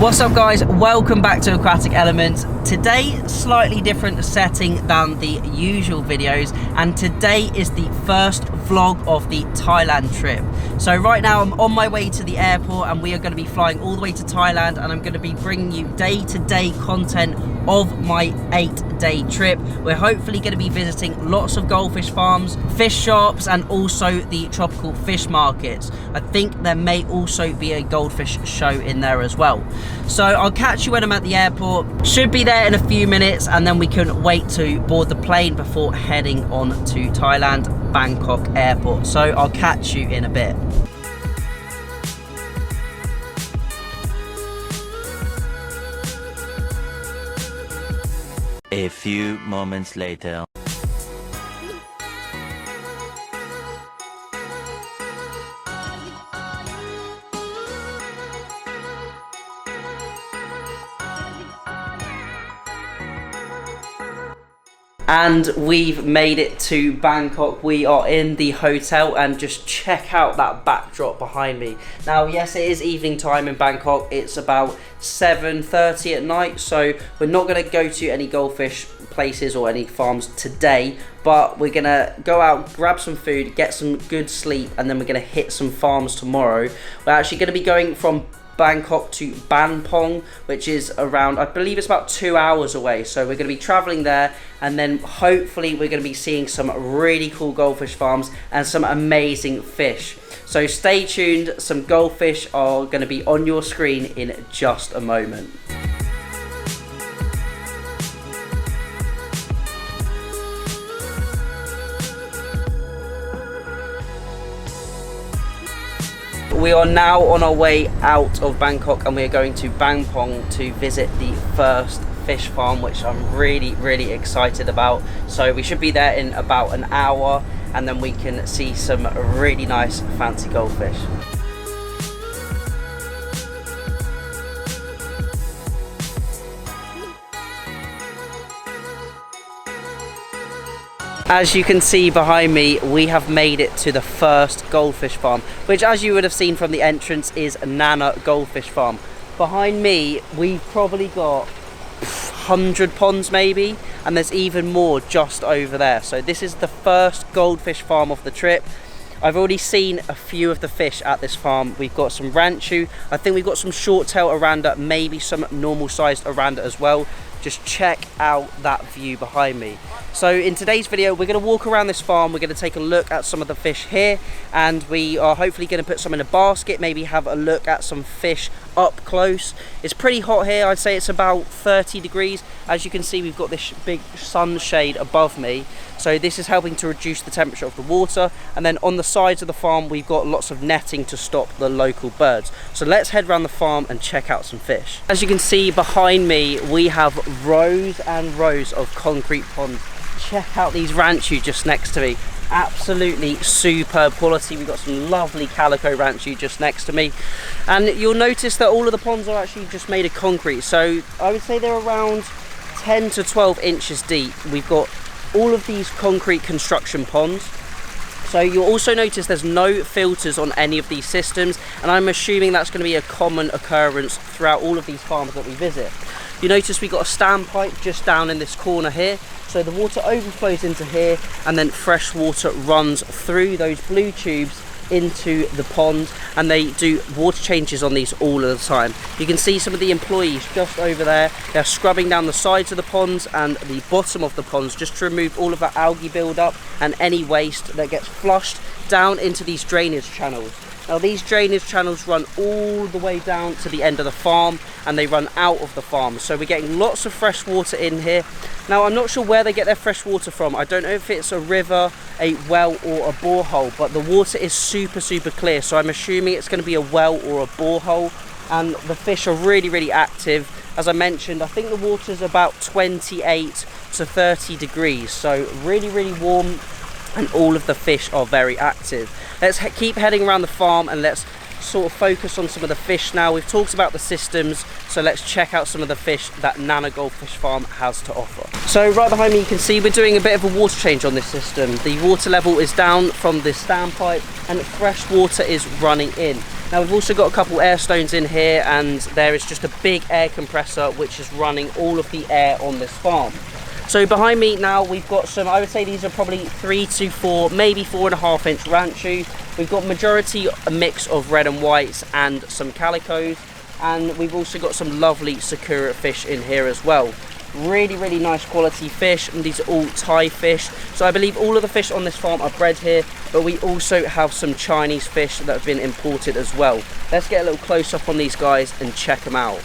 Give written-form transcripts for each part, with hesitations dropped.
What's up guys, welcome back to Aquatic Elements. Today, slightly different setting than the usual videos, and today is the first vlog of the Thailand trip. So right now I'm on my way to the airport and we are going to be flying all the way to Thailand, and I'm going to be bringing you day-to-day content of my 8-day trip. We're hopefully going to be visiting lots of goldfish farms, fish shops, and also the tropical fish markets. I think there may also be a goldfish show in there as well. So I'll catch you when I'm at the airport. Should be there in a few minutes, and then we can wait to board the plane before heading on to Thailand, Bangkok airport. So I'll catch you in a bit. A few moments later. And we've made it to Bangkok. We are in the hotel, and just check out that backdrop behind me. Now, yes, it is evening time in Bangkok. It's about 7:30 at night, so we're not going to go to any goldfish places or any farms today, but we're going to go out, grab some food, get some good sleep, and then we're going to hit some farms tomorrow. We're actually going to be going from Bangkok to Bampong, which is around, I believe it's about 2 hours away. So we're going to be traveling there, and then hopefully we're going to be seeing some really cool goldfish farms and some amazing fish. So stay tuned, some goldfish are going to be on your screen in just a moment. We are now on our way out of Bangkok, and we are going to Bampong to visit the first fish farm, which I'm really excited about. So we should be there in about an hour, and then we can see some really nice fancy goldfish. As you can see behind me, we have made it to the first goldfish farm, which, as you would have seen from the entrance, is Nana Goldfish Farm. Behind me, we've probably got 100 ponds maybe, and there's even more just over there. So this is the first goldfish farm of the trip. I've already seen a few of the fish at this farm. We've got some ranchu, I think we've got some short-tailed oranda, maybe some normal-sized oranda as well. Just check out that view behind me. So in today's video, we're going to walk around this farm, we're going to take a look at some of the fish here, and we are hopefully going to put some in a basket, maybe have a look at some fish up close. It's pretty hot here, I'd say it's about 30 degrees. As you can see, we've got this big sunshade above me, so this is helping to reduce the temperature of the water. And then on the sides of the farm, we've got lots of netting to stop the local birds. So let's head around the farm and check out some fish. As you can see behind me, we have rows and rows of concrete ponds. Check out these ranchu just next to me. Absolutely superb quality. We've got some lovely calico ranchu just next to me, and you'll notice that all of the ponds are actually just made of concrete. So I would say they're around 10 to 12 inches deep. We've got all of these concrete construction ponds. So you'll also notice there's no filters on any of these systems, and I'm assuming that's going to be a common occurrence throughout all of these farms that we visit. You notice we've got a standpipe just down in this corner here, so the water overflows into here, and then fresh water runs through those blue tubes into the pond, and they do water changes on these all of the time. You can see some of the employees just over there. They're scrubbing down the sides of the ponds and the bottom of the ponds just to remove all of that algae buildup and any waste that gets flushed down into these drainage channels. Now these drainage channels run all the way down to the end of the farm, and they run out of the farm. So we're getting lots of fresh water in here. Now I'm not sure where they get their fresh water from. I don't know if it's a river, a well, or a borehole, but the water is super clear. So I'm assuming it's going to be a well or a borehole, and the fish are really active. As I mentioned, I think the water is about 28 to 30 degrees. So really warm, and all of the fish are very active. Let's keep heading around the farm, and let's sort of focus on some of the fish now. We've talked about the systems, so let's check out some of the fish that Nana Goldfish Farm has to offer. So right behind me you can see we're doing a bit of a water change on this system. The water level is down from the standpipe and fresh water is running in. Now we've also got a couple air stones in here, and there is just a big air compressor which is running all of the air on this farm. So behind me now we've got some, I would say these are probably 3 to 4, maybe 4.5 inch ranchu. We've got majority a mix of red and whites and some calicos, and we've also got some lovely sakura fish in here as well. Really nice quality fish, and these are all Thai fish. So I believe all of the fish on this farm are bred here, but we also have some Chinese fish that have been imported as well. Let's get a little close up on these guys and check them out.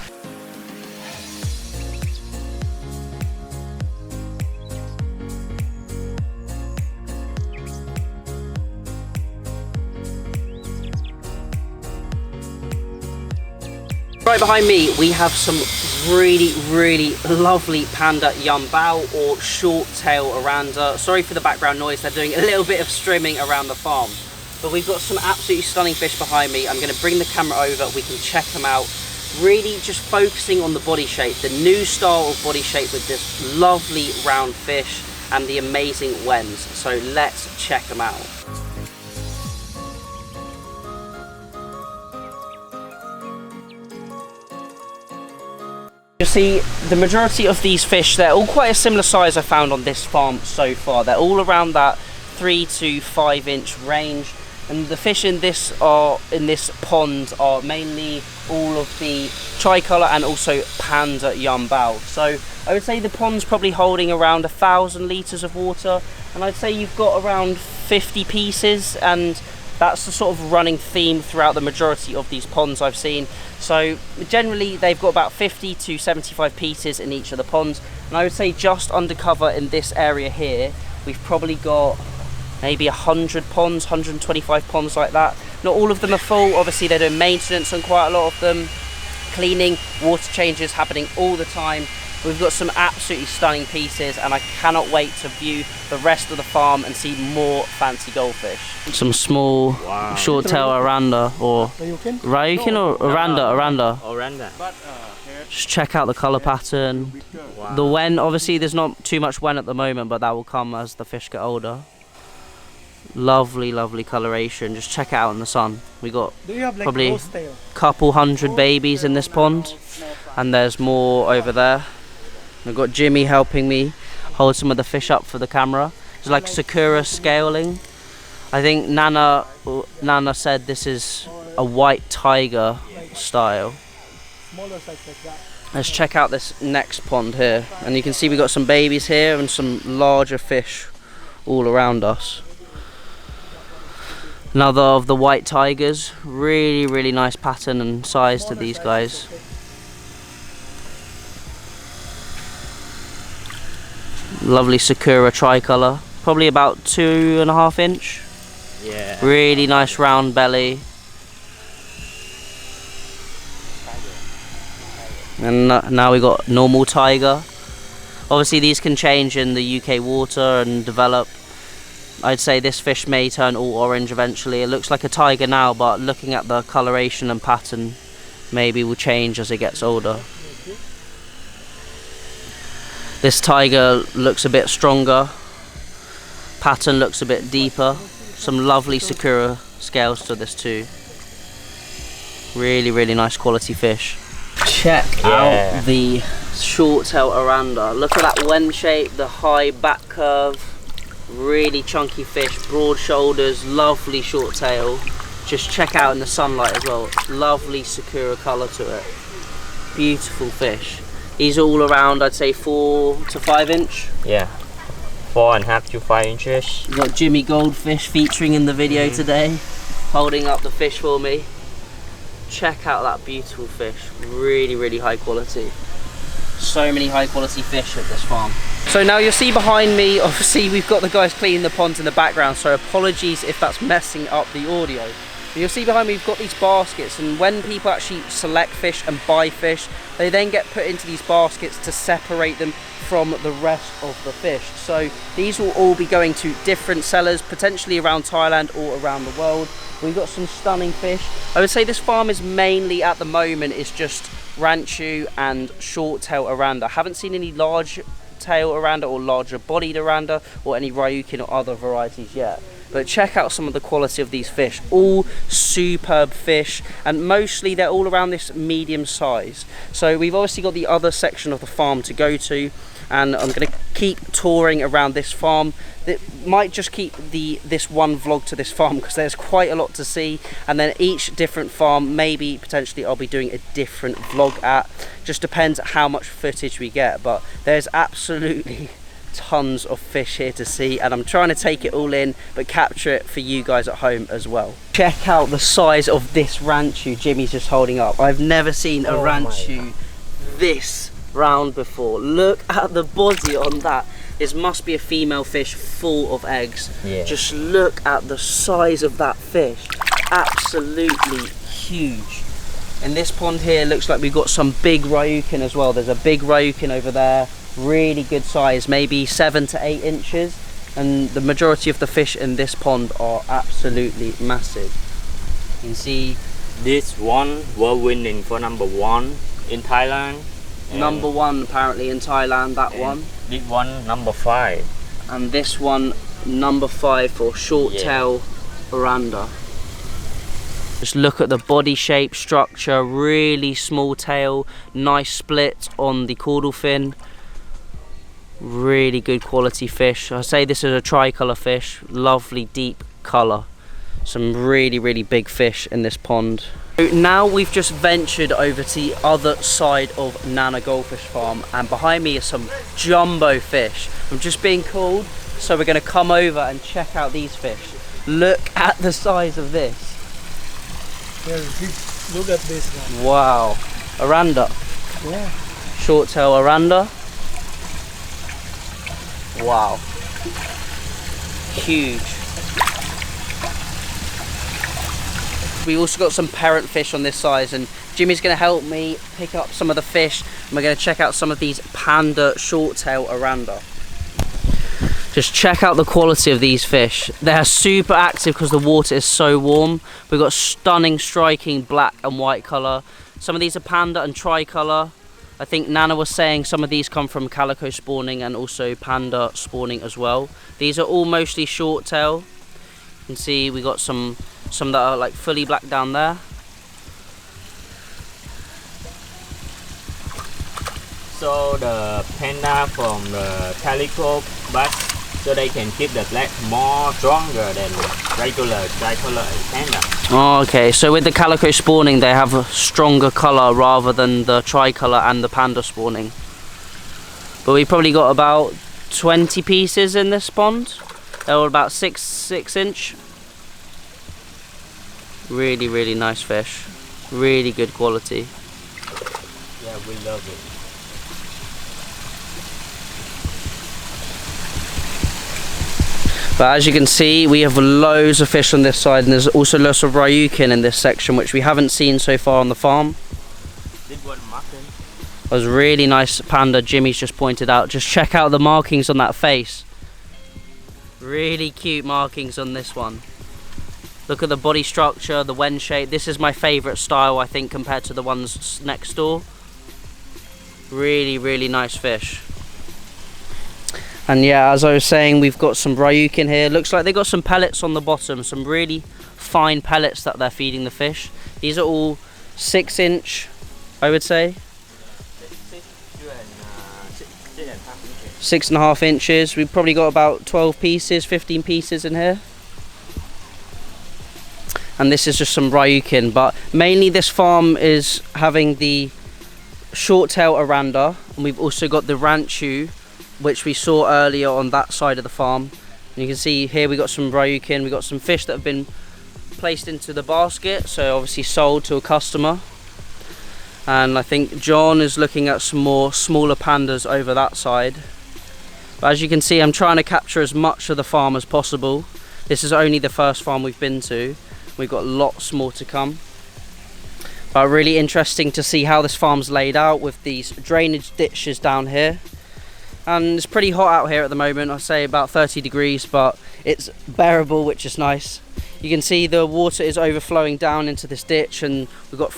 Right behind me we have some really lovely panda yambao or short tail oranda. Sorry for the background noise, they're doing a little bit of streaming around the farm. But we've got some absolutely stunning fish behind me. I'm going to bring the camera over, we can check them out. Really just focusing on the body shape, the new style of body shape with this lovely round fish and the amazing wens. So let's check them out. You see, the majority of these fish, they're all quite a similar size I found on this farm so far. They're all around that 3 to 5 inch range, and the fish in this pond are mainly all of the tricolour and also panda yambao. So I would say the pond's probably holding around 1,000 litres of water, and I'd say you've got around 50 pieces, and that's the sort of running theme throughout the majority of these ponds I've seen. So generally they've got about 50 to 75 pieces in each of the ponds, and I would say just undercover in this area here we've probably got maybe 100 ponds, 125 ponds like that. Not all of them are full, obviously they're doing maintenance on quite a lot of them, cleaning, water changes happening all the time. We've got some absolutely stunning pieces, and I cannot wait to view the rest of the farm and see more fancy goldfish. Some small short tail oranda, or Ryukin or oranda. Just check out the colour pattern. The wen, obviously there's not too much wen at the moment, but that will come as the fish get older. Lovely coloration. Just check it out in the sun. We got probably a couple hundred babies in this pond, and there's more over there. I've got Jimmy helping me hold some of the fish up for the camera. It's like sakura scaling. I think Nana said this is a white tiger style. Let's check out this next pond here, and you can see we've got some babies here and some larger fish all around us. Another of the white tigers. Really nice pattern and size to these guys. Lovely sakura tricolour, probably about 2.5 inch. Yeah. Really nice round belly. And now we got normal tiger. Obviously these can change in the UK water and develop. I'd say this fish may turn all orange eventually. It looks like a tiger now, but looking at the coloration and pattern, maybe will change as it gets older. This tiger looks a bit stronger, pattern looks a bit deeper. Some lovely sakura scales to this too. Really nice quality fish. Check out the short tail oranda. Look at that wen shape, the high back curve. Really chunky fish, broad shoulders, lovely short tail. Just check out in the sunlight as well. Lovely sakura colour to it. Beautiful fish. These are all around, I'd say 4 to 5 inch. Yeah, 4.5 to 5 inches. We've got Jimmy Goldfish featuring in the video today, holding up the fish for me. Check out that beautiful fish. Really high quality. So many high quality fish at this farm. So now you'll see behind me, obviously we've got the guys cleaning the ponds in the background, so apologies if that's messing up the audio. But you'll see behind me we've got these baskets, and when people actually select fish and buy fish, they then get put into these baskets to separate them from the rest of the fish. So these will all be going to different sellers, potentially around Thailand or around the world. We've got some stunning fish. I would say this farm is mainly at the moment is just ranchu and short tail oranda. I haven't seen any large tail oranda or larger bodied oranda or any ryukin or other varieties yet. but check out some of the quality of these fish. All superb fish, and mostly they're all around this medium size. So we've obviously got the other section of the farm to go to, and I'm going to keep touring around this farm. That might just keep this one vlog to this farm because there's quite a lot to see, and then each different farm maybe potentially I'll be doing a different vlog at. Just depends how much footage we get, but there's absolutely tons of fish here to see, and I'm trying to take it all in but capture it for you guys at home as well. Check out the size of this ranchu Jimmy's just holding up. I've never seen a ranchu this round before. Look at the body on that. This must be a female fish full of eggs. Yeah. Just look at the size of that fish. Absolutely huge. In this pond here, looks like we've got some big ryukin as well. There's a big ryukin over there, really good size, maybe 7 to 8 inches. And the majority of the fish in this pond are absolutely massive. You can see this one world winning for #1 in Thailand. #1 apparently in Thailand, that one. This one #5. And this one #5 for short tail oranda. Just look at the body shape, structure, really small tail, nice split on the caudal fin. Really good quality fish. I say this is a tricolour fish, lovely deep colour. Some really big fish in this pond. So now we've just ventured over to the other side of Nana Goldfish Farm, and behind me is some jumbo fish. I'm just being called, so we're going to come over and check out these fish. Look at the size of this. Look at this one. Wow. Oranda. Yeah. Short tail oranda. Wow. Huge. We also got some parent fish on this size, and Jimmy's going to help me pick up some of the fish, and we're going to check out some of these panda short tail oranda. Just check out the quality of these fish. They're super active because the water is so warm. We've got stunning, striking black and white colour. Some of these are panda and tricolour. I think Nana was saying some of these come from calico spawning and also panda spawning as well. These are all mostly short tail. You can see we got some that are like fully black down there. So the panda from the calico but so they can keep the black more stronger than regular tricolor panda. Oh, okay, so with the calico spawning they have a stronger colour rather than the tricolour and the panda spawning. But we probably got about 20 pieces in this pond. They're all about 6 inch. Really nice fish. Really good quality. Yeah, we love it. But as you can see, we have loads of fish on this side, and there's also lots of ryukin in this section, which we haven't seen so far on the farm. This one mutton. It was really nice panda Jimmy's just pointed out. Just check out the markings on that face. Really cute markings on this one. Look at the body structure, the wen shape. This is my favourite style, I think, compared to the ones next door. Really nice fish. And yeah, as I was saying, we've got some ryukin here. Looks like they got some pellets on the bottom, some really fine pellets that they're feeding the fish. These are all 6 inch, I would say. 6.5 inches. We've probably got about 12 pieces, 15 pieces in here. And this is just some ryukin, but mainly this farm is having the short tail oranda, and we've also got the ranchu, which we saw earlier on that side of the farm. And you can see here we got some ryukin, we got some fish that have been placed into the basket, so obviously sold to a customer. And I think John is looking at some more smaller pandas over that side. But as you can see, I'm trying to capture as much of the farm as possible. This is only the first farm we've been to. We've got lots more to come. But really interesting to see how this farm's laid out with these drainage ditches down here. And it's pretty hot out here at the moment. I'd say about 30 degrees, but it's bearable, which is nice. You can see the water is overflowing down into this ditch, and we've got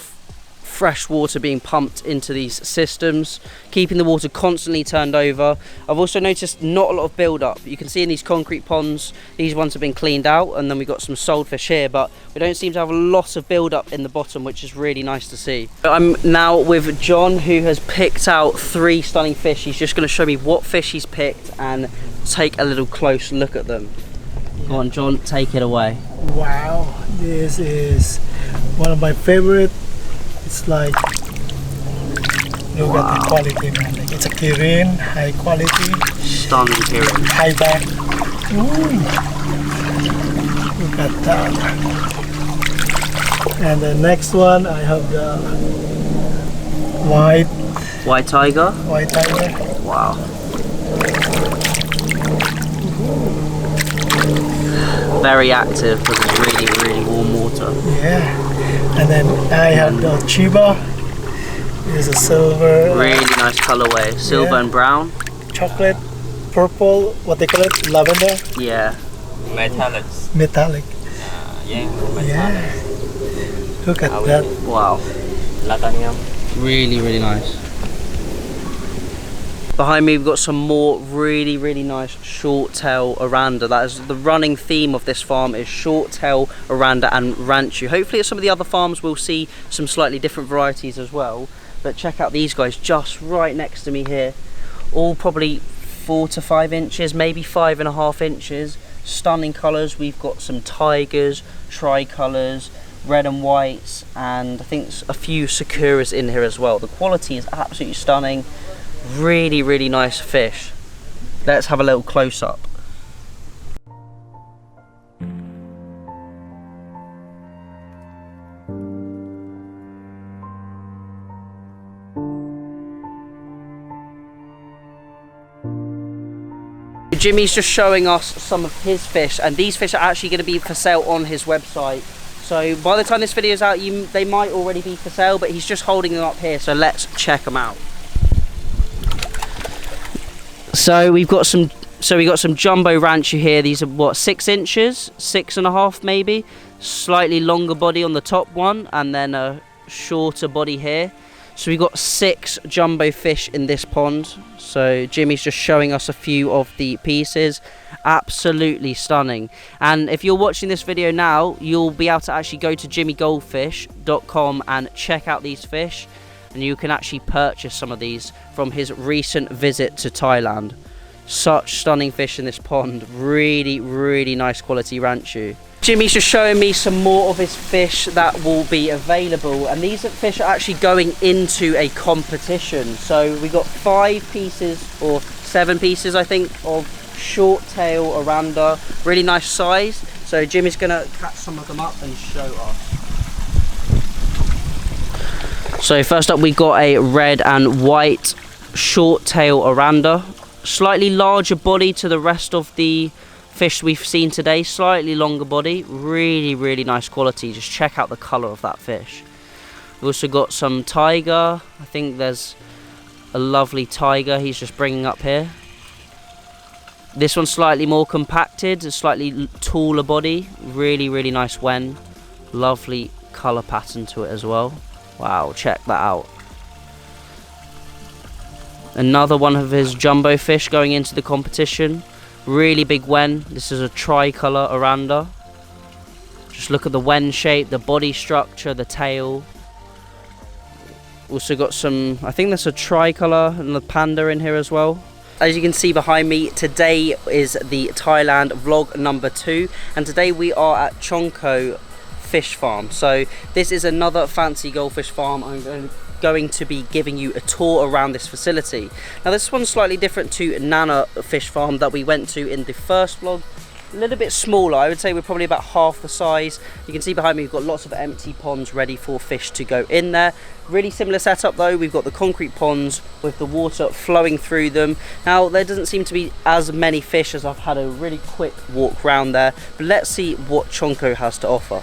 fresh water being pumped into these systems, keeping the water constantly turned over. I've also noticed not a lot of build-up. You can see in these concrete ponds, these ones have been cleaned out, and then we've got some sold fish here, but we don't seem to have a lot of build-up in the bottom, which is really nice to see. I'm now with John, who has picked out 3 stunning fish. He's just going to show me what fish he's picked and take a little close look at them. Go on, John, take it away. Wow, this is one of my favorite. It's like, look at the quality, man. Like, it's a Kirin, high quality. Stunning Kirin. High back. Ooh. Look at that. And the next one, I have the White tiger. white tiger. Wow. Very active because it's really, really warm water. Yeah. And then I have the Chiba. It's a silver. Really nice colorway. Silver and brown. Chocolate, purple, what they call it, lavender. Yeah. Metallics. Metallic. Yeah. Yeah. Look at that. Wow. Latanium. Really, really nice. Behind me we've got some more really, really nice short tail oranda. That is the running theme of this farm, is short tail oranda and ranchu. Hopefully at some of the other farms we'll see some slightly different varieties as well. But check out these guys just right next to me here. All probably 4 to 5 inches, maybe 5.5 inches. Stunning colours. We've got some tigers, tricolours, red and whites, and I think a few sakuras in here as well. The quality is absolutely stunning. Really, really nice fish. Let's have a little close-up. Jimmy's just showing us some of his fish, and these fish are actually going to be for sale on his website. So by the time this video is out, they might already be for sale, but he's just holding them up here, so let's check them out. So we got some jumbo ranchu here. These are what, 6 inches, 6.5 maybe. Slightly longer body on the top one, and then a shorter body here. So we've got 6 jumbo fish in this pond. So Jimmy's just showing us a few of the pieces. Absolutely stunning. And if you're watching this video now, you'll be able to actually go to jimmygoldfish.com and check out these fish. And you can actually purchase some of these from his recent visit to Thailand. Such stunning fish in this pond. Really, really nice quality ranchu. Jimmy's just showing me some more of his fish that will be available, and these fish are actually going into a competition. So we got 5 pieces or 7 pieces I think of short tail oranda, really nice size. So Jimmy's gonna catch some of them up and show us. So first up we got a red and white short tail oranda, slightly larger body to the rest of the fish we've seen today, slightly longer body, really, really nice quality. Just check out the colour of that fish. We've also got some tiger. I think there's a lovely tiger he's just bringing up here. This one's slightly more compacted, a slightly taller body, really, really nice wen. Lovely colour pattern to it as well. Wow, check that out. Another one of his jumbo fish going into the competition. Really big wen. This is a tricolour oranda. Just look at the wen shape, the body structure, the tail. Also got some, I think there's a tricolour and the panda in here as well. As you can see behind me, today is the Thailand vlog number 2, and today we are at Chongko Fish Farm. So this is another fancy goldfish farm. I'm going to be giving you a tour around this facility. Now this one's slightly different to Nana Fish Farm that we went to in the first vlog. A little bit smaller, I would say we're probably about half the size. You can see behind me we've got lots of empty ponds ready for fish to go in there. Really similar setup though, we've got the concrete ponds with the water flowing through them. Now there doesn't seem to be as many fish as I've had a really quick walk around there, but let's see what Chongko has to offer.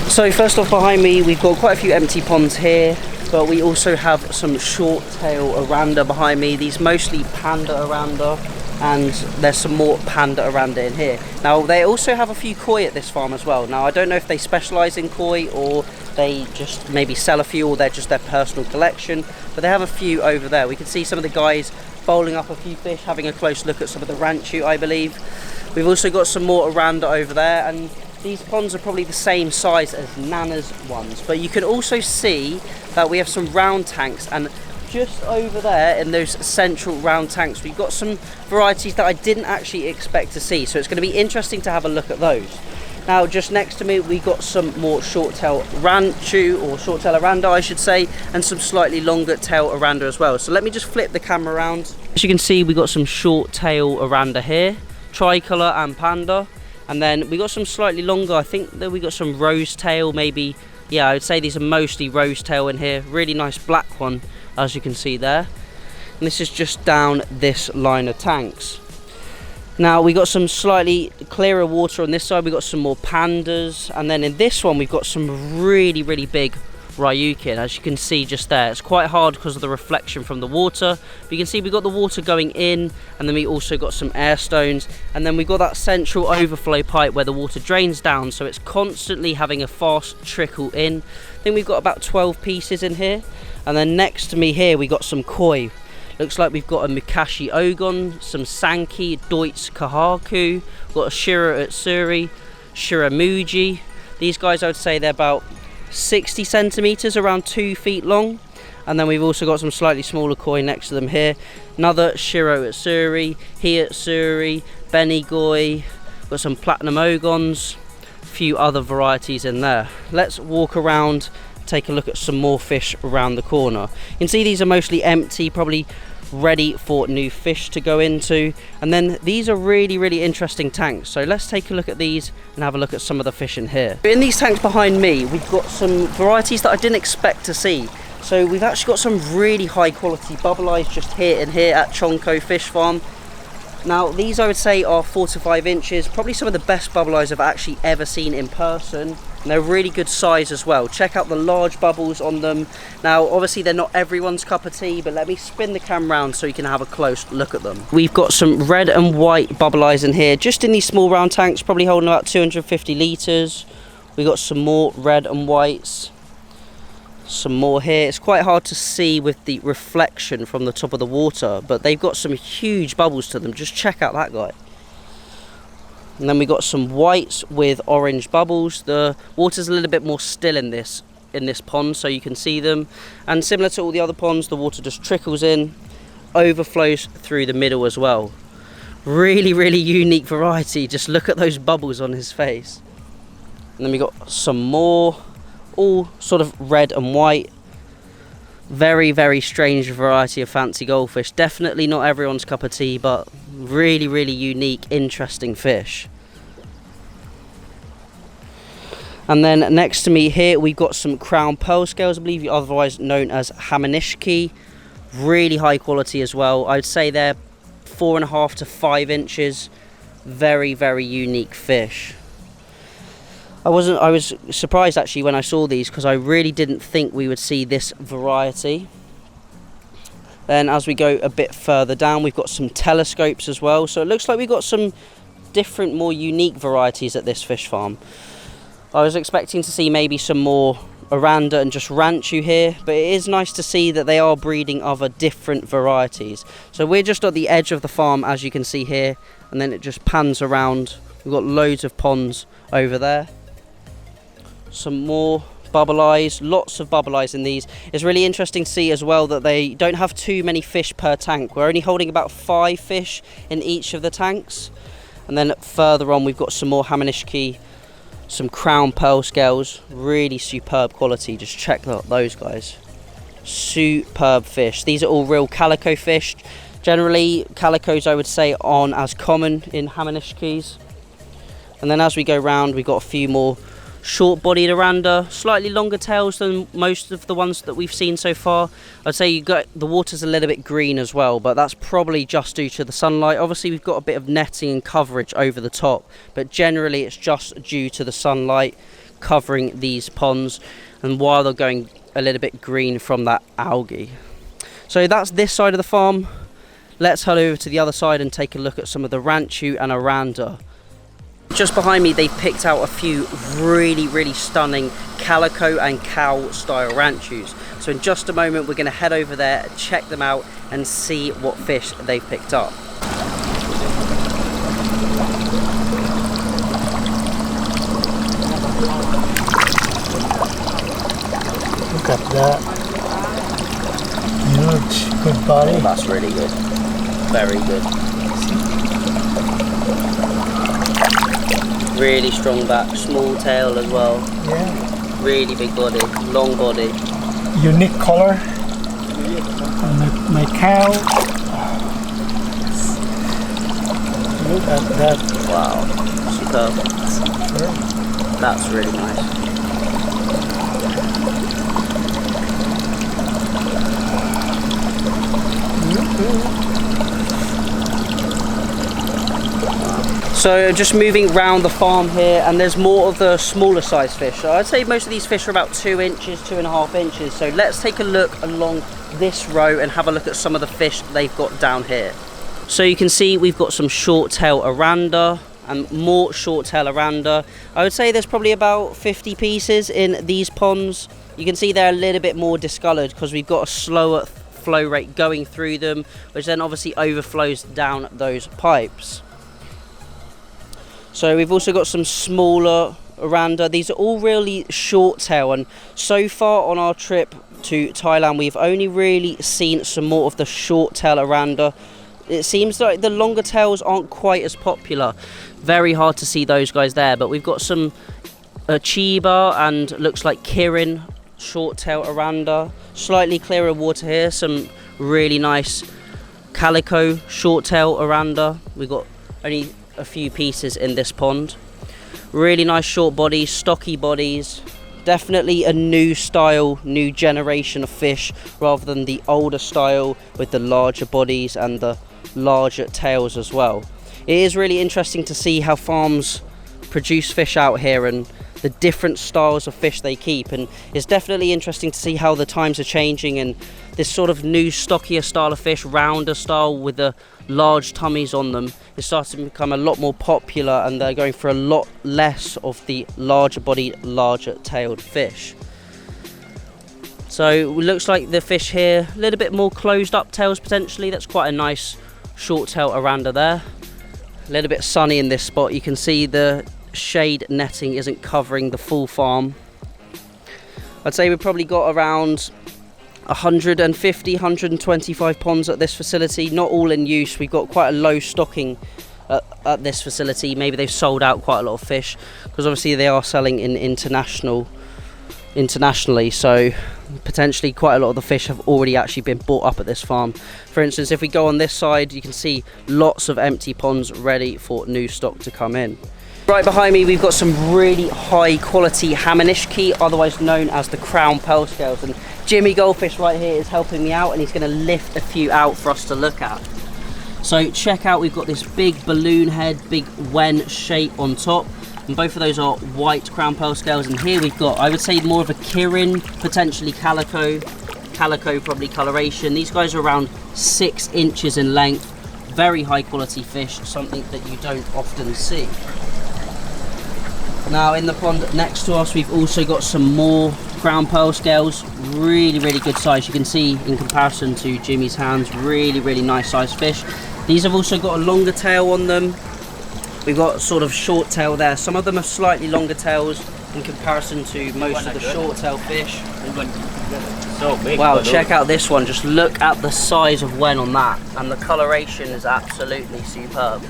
So first off behind me we've got quite a few empty ponds here, but we also have some short tail oranda behind me. These mostly panda oranda, and there's some more panda oranda in here. Now they also have a few koi at this farm as well. Now I don't know if they specialise in koi or they just maybe sell a few, or they're just their personal collection, but they have a few over there. We can see some of the guys bowling up a few fish, having a close look at some of the ranchu, I believe. We've also got some more Oranda over there, and these ponds are probably the same size as Nana's ones, but you can also see that we have some round tanks, and just over there in those central round tanks we've got some varieties that I didn't actually expect to see, so it's going to be interesting to have a look at those. Now just next to me we got some more short tail ranchu, or short tail Oranda I should say, and some slightly longer tail Oranda as well. So let me just flip the camera around. As you can see, we got some short tail Oranda here, tricolour and panda, and then we got some slightly longer, I think that we got some rose tail, maybe, yeah, I would say these are mostly rose tail in here. Really nice black one, as you can see there. And this is just down this line of tanks. Now we got some slightly clearer water on this side. We got some more pandas, and then in this one we've got some really big Ryukin, as you can see just there. It's quite hard because of the reflection from the water, but you can see we've got the water going in, and then we also got some air stones, and then we've got that central overflow pipe where the water drains down, so it's constantly having a fast trickle in. I think we've got about 12 pieces in here. And then next to me here we got some koi. Looks like we've got a Mukashi Ogon, some Sankey, Deutz Kahaku, we've got a Shiro Utsuri, Shiramuji. These guys, I would say they're about 60 centimeters, around 2 feet long. And then we've also got some slightly smaller koi next to them here. Another Shiro Utsuri, Hiutsuri, Benigoi, got some Platinum Ogons, a few other varieties in there. Let's walk around, take a look at some more fish around the corner. You can see these are mostly empty, probably ready for new fish to go into. And then these are really interesting tanks, so let's take a look at these and have a look at some of the fish in here. In these tanks behind me we've got some varieties that I didn't expect to see. So we've actually got some really high quality bubble eyes just here and here at Chonko Fish Farm. Now these I would say are 4 to 5 inches, probably some of the best bubble eyes I've actually ever seen in person. And they're really good size as well. Check out the large bubbles on them. Now obviously they're not everyone's cup of tea, but let me spin the camera around so you can have a close look at them. We've got some red and white bubble eyes in here, just in these small round tanks, probably holding about 250 litres. We got some more red and whites. Some more here. It's quite hard to see with the reflection from the top of the water, but they've got some huge bubbles to them. Just check out that guy. And then we got some whites with orange bubbles. The water's a little bit more still in this pond, so you can see them. And similar to all the other ponds, the water just trickles in, overflows through the middle as well. Really unique variety. Just look at those bubbles on his face. And then we got some more, all sort of red and white. Very strange variety of fancy goldfish. Definitely not everyone's cup of tea, but really unique, interesting fish. And then next to me here we've got some crown pearl scales, I believe otherwise known as Hamanishki. Really high quality as well. I'd say they're 4.5 to 5 inches. Very unique fish. I was surprised actually when I saw these, because I really didn't think we would see this variety. Then as we go a bit further down, we've got some telescopes as well. So it looks like we've got some different, more unique varieties at this fish farm. I was expecting to see maybe some more Oranda and just ranchu here, but it is nice to see that they are breeding other different varieties. So we're just at the edge of the farm, as you can see here, and then it just pans around. We've got loads of ponds over there. Some more bubble eyes, lots of bubble eyes in these. It's really interesting to see as well that they don't have too many fish per tank. We're only holding about 5 fish in each of the tanks. And then further on we've got some more Hamanishki, some crown pearl scales, really superb quality. Just check out those guys. Superb fish. These are all real calico fish. Generally calicos I would say aren't as common in Hamanishkis. And then as we go round we've got a few more short-bodied Oranda, slightly longer tails than most of the ones that we've seen so far. I'd say the water's a little bit green as well, but that's probably just due to the sunlight. Obviously we've got a bit of netting and coverage over the top, but generally it's just due to the sunlight covering these ponds, and while they're going a little bit green from that algae. So that's this side of the farm. Let's head over to the other side and take a look at some of the ranchu and Oranda. Just behind me, they've picked out a few really stunning calico and cow style ranchus. So in just a moment, we're going to head over there, check them out and see what fish they've picked up. Look at that. Huge, good body. Oh, that's really good. Very good. Really strong back, small tail as well. Yeah. Really big body, long body. Unique color. My cow. Look at that. Wow, superb. That's really nice. So just moving around the farm here, and there's more of the smaller size fish. So I'd say most of these fish are about 2 inches, 2.5 inches. So let's take a look along this row and have a look at some of the fish they've got down here. So you can see we've got some short tail aranda and more short tail aranda. I would say there's probably about 50 pieces in these ponds. You can see they're a little bit more discoloured because we've got a slower flow rate going through them, which then obviously overflows down those pipes. So we've also got some smaller aranda. These are all really short tail, and so far on our trip to Thailand we've only really seen some more of the short tail aranda. It seems like the longer tails aren't quite as popular. Very hard to see those guys there, but we've got some Chiba and looks like Kirin short tail aranda. Slightly clearer water here, some really nice calico short tail aranda. We've got only a few pieces in this pond. Really nice short bodies, stocky bodies. Definitely a new style, new generation of fish rather than the older style with the larger bodies and the larger tails as well. It is really interesting to see how farms produce fish out here and the different styles of fish they keep, and it's definitely interesting to see how the times are changing and this sort of new stockier style of fish, rounder style with the large tummies on them, is starting to become a lot more popular, and they're going for a lot less of the larger bodied, larger tailed fish. So it looks like the fish here, a little bit more closed up tails potentially. That's quite a nice short tail aranda there. A little bit sunny in this spot. You can see the shade netting isn't covering the full farm. I'd say we've probably got around 150, 125 ponds at this facility, not all in use. We've got quite a low stocking at this facility. Maybe they've sold out quite a lot of fish because obviously they are selling in internationally, so potentially quite a lot of the fish have already actually been bought up at this farm. For instance, if we go on this side, you can see lots of empty ponds ready for new stock to come in. Right behind me we've got some really high quality Hamanishki, otherwise known as the crown pearl scales, and Jimmy Goldfish right here is helping me out and he's going to lift a few out for us to look at. So check out, we've got this big balloon head, big wen shape on top, and both of those are white crown pearl scales, and here we've got, I would say, more of a Kirin, potentially calico probably coloration. These guys are around 6 inches in length, very high quality fish, something that you don't often see. Now in the pond next to us we've also got some more crown pearl scales, really good size. You can see in comparison to Jimmy's hands, really nice size fish. These have also got a longer tail on them. We've got sort of short tail there. Some of them have slightly longer tails in comparison to most of the short tail fish. So big. Wow, check out this one. Just look at the size of wen on that, and the coloration is absolutely superb.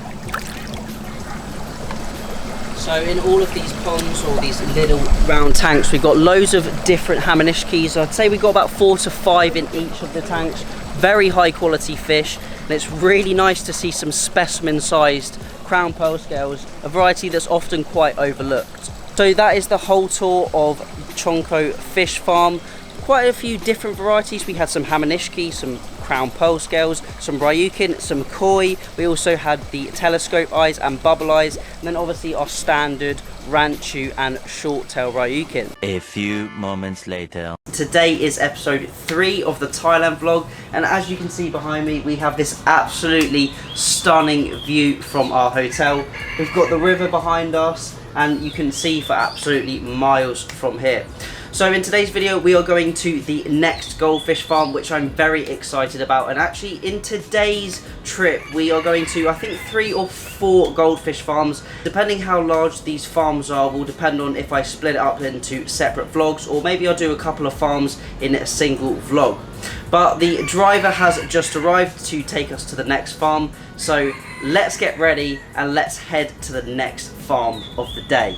So in all of these ponds or these little round tanks, we've got loads of different Hamanishkis. I'd say we've got about 4 to 5 in each of the tanks. Very high quality fish, and it's really nice to see some specimen sized crown pearl scales, a variety that's often quite overlooked. So that is the whole tour of Chongko Fish Farm. Quite a few different varieties. We had some Hamanishki, some crown pearl scales, some ryukin, some koi. We also had the telescope eyes and bubble eyes, and then obviously our standard ranchu and short tail ryukin. A few moments later. Today is episode 3 of the Thailand vlog, and as you can see behind me, we have this absolutely stunning view from our hotel. We've got the river behind us, and you can see for absolutely miles from here. So in today's video, we are going to the next goldfish farm, which I'm very excited about. And actually in today's trip, we are going to, I think, 3 or 4 goldfish farms. Depending how large these farms are will depend on if I split it up into separate vlogs, or maybe I'll do a couple of farms in a single vlog. But the driver has just arrived to take us to the next farm. So let's get ready and let's head to the next farm of the day.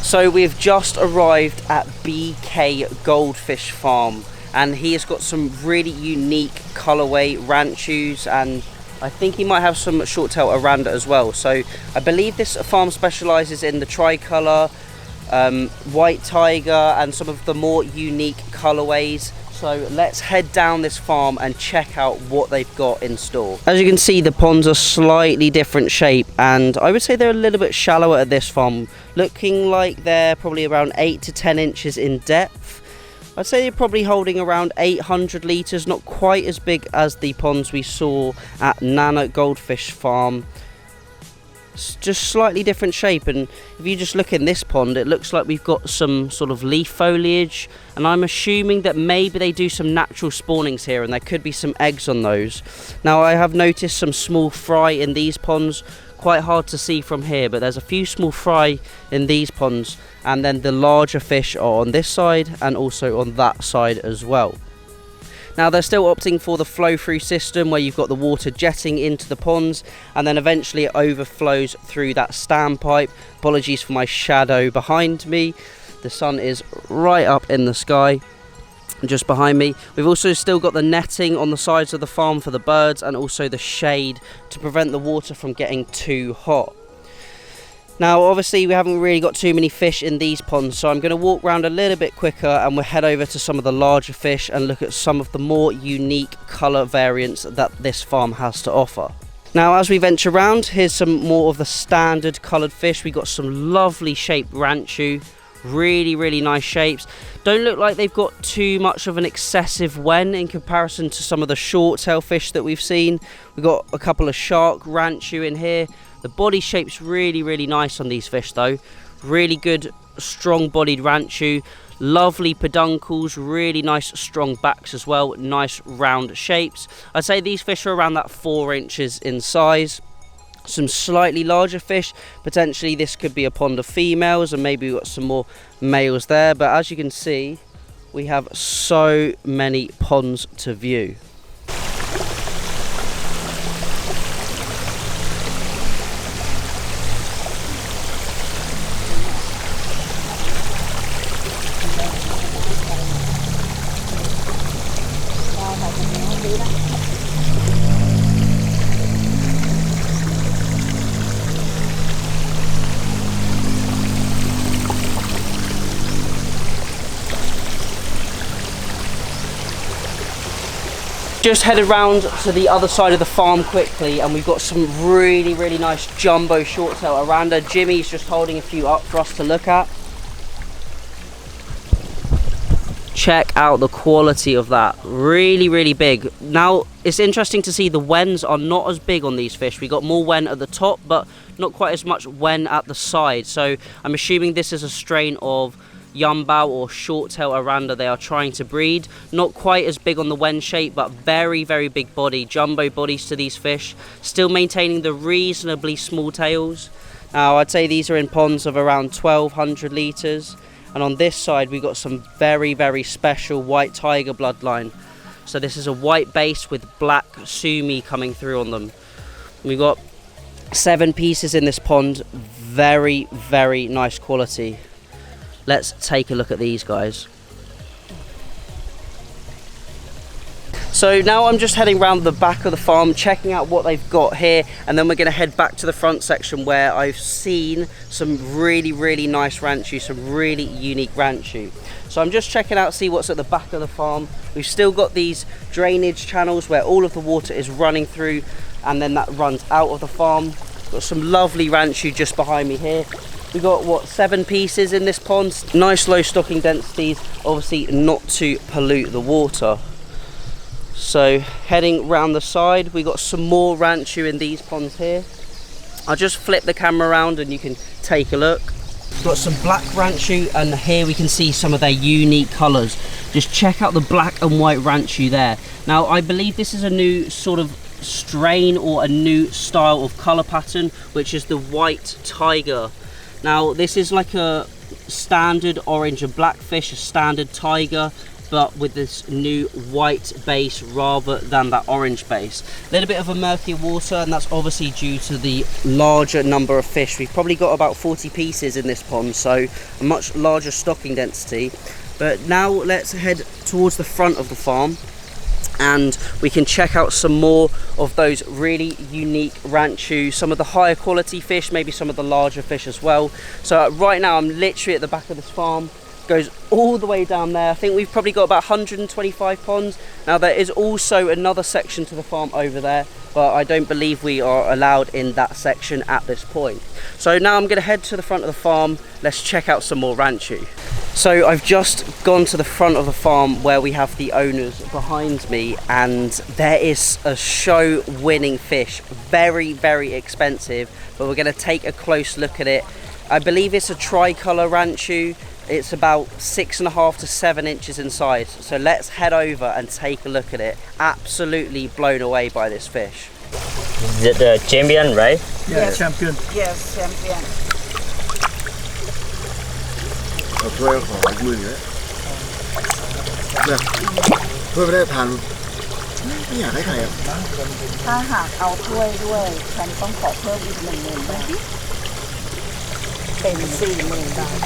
So we've just arrived at BK Goldfish Farm, and he has got some really unique colorway ranchus, and I think he might have some short tail aranda as well. So I believe this farm specializes in the tricolor, white tiger, and some of the more unique colorways. So let's head down this farm and check out what they've got in store. As you can see, the ponds are slightly different shape, and I would say they're a little bit shallower at this farm, looking like they're probably around 8 to 10 inches in depth. I'd say they're probably holding around 800 litres, not quite as big as the ponds we saw at Nana Goldfish Farm. It's just slightly different shape, and if you just look in this pond, it looks like we've got some sort of leaf foliage, and I'm assuming that maybe they do some natural spawnings here and there could be some eggs on those. Now I have noticed some small fry in these ponds, quite hard to see from here, but there's a few small fry in these ponds, and then the larger fish are on this side and also on that side as well. Now they're still opting for the flow-through system, where you've got the water jetting into the ponds and then eventually it overflows through that standpipe. Apologies for my shadow behind me. The sun is right up in the sky just behind me. We've also still got the netting on the sides of the farm for the birds, and also the shade to prevent the water from getting too hot. Now obviously we haven't really got too many fish in these ponds, so I'm going to walk around a little bit quicker and we'll head over to some of the larger fish and look at some of the more unique colour variants that this farm has to offer. Now as we venture around, here's some more of the standard coloured fish. We got some lovely shaped ranchu, really nice shapes. Don't look like they've got too much of an excessive wen in comparison to some of the short tail fish that we've seen. We've got a couple of shark ranchu in here. The body shape's really nice on these fish though. Really good strong bodied ranchu, lovely peduncles, really nice strong backs as well, nice round shapes. I'd say these fish are around that 4 inches in size. Some slightly larger fish, potentially this could be a pond of females, and maybe we've got some more males there, but as you can see we have so many ponds to view. Just headed round to the other side of the farm quickly, and we've got some really nice jumbo short tail aranda. Jimmy's just holding a few up for us to look at. Check out the quality of that, really big. Now it's interesting to see the wens are not as big on these fish. We got more wen at the top, but not quite as much wen at the side. So I'm assuming this is a strain of Yumbao or short tail aranda they are trying to breed. Not quite as big on the wen shape, but very big body, jumbo bodies to these fish, still maintaining the reasonably small tails. Now I'd say these are in ponds of around 1200 litres, and on this side we got some very special white tiger bloodline. So this is a white base with black sumi coming through on them. We've got 7 pieces in this pond, very nice quality. let's take a look at these guys. So now I'm just heading around the back of the farm, checking out what they've got here, and then we're going to head back to the front section where I've seen some really nice ranchu, some really unique ranchu. So I'm just checking out, see what's at the back of the farm. We've still got these drainage channels where all of the water is running through, and then that runs out of the farm. Got some lovely ranchu just behind me here. We've got, what, 7 pieces in this pond. Nice low stocking densities, obviously not to pollute the water. So heading round the side, we got some more ranchu in these ponds here. I'll just flip the camera around and you can take a look. We've got some black ranchu, and here we can see some of their unique colours. Just check out the black and white ranchu there. Now I believe this is a new sort of strain or a new style of colour pattern, which is the white tiger. Now this is like a standard orange and black fish, a standard tiger, but with this new white base rather than that orange base. A little bit of a murkier water, and that's obviously due to the larger number of fish. We've probably got about 40 pieces in this pond, so a much larger stocking density. But now let's head towards the front of the farm, and we can check out some more of those really unique ranchu, some of the higher quality fish, maybe some of the larger fish as well. So right now I'm literally at the back of this farm. Goes all the way down there. I think we've probably got about 125 ponds. Now there is also another section to the farm over there, but I don't believe we are allowed in that section at this point. So now I'm going to head to the front of the farm. Let's check out some more ranchu. So I've just gone to the front of the farm where we have the owners behind me, and there is a show winning fish. Very expensive, but we're going to take a close look at it. I believe it's a tricolour ranchu. It's about 6.5 to 7 inches in size. So let's head over and take a look at it. Absolutely blown away by this fish. Is it the champion, right? Yeah, yes. Champion. Yes, champion. Thôi khỏi mười đấy. Được. Thôi đâyผ่าน.ไม่อยากให้ใครอ่ะ ถ้าหากเอาถ้วยด้วยฉันต้องขอเพิ่มอีก10,000 บาทเป็น 40,000 บาท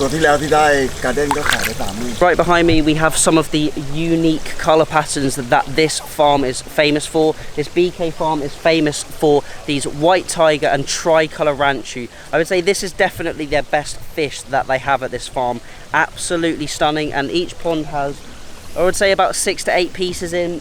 ตัวที่แล้วที่ได้การ์เด้นก็ขายไป30,000. Right behind me we have some of the unique colour patterns that this farm is famous for. This BK farm is famous for these white tiger and tricolour ranchu. I would say this is definitely their best fish that they have at this farm. Absolutely stunning, and each pond has, I would say, about 6 to 8 pieces in.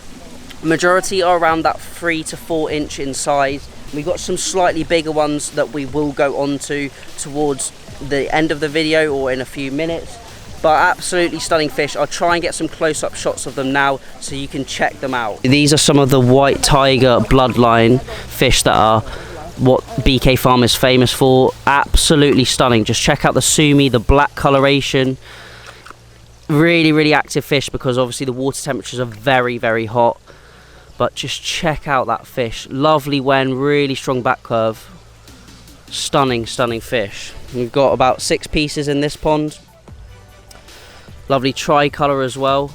Majority are around that 3 to 4 inch in size. We've got some slightly bigger ones that we will go on to towards the end of the video or in a few minutes, but absolutely stunning fish. I'll try and get some close-up shots of them now so you can check them out. These are some of the white tiger bloodline fish that are what BK Farm is famous for. Absolutely stunning. Just check out the sumi, the black coloration. Really active fish, because obviously the water temperatures are very hot. But just check out that fish. Lovely wen, really strong back curve. Stunning fish. We've got about 6 pieces in this pond. Lovely tricolour as well.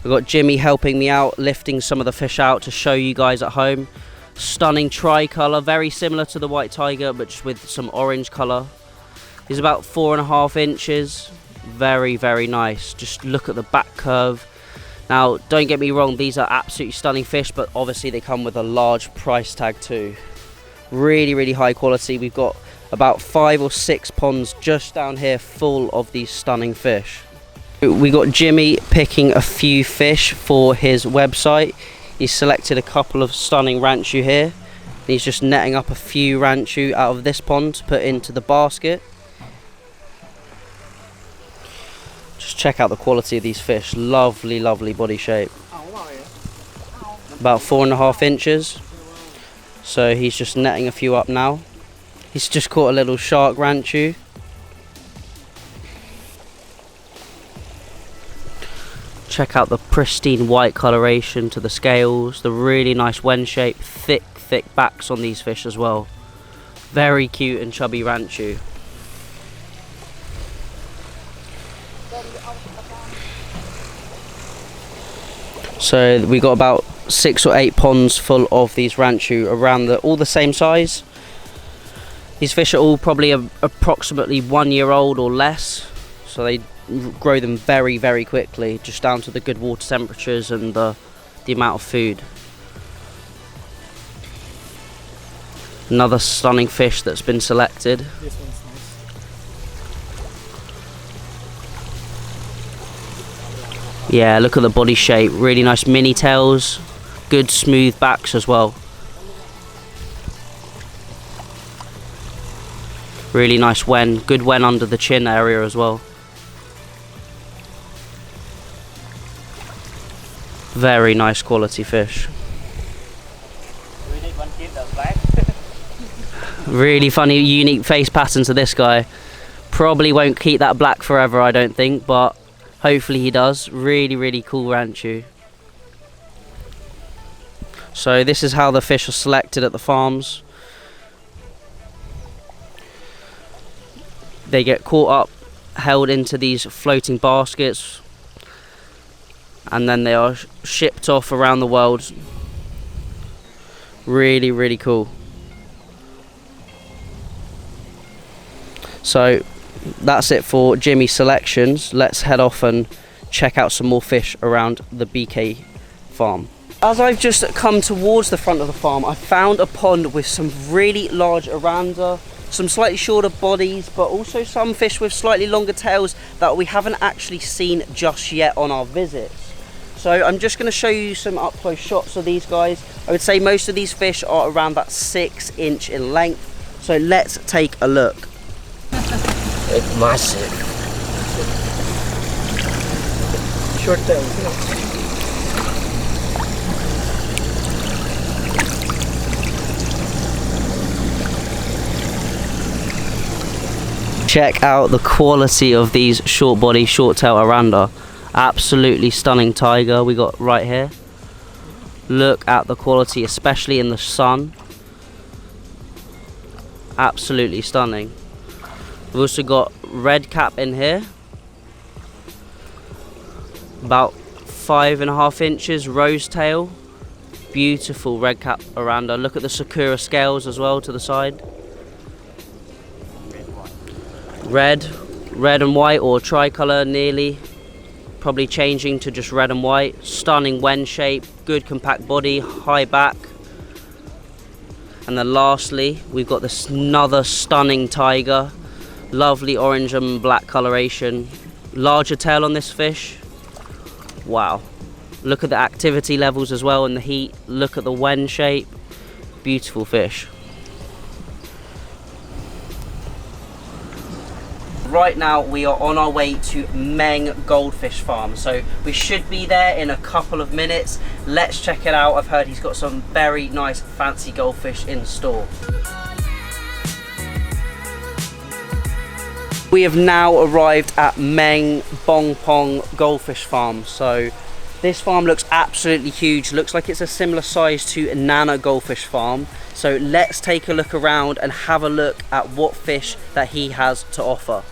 We've got Jimmy helping me out, lifting some of the fish out to show you guys at home. Stunning tricolour, very similar to the white tiger, but just with some orange colour. He's about 4.5 inches. Very nice. Just look at the back curve. Now, don't get me wrong, these are absolutely stunning fish, but obviously they come with a large price tag too. Really high quality. We've got about 5 or 6 ponds just down here full of these stunning fish. We got Jimmy picking a few fish for his website. He's selected a couple of stunning ranchu here. He's just netting up a few ranchu out of this pond to put into the basket. Just check out the quality of these fish. Lovely body shape. About 4.5 inches. So he's just netting a few up now. He's just caught a little shark ranchu. Check out the pristine white coloration to the scales, the really nice wen shape, thick backs on these fish as well. Very cute and chubby ranchu. So we got about 6 or 8 ponds full of these ranchu around all the same size. These fish are all probably approximately 1 year old or less, so they grow them very, very quickly, just down to the good water temperatures and the amount of food. Another stunning fish that's been selected. This one's nice. Yeah, look at the body shape, really nice mini tails, good smooth backs as well. Really nice wen, good wen under the chin area as well. Very nice quality fish. We need one keep the black. Really funny, unique face pattern to this guy. Probably won't keep that black forever, I don't think, but hopefully he does. Really, really cool ranchu. So this is how the fish are selected at the farms. They get caught up, held into these floating baskets, and then they are shipped off around the world. Really, really cool. So that's it for Jimmy's selections. Let's head off and check out some more fish around the BK farm. As I've just come towards the front of the farm, I found a pond with some really large oranda, some slightly shorter bodies, but also some fish with slightly longer tails that we haven't actually seen just yet on our visits. So I'm just going to show you some up close shots of these guys. I would say most of these fish are around that 6 inch in length. So let's take a look. It's massive. Short tail, isn't it? Check out the quality of these short body, short tail oranda. Absolutely stunning tiger we got right here. Look at the quality, especially in the sun. Absolutely stunning. We've also got red cap in here. About 5.5 inches, rose tail. Beautiful red cap oranda. Look at the sakura scales as well to the side. Red and white, or tricolour nearly, probably changing to just red and white. Stunning wen shape, good compact body, high back. And then lastly, we've got this another stunning tiger, lovely orange and black coloration, larger tail on this fish. Wow, look at the activity levels as well and the heat. Look at the wen shape, beautiful fish. Right now we are on our way to Meng Goldfish Farm, so we should be there in a couple of minutes. Let's check it out. I've heard he's got some very nice fancy goldfish in store. We have now arrived at Meng Bong Pong Goldfish Farm. So this farm looks absolutely huge, looks like it's a similar size to Nana Goldfish Farm. So let's take a look around and have a look at what fish that he has to offer.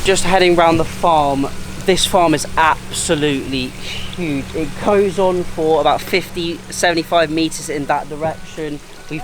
Just heading around the farm. This farm is absolutely huge. It goes on for about 50-75 meters in that direction. We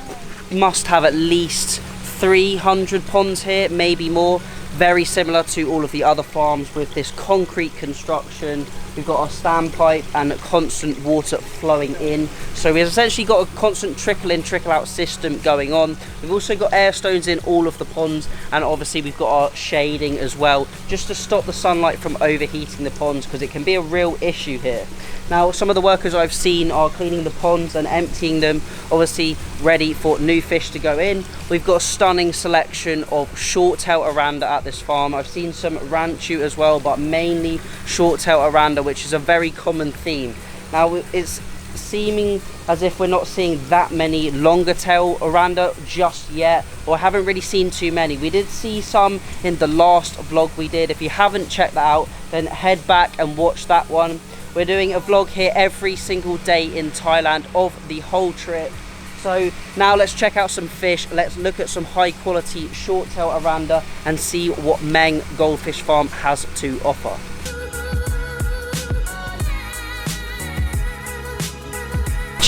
must have at least 300 ponds here, maybe more. Very similar to all of the other farms with this concrete construction. We've got our standpipe and constant water flowing in. So we've essentially got a constant trickle in, trickle out system going on. We've also got air stones in all of the ponds, and obviously we've got our shading as well, just to stop the sunlight from overheating the ponds, because it can be a real issue here. Now, some of the workers I've seen are cleaning the ponds and emptying them, obviously ready for new fish to go in. We've got a stunning selection of short-tail oranda at this farm. I've seen some ranchu as well, but mainly short-tail oranda, which is a very common theme. Now, it's seeming as if we're not seeing that many longer tail oranda just yet, or I haven't really seen too many. We did see some in the last vlog we did. If you haven't checked that out, then head back and watch that one. We're doing a vlog here every single day in Thailand of the whole trip. So now let's check out some fish. Let's look at some high quality short tail oranda and see what Meng Goldfish Farm has to offer.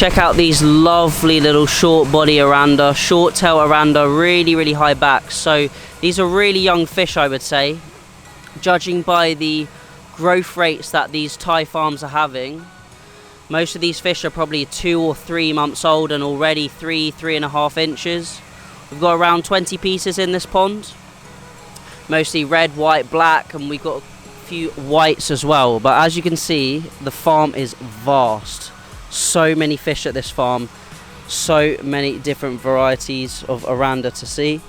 Check out these lovely little short body oranda, short tail oranda, really high back. So these are really young fish, I would say. Judging by the growth rates that these Thai farms are having, most of these fish are probably 2 or 3 months old and already 3.5 inches. We've got around 20 pieces in this pond. Mostly red, white, black, and we've got a few whites as well. But as you can see, the farm is vast. So many fish at this farm, so many different varieties of oranda to see.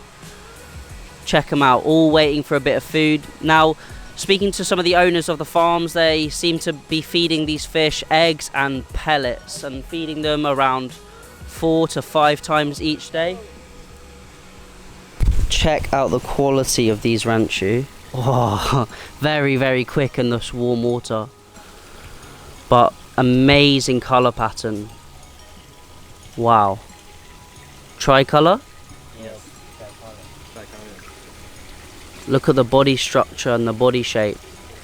Check them out, all waiting for a bit of food. Now, speaking to some of the owners of the farms, they seem to be feeding these fish eggs and pellets and feeding them around 4 to 5 times each day. Check out the quality of these ranchu. Oh, very quick in this warm water. But amazing colour pattern. Wow. Tricolour? Yes. Look at the body structure and the body shape.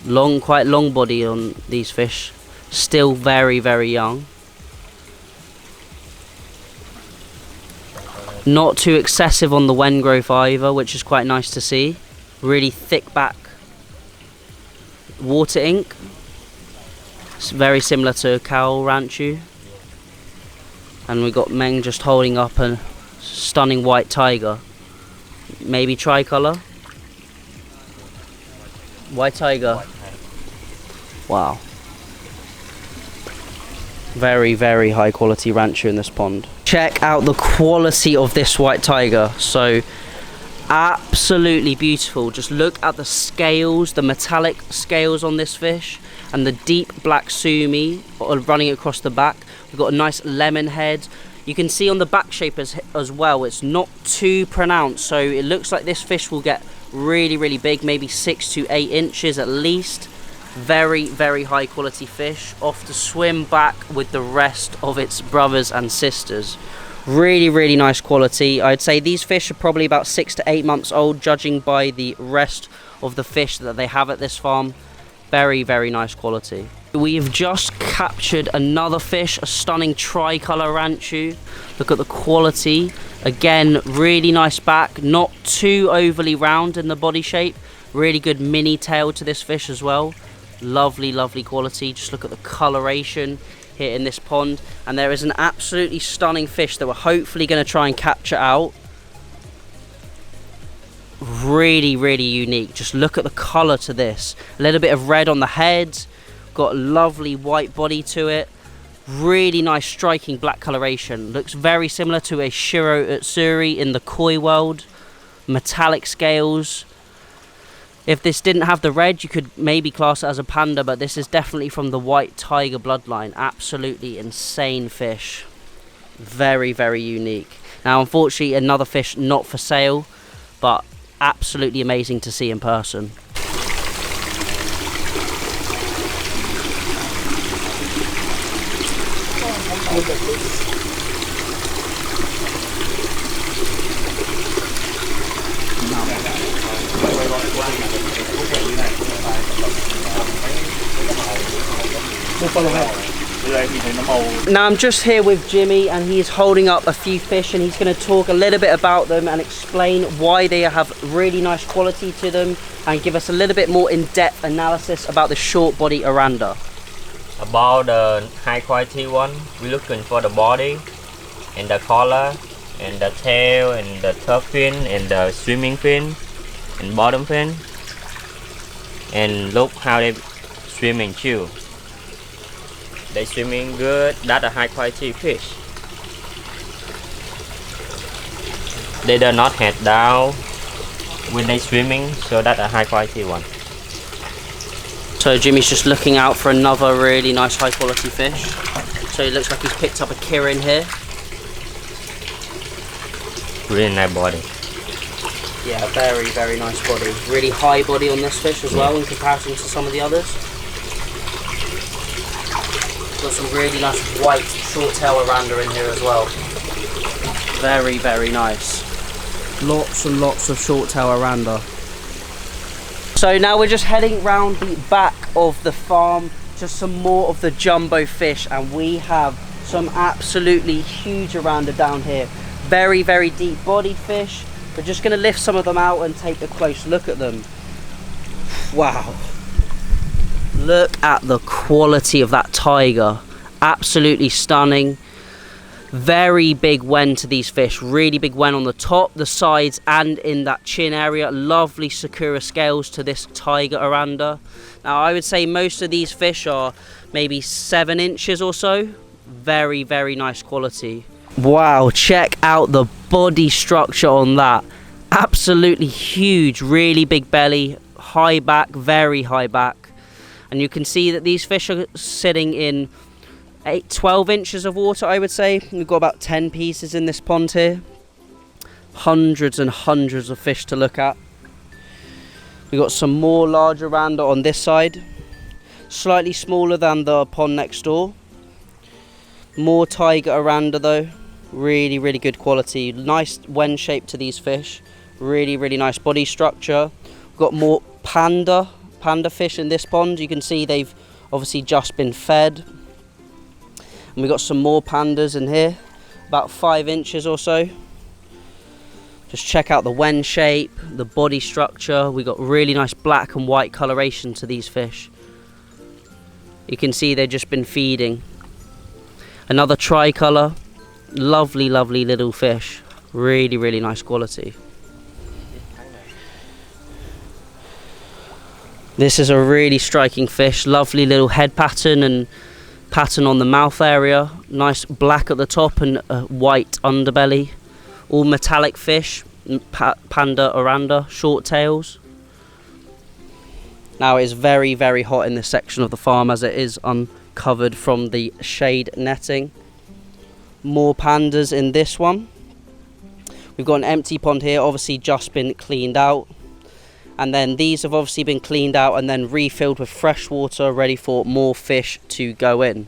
Quite long body on these fish. Still very young. Not too excessive on the wen growth either, which is quite nice to see. Really thick back. Water ink. It's very similar to cow ranchu. And we got Meng just holding up a stunning white tiger. Maybe tricolour. White tiger. Wow. Very high quality ranchu in this pond. Check out the quality of this white tiger. So absolutely beautiful. Just look at the scales, the metallic scales on this fish, and the deep black sumi running across the back. We've got a nice lemon head. You can see on the back shape as well, it's not too pronounced, so it looks like this fish will get really big, maybe 6 to 8 inches at least. Very high quality fish, off to swim back with the rest of its brothers and sisters. Really nice quality. I'd say these fish are probably about 6 to 8 months old, judging by the rest of the fish that they have at this farm. Very nice quality. We've just captured another fish, a stunning tricolour ranchu. Look at the quality. Again, really nice back, not too overly round in the body shape. Really good mini tail to this fish as well. Lovely quality. Just look at the coloration here in this pond. And there is an absolutely stunning fish that we're hopefully going to try and capture out. Really unique. Just look at the colour to this. A little bit of red on the head. Got a lovely white body to it. Really nice striking black coloration. Looks very similar to a Shiro Utsuri in the koi world. Metallic scales. If this didn't have the red, you could maybe class it as a panda, but this is definitely from the white tiger bloodline. Absolutely insane fish. Very unique. Now, unfortunately, another fish not for sale, but absolutely amazing to see in person. Now I'm just here with Jimmy, and he's holding up a few fish, and he's going to talk a little bit about them and explain why they have really nice quality to them, and give us a little bit more in-depth analysis about the short body oranda. About the high quality one, we're looking for the body and the collar and the tail and the top fin and the swimming fin and bottom fin, and look how they swim and chew. They swimming good. That's a high quality fish. They do not head down when they swimming, so that's a high quality one. So Jimmy's just looking out for another really nice high quality fish. So it looks like he's picked up a kirin here. Really nice body. Yeah, very nice body. Really high body on this fish as well in comparison to some of the others. Got some really nice white short tail oranda in here as well. Very nice. Lots and lots of short tail oranda. So now we're just heading round the back of the farm, just some more of the jumbo fish, and we have Some absolutely huge aranda down here. Very, very deep body fish. We're just going to lift some of them out and take a close look at them. Wow. Look at the quality of that tiger. Absolutely stunning. Very big wen to these fish. Really big wen on the top, the sides, and in that chin area. Lovely Sakura scales to this tiger aranda. Now I would say most of these fish are maybe 7 inches or so. Very, very nice quality. Wow, check out the body structure on that. Absolutely huge, really big belly, high back, very high back. And you can see that these fish are sitting in 12 inches of water, I would say. We've got about 10 pieces in this pond here. Hundreds and hundreds of fish to look at. We've got some more larger aranda on this side. Slightly smaller than the pond next door. More tiger aranda though. Really, really good quality. Nice wen shape to these fish. Really, really nice body structure. We've got more panda fish in this pond. You can see they've obviously just been fed. And we've got some more pandas in here, about 5 inches or so. Just check out the wen shape, the body structure. We've got really nice black and white coloration to these fish. You can see they've just been feeding. Another tricolour. Lovely, lovely little fish. Really, really nice quality. This is a really striking fish. Lovely little head pattern and pattern on the mouth area. Nice black at the top and a white underbelly. All metallic fish. Panda aranda, short tails. Now it is very, very hot in this section of the farm as it is uncovered from the shade netting. More pandas in this one. We've got an empty pond here, obviously just been cleaned out. And then these have obviously been cleaned out and then refilled with fresh water, ready for more fish to go in.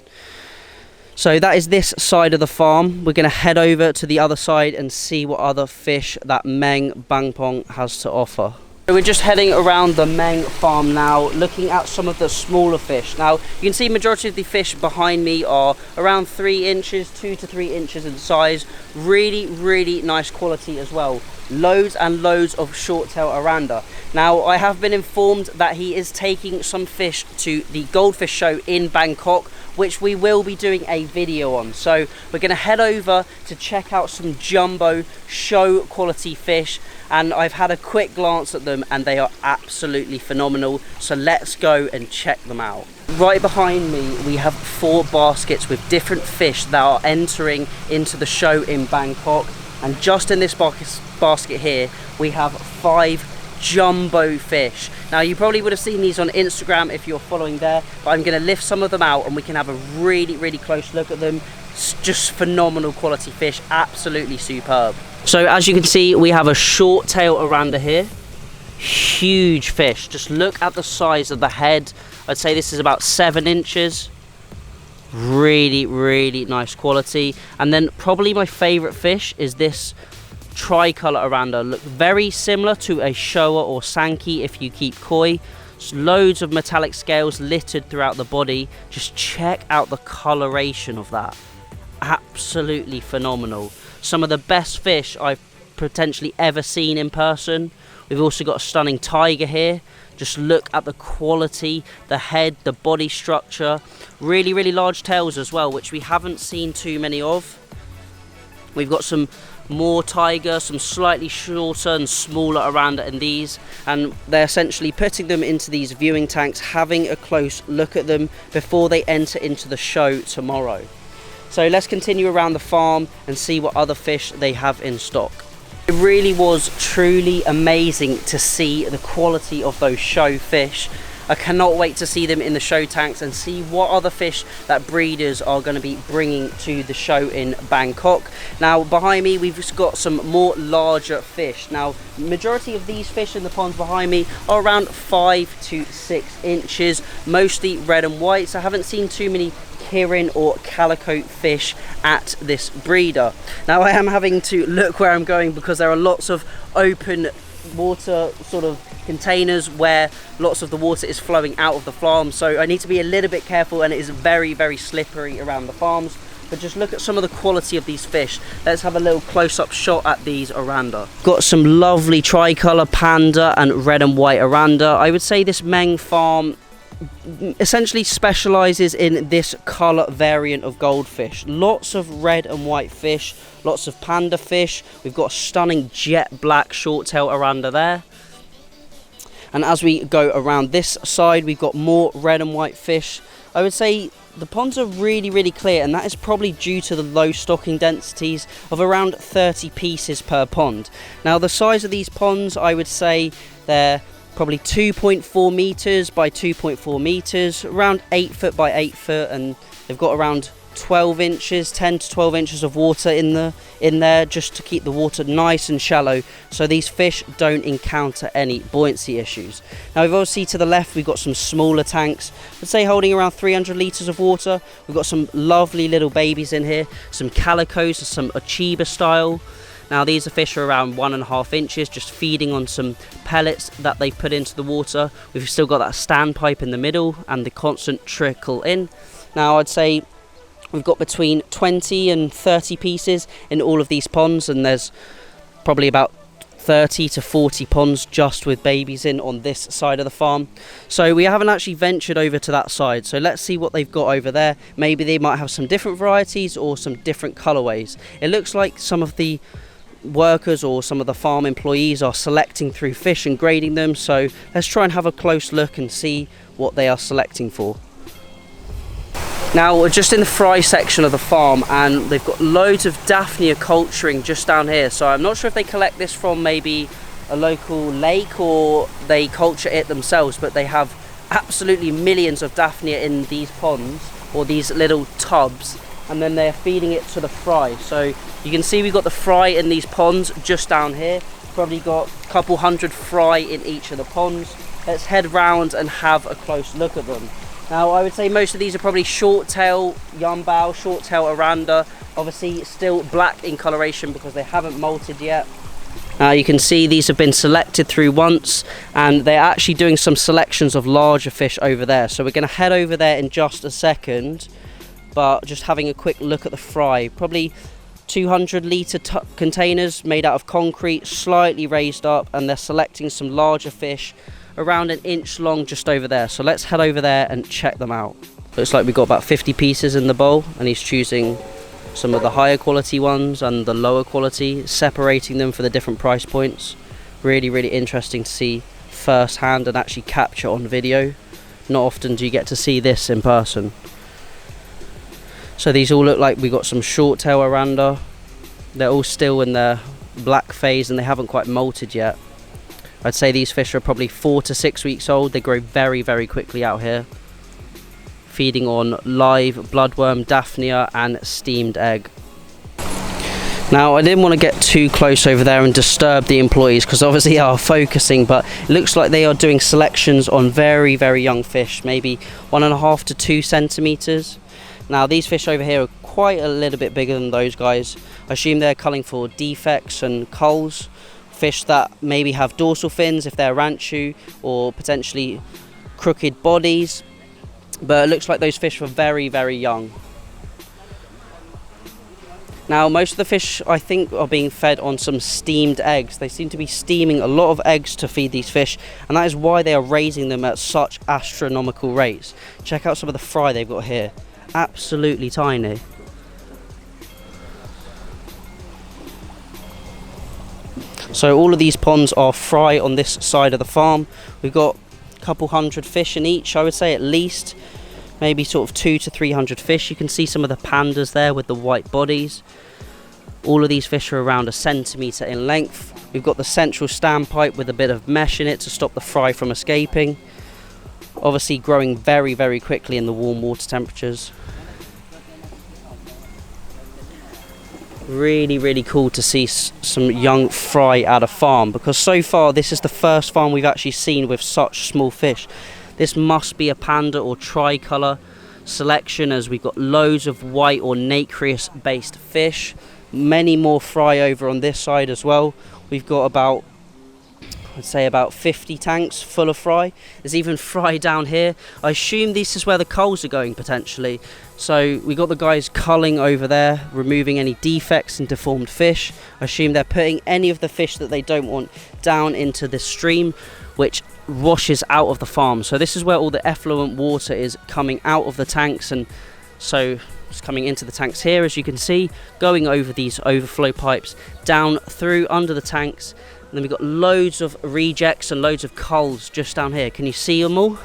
So that is this side of the farm. We're going to head over to the other side and see what other fish that Meng Bangpong has to offer. So we're just heading around the Meng farm now, looking at some of the smaller fish. Now, you can see majority of the fish behind me are around 3 inches, 2 to 3 inches in size. Really, really nice quality as well. Loads and loads of short-tail aranda. Now, I have been informed that he is taking some fish to the goldfish show in Bangkok, which we will be doing a video on. So we're going to head over to check out some jumbo show quality fish, and I've had a quick glance at them and they are absolutely phenomenal. So let's go and check them out. Right behind me we have 4 baskets with different fish that are entering into the show in Bangkok, and just in this basket here we have 5 jumbo fish. Now you probably would have seen these on Instagram if you're following there, but I'm going to lift some of them out and we can have a really, really close look at them. It's just phenomenal quality fish, absolutely superb. So as you can see, we have a short tail aranda here. Huge fish. Just look at the size of the head. I'd say this is about 7 inches. Really, really nice quality. And then probably my favorite fish is this tricolour aranda. Look very similar to a showa or sankey if you keep koi. Just loads of metallic scales littered throughout the body. Just check out the coloration of that. Absolutely phenomenal. Some of the best fish I've potentially ever seen in person. We've also got a stunning tiger here. Just look at the quality, the head, the body structure. Really, really large tails as well, which we haven't seen too many of. We've got some more tiger, some slightly shorter and smaller aranda in these, and they're essentially putting them into these viewing tanks, having a close look at them before they enter into the show tomorrow. So let's continue around the farm and see what other fish they have in stock. It really was truly amazing to see the quality of those show fish. I cannot wait to see them in the show tanks and see what other fish that breeders are going to be bringing to the show in Bangkok. Now behind me we've just got some more larger fish. Now majority of these fish in the ponds behind me are around 5 to 6 inches, mostly red and white, so I haven't seen too many Kirin or calico fish at this breeder. Now I am having to look where I'm going because there are lots of open water sort of containers where lots of the water is flowing out of the farm, so I need to be a little bit careful, and it is very, very slippery around the farms. but just look at some of the quality of these fish. Let's have a little close-up shot at these oranda. Got some lovely tricolour panda and red and white oranda. I would say this Meng farm essentially specialises in this colour variant of goldfish. Lots of red and white fish, lots of panda fish. We've got a stunning jet black short-tail oranda there. And as we go around this side, we've got more red and white fish. I would say the ponds are really clear, and that is probably due to the low stocking densities of around 30 pieces per pond. Now the size of these ponds, I would say they're probably 2.4 meters by 2.4 meters, around 8 foot by 8 foot, and they've got around 12 inches, 10 to 12 inches of water in there just to keep the water nice and shallow, so these fish don't encounter any buoyancy issues. Now we've obviously to the left we've got some smaller tanks, I'd say holding around 300 litres of water. We've got some lovely little babies in here, some calicos, some Achiba style. Now these fish are around 1.5 inches, just feeding on some pellets that they put into the water. We've still got that standpipe in the middle and the constant trickle in. Now I'd say we've got between 20 and 30 pieces in all of these ponds, and there's probably about 30 to 40 ponds just with babies in on this side of the farm. So we haven't actually ventured over to that side, so let's see what they've got over there. Maybe they might have some different varieties or some different colorways. It looks like some of the workers or some of the farm employees are selecting through fish and grading them, so let's try and have a close look and see what they are selecting for. Now we're just in the fry section of the farm, and they've got loads of Daphnia culturing just down here, so I'm not sure if they collect this from maybe a local lake or they culture it themselves, but they have absolutely millions of Daphnia in these ponds or these little tubs, and then they're feeding it to the fry. So you can see we've got the fry in these ponds just down here, probably got a couple hundred fry in each of the ponds. Let's head round and have a close look at them. Now I would say most of these are probably short tail yumbao, short tail oranda, obviously still black in coloration because they haven't molted yet. Now you can see these have been selected through once, and they're actually doing some selections of larger fish over there. So we're going to head over there in just a second, but just having a quick look at the fry. Probably 200 litre containers made out of concrete, slightly raised up, and they're selecting some larger fish around 1 inch long just over there. So let's head over there and check them out. Looks like we've got about 50 pieces in the bowl, and he's choosing some of the higher quality ones and the lower quality, separating them for the different price points. Really interesting to see firsthand and actually capture on video. Not often do you get to see this in person. So these all look like we've got some short tail oranda. They're all still in their black phase and they haven't quite molted yet. I'd say these fish are probably 4 to 6 weeks old. They grow very quickly out here, feeding on live bloodworm, Daphnia and steamed egg. Now I didn't want to get too close over there and disturb the employees because obviously they are focusing, but it looks like they are doing selections on very young fish, maybe 1.5 to 2 centimeters. Now these fish over here are quite a little bit bigger than those guys. I assume they're culling for defects and culls, fish that maybe have dorsal fins if they're ranchu, or potentially crooked bodies, but it looks like those fish were very young. Now most of the fish I think are being fed on some steamed eggs. They seem to be steaming a lot of eggs to feed these fish, and that is why they are raising them at such astronomical rates. Check out some of the fry they've got here, absolutely tiny. So all of these ponds are fry on this side of the farm. We've got a couple hundred fish in each, I would say at least. Maybe sort of 200 to 300 fish. You can see some of the pandas there with the white bodies. All of these fish are around 1 centimetre in length. We've got the central standpipe with a bit of mesh in it to stop the fry from escaping. Obviously growing very quickly in the warm water temperatures. Really cool to see some young fry at a farm, because so far this is the first farm we've actually seen with such small fish. This must be a panda or tricolour selection, as we've got loads of white or nacreous based fish. Many more fry over on this side as well. We've got about I'd say about 50 tanks full of fry. There's even fry down here. I assume this is where the culls are going potentially. So we got the guys culling over there, removing any defects and deformed fish. I assume they're putting any of the fish that they don't want down into the stream, which washes out of the farm. So this is where all the effluent water is coming out of the tanks, and so it's coming into the tanks here, as you can see, going over these overflow pipes, down through under the tanks. And then we've got loads of rejects and loads of culls just down here. Can you see them all?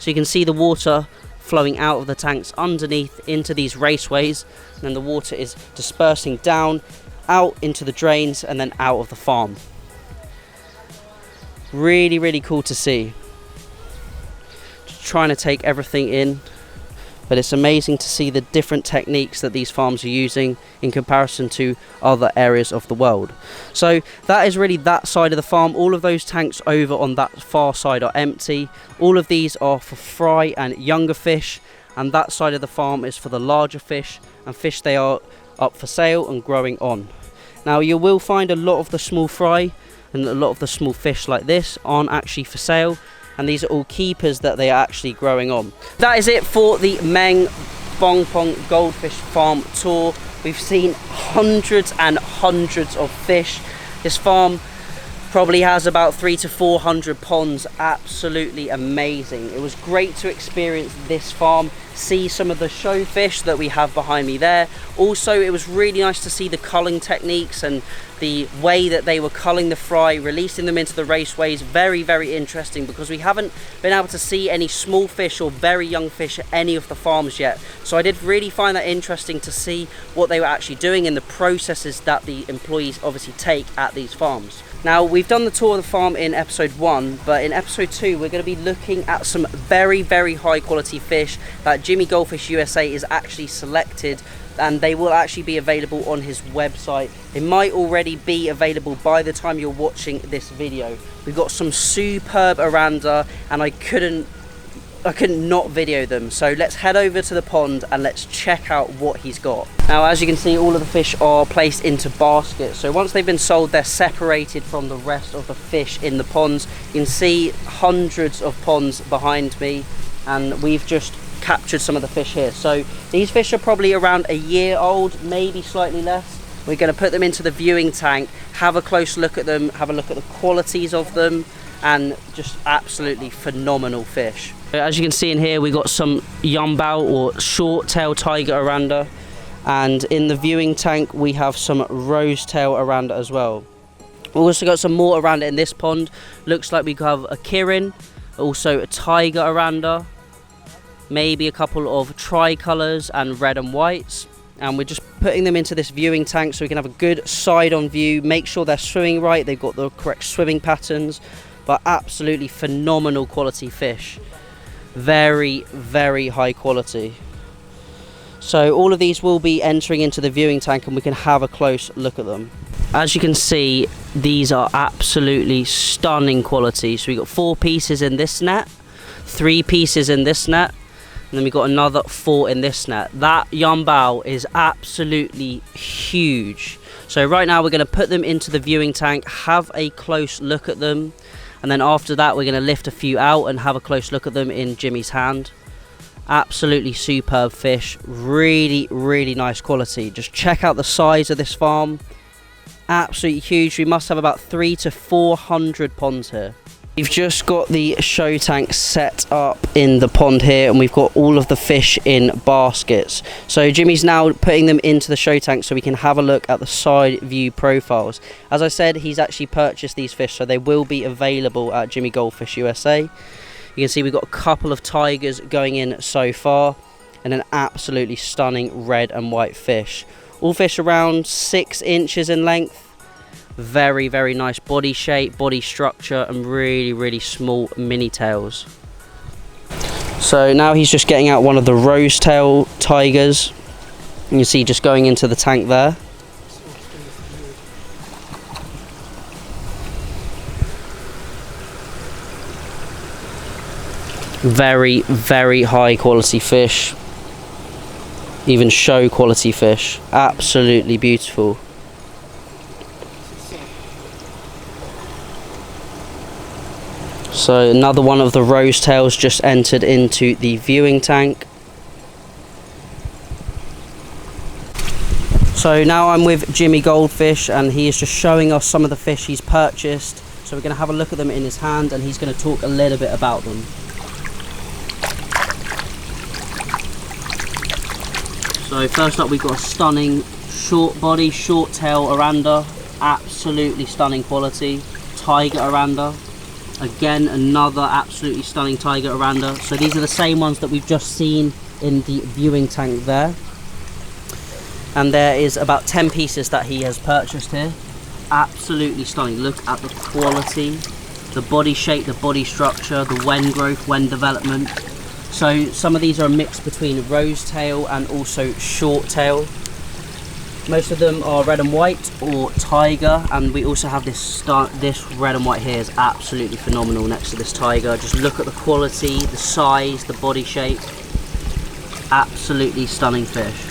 So you can see the water flowing out of the tanks underneath into these raceways, and then the water is dispersing down, out into the drains, and then out of the farm. Really, really cool to see. Just trying to take everything in. But it's amazing to see the different techniques that these farms are using in comparison to other areas of the world. So that is really that side of the farm. All of those tanks over on that far side are empty. All of these are for fry and younger fish, and that side of the farm is for the larger fish and fish they are up for sale and growing on. Now you will find a lot of the small fry and a lot of the small fish like this aren't actually for sale, and these are all keepers that they are actually growing on. That is it for the Meng Bong Pong Goldfish Farm tour. We've seen hundreds and hundreds of fish. This farm probably has about 300 to 400 ponds. Absolutely amazing. It was great to experience this farm, see some of the show fish that we have behind me there. Also, it was really nice to see the culling techniques and the way that they were culling the fry, releasing them into the raceways. Very, very interesting, because we haven't been able to see any small fish or very young fish at any of the farms yet. So I did really find that interesting to see what they were actually doing and the processes that the employees obviously take at these farms. Now, we've done the tour of the farm in episode 1, but in episode 2 we're going to be looking at some very, very high quality fish that Jimmy Goldfish USA is actually selected, and they will actually be available on his website. They might already be available by the time you're watching this video. We've got some superb Aranda, and I couldn't not video them. So let's head over to the pond and let's check out what he's got. Now, as you can see, all of the fish are placed into baskets. So once they've been sold, they're separated from the rest of the fish in the ponds. You can see hundreds of ponds behind me, and we've just captured some of the fish here. So these fish are probably around a year old, maybe slightly less. We're going to put them into the viewing tank, have a close look at them, have a look at the qualities of them, and just absolutely phenomenal fish. As you can see in here, we got some yumbao or short-tail tiger Aranda, and in the viewing tank we have some rose-tail Aranda as well. We've also got some more Aranda in this pond. Looks like we have a Kirin, also a tiger Aranda, maybe a couple of tricolours and red and whites, and we're just putting them into this viewing tank so we can have a good side-on view, make sure they're swimming right, they've got the correct swimming patterns. But absolutely phenomenal quality fish. Very, very high quality. So all of these will be entering into the viewing tank and we can have a close look at them. As you can see, these are absolutely stunning quality. So we've got 4 pieces in this net, 3 pieces in this net, and then we've got another 4 in this net. That yumbao is absolutely huge. So right now we're going to put them into the viewing tank, have a close look at them. And then after that we're going to lift a few out and have a close look at them in Jimmy's hand. Absolutely superb fish, really, really nice quality. Just check out the size of this farm, absolutely huge. We must have about 300 to 400 ponds here. We've just got the show tank set up in the pond here, and we've got all of the fish in baskets. So Jimmy's now putting them into the show tank so we can have a look at the side view profiles. As I said, he's actually purchased these fish, so they will be available at Jimmy Goldfish USA. You can see we've got a couple of tigers going in so far, and an absolutely stunning red and white fish. All fish around 6 inches in length. Very, very nice body shape, body structure, and really, really small mini tails. So now he's just getting out one of the rose tail tigers. You can see just going into the tank there. Very, very high quality fish. Even show quality fish. Absolutely beautiful. So another one of the rose tails just entered into the viewing tank. So now I'm with Jimmy Goldfish and he is just showing us some of the fish he's purchased. So we're going to have a look at them in his hand and he's going to talk a little bit about them. So first up we've got a stunning short body, short tail oranda, absolutely stunning quality. Tiger oranda, again another absolutely stunning tiger oranda. So these are the same ones that we've just seen in the viewing tank there. And there is about 10 pieces that he has purchased here. Absolutely stunning. Look at the quality, the body shape, the body structure, the wen growth, wen development. So some of these are a mix between rose tail and also short tail. Most of them are red and white or tiger, and we also have this red and white here is absolutely phenomenal next to this tiger. Just look at the quality, the size, the body shape. Absolutely stunning fish.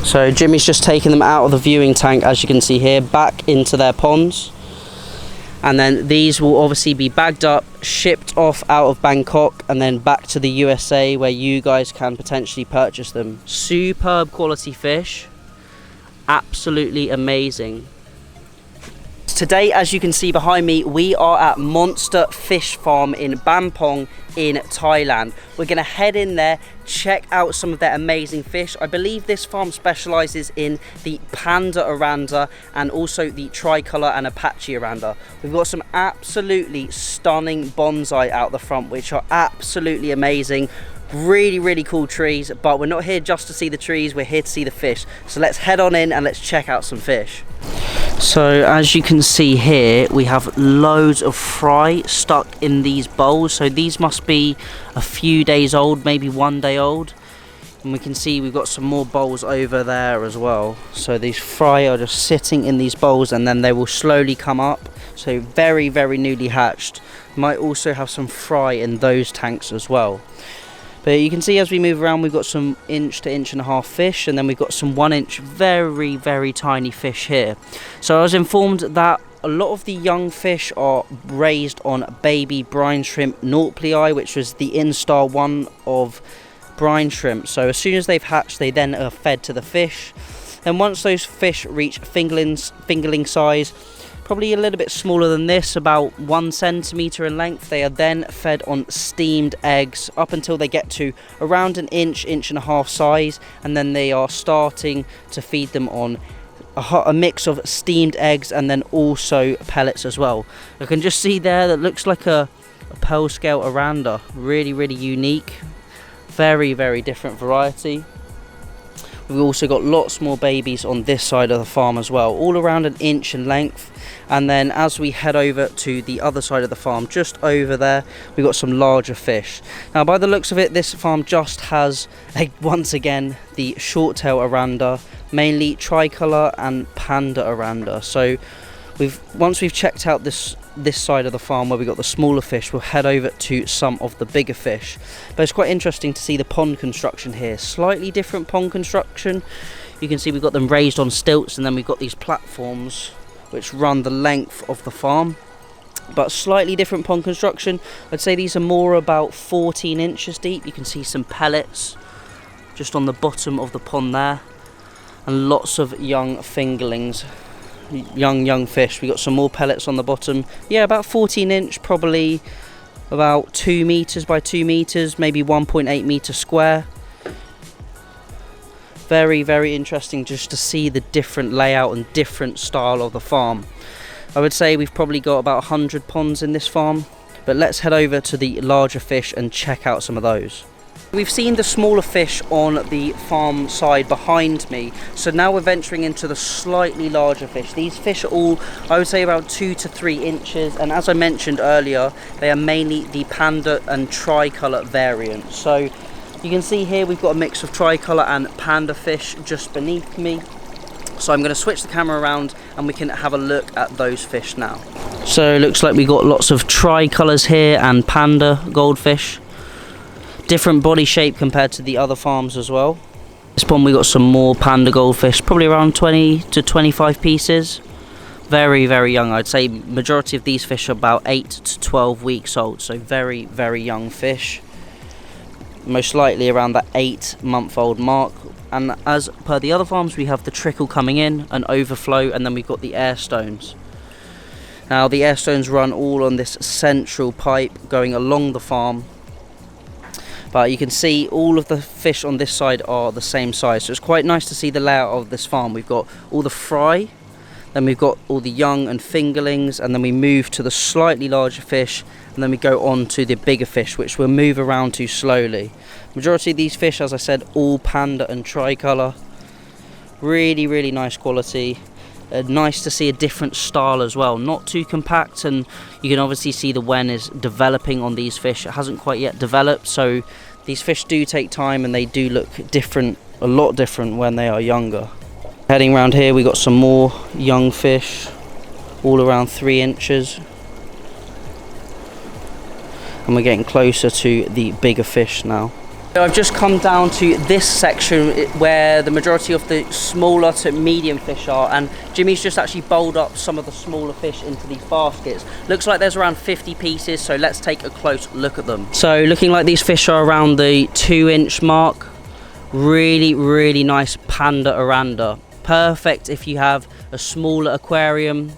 So Jimmy's just taking them out of the viewing tank, as you can see here, back into their ponds. And then these will obviously be bagged up, shipped off out of Bangkok, and then back to the USA where you guys can potentially purchase them. Superb quality fish, absolutely amazing. Today, as you can see behind me, we are at Monster Fish Farm in Bampong in Thailand. We're going to head in there, check out some of their amazing fish. I believe this farm specializes in the panda oranda and also the tricolour and Apache oranda. We've got some absolutely stunning bonsai out the front, which are absolutely amazing. Really cool trees, but we're not here just to see the trees, we're here to see the fish. So let's head on in and let's check out some fish. So as you can see here, we have loads of fry stuck in these bowls. So these must be a few days old, maybe 1 day old. And we can see we've got some more bowls over there as well. So these fry are just sitting in these bowls and then they will slowly come up. So very newly hatched. Might also have some fry in those tanks as well. But you can see as we move around, we've got some 1 to 1.5 inch fish, and then we've got some 1 inch very tiny fish here. So I was informed that a lot of the young fish are raised on baby brine shrimp nauplii, which was the instar one of brine shrimp. So as soon as they've hatched, they then are fed to the fish. And once those fish reach fingerling size, probably a little bit smaller than this, about 1 centimetre in length, they are then fed on steamed eggs up until they get to around 1 inch, 1.5 inch size, and then they are starting to feed them on a mix of steamed eggs and then also pellets as well. You can just see there that looks like a pearl scale oranda, really unique, very different variety. We've also got lots more babies on this side of the farm as well, all around 1 inch in length. And then as we head over to the other side of the farm, just over there, we've got some larger fish. Now by the looks of it, this farm just has, once again, the short tail oranda, mainly tricolour and panda oranda. So once we've checked out this side of the farm where we got the smaller fish, we'll head over to some of the bigger fish. But it's quite interesting to see the pond construction here. Slightly different pond construction. You can see we've got them raised on stilts, and then we've got these platforms which run the length of the farm, but slightly different pond construction. I'd say these are more about 14 inches deep. You can see some pellets just on the bottom of the pond there, and lots of young fingerlings, young fish. We got some more pellets on the bottom. Yeah, about 14 inch, probably about 2 meters by 2 meters, maybe 1.8 meters square. Very interesting just to see the different layout and different style of the farm. I would say we've probably got about 100 ponds in this farm, but let's head over to the larger fish and check out some of those. We've seen the smaller fish on the farm side behind me, so now we're venturing into the slightly larger fish. These fish are all, I would say, about 2 to 3 inches, and as I mentioned earlier, they are mainly the panda and tricolour variant. So you can see here we've got a mix of tricolour and panda fish just beneath me. So I'm going to switch the camera around and we can have a look at those fish now. So it looks like we got lots of tricolours here and panda goldfish. Different body shape compared to the other farms as well. This pond we got some more panda goldfish, probably around 20 to 25 pieces. Very, very young. I'd say majority of these fish are about 8 to 12 weeks old, so very, very young fish. Most likely around that 8-month-old mark. And as per the other farms, we have the trickle coming in, an overflow, and then we've got the air stones. Now the air stones run all on this central pipe going along the farm. But you can see all of the fish on this side are the same size, so it's quite nice to see the layout of this farm. We've got all the fry, then we've got all the young and fingerlings, and then we move to the slightly larger fish, and then we go on to the bigger fish, which we'll move around to slowly. Majority of these fish, as I said, all panda and tricolour. Really, really nice quality. Nice to see a different style as well, not too compact, and you can obviously see the wen is developing on these fish. It hasn't quite yet developed, so these fish do take time and they do look different, a lot different when they are younger. Heading around here, we got some more young fish, all around 3 inches, and we're getting closer to the bigger fish now. So I've just come down to this section where the majority of the smaller to medium fish are, and Jimmy's just actually bowled up some of the smaller fish into these baskets. Looks like there's around 50 pieces, so let's take a close look at them. So looking like these fish are around the 2-inch mark. Really, really nice panda oranda. Perfect if you have a smaller aquarium,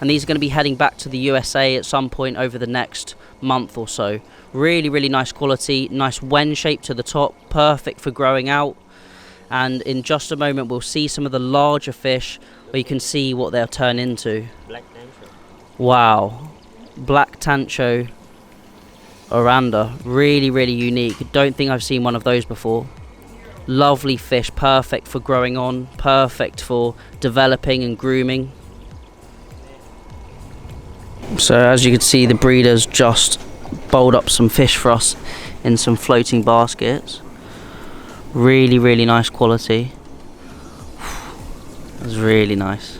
and these are going to be heading back to the USA at some point over the next month or so. Really, really nice quality, nice wen shape to the top, perfect for growing out. And in just a moment we'll see some of the larger fish where you can see what they'll turn into. Black tancho. Wow, black tancho oranda, really, really unique. Don't think I've seen one of those before. Lovely fish, perfect for growing on, perfect for developing and grooming. So as you can see, the breeders just bowled up some fish for us in some floating baskets. Really, really nice quality. It's really nice.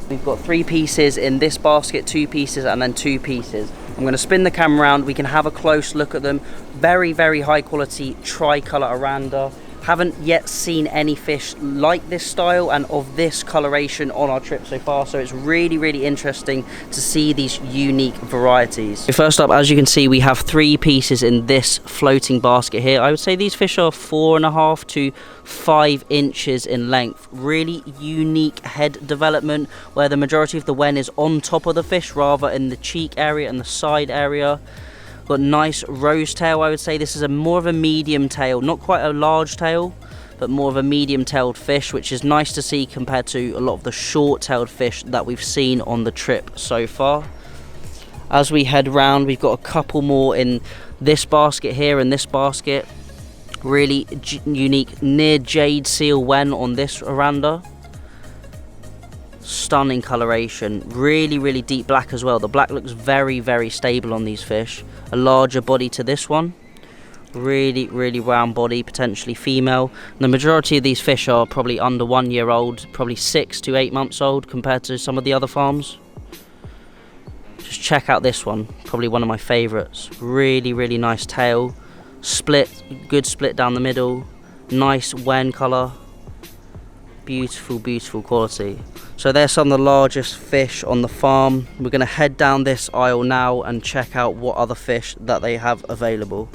We've got 3 pieces in this basket, 2 pieces, and then 2 pieces. I'm going to spin the camera around, we can have a close look at them. Very, very high quality tricolour oranda. Haven't yet seen any fish like this style and of this coloration on our trip so far, so it's really, really interesting to see these unique varieties. So first up, as you can see, we have 3 pieces in this floating basket here. I would say these fish are 4.5 to 5 inches in length. Really unique head development where the majority of the wen is on top of the fish rather in the cheek area and the side area. Got nice rose tail. I would say this is more of a medium tail, not quite a large tail, but more of a medium tailed fish, which is nice to see compared to a lot of the short tailed fish that we've seen on the trip so far. As we head round, we've got a couple more in this basket here and this basket. Really unique near jade seal wen on this oranda. Stunning coloration, really, really deep black as well. The black looks very, very stable on these fish. A larger body to this one. Really, really round body, potentially female. And the majority of these fish are probably under 1 year old, probably 6 to 8 months old compared to some of the other farms. Just check out this one, probably one of my favourites. Really, really nice tail. Split, good split down the middle. Nice wen colour. Beautiful, beautiful quality. So there's some of the largest fish on the farm. We're going to head down this aisle now and check out what other fish that they have available.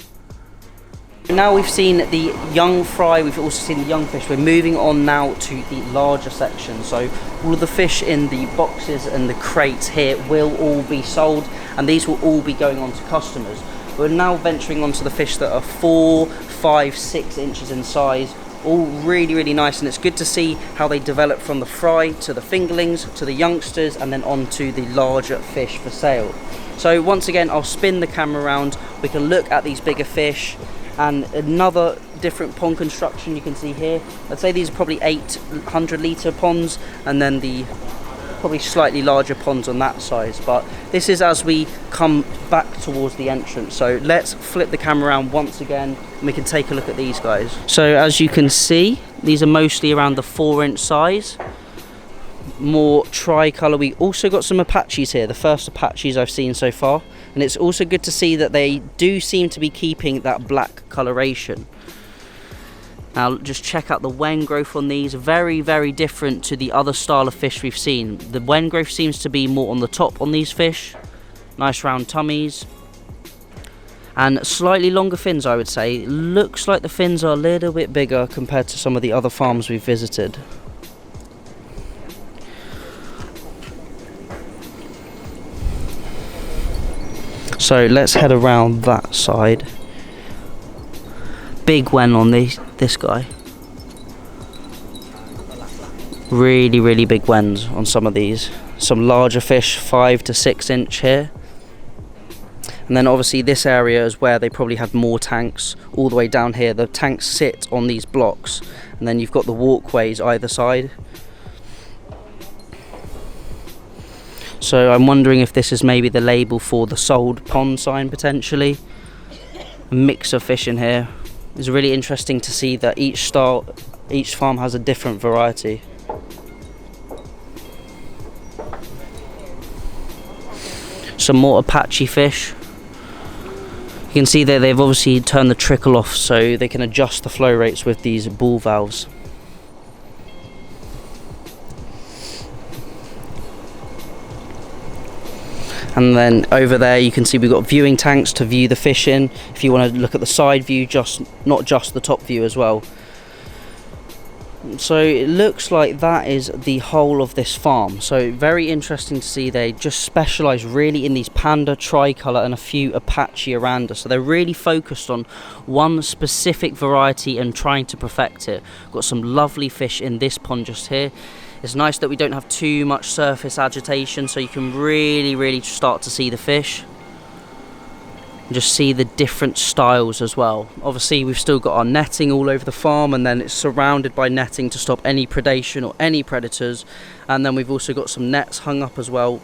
Now we've seen the young fry, we've also seen the young fish. We're moving on now to the larger section. So all of the fish in the boxes and the crates here will all be sold, and these will all be going on to customers. We're now venturing onto the fish that are 4, 5, 6 inches in size. All really, really nice, and it's good to see how they develop from the fry to the fingerlings to the youngsters and then on to the larger fish for sale. So once again, I'll spin the camera around. We can look at these bigger fish and another different pond construction you can see here. I'd say these are probably 800 litre ponds, and then the probably slightly larger ponds on that size, but this is as we come back towards the entrance. So let's flip the camera around once again and we can take a look at these guys. So as you can see, these are mostly around the 4-inch size, more tricolour. We also got some Apaches here, the first Apaches I've seen so far, and it's also good to see that they do seem to be keeping that black coloration. Now just check out the wen growth on these. Very, very different to the other style of fish we've seen. The wen growth seems to be more on the top on these fish. Nice round tummies. And slightly longer fins, I would say. Looks like the fins are a little bit bigger compared to some of the other farms we've visited. So let's head around that side. Big wen on this guy. Really, really big wens on some of these. Some larger fish, 5 to 6 inch here. And then obviously this area is where they probably had more tanks. All the way down here, the tanks sit on these blocks. And then you've got the walkways either side. So I'm wondering if this is maybe the label for the sold pond sign potentially. A mix of fish in here. It's really interesting to see that each farm has a different variety. Some more Apache fish. You can see there they've obviously turned the trickle off so they can adjust the flow rates with these ball valves. And then over there you can see we've got viewing tanks to view the fish in. If you want to look at the side view, not just the top view as well. So it looks like that is the whole of this farm. So very interesting to see they just specialise really in these panda, tricolour and a few Apache Aranda. So they're really focused on one specific variety and trying to perfect it. Got some lovely fish in this pond just here. It's nice that we don't have too much surface agitation so you can really start to see the fish. And just see the different styles as well. Obviously we've still got our netting all over the farm and then it's surrounded by netting to stop any predation or any predators. And then we've also got some nets hung up as well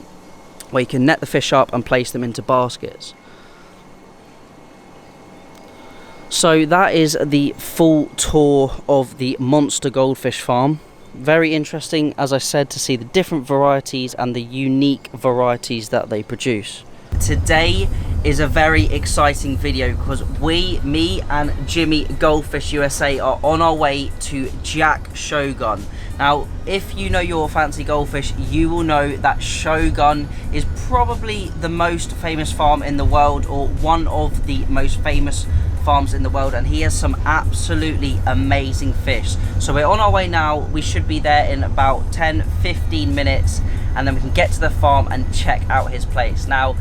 where you can net the fish up and place them into baskets. So that is the full tour of the monster goldfish farm. Very interesting, as I said, to see the different varieties and the unique varieties that they produce. Today is a very exciting video because me and Jimmy Goldfish USA are on our way to Jack Shogun. Now, if you know your fancy goldfish, you will know that Shogun is probably the most famous farm in the world, or one of the most famous farms in the world, and he has some absolutely amazing fish. So we're on our way now. We should be there in about 10-15 minutes and then we can get to the farm and check out his place. Now,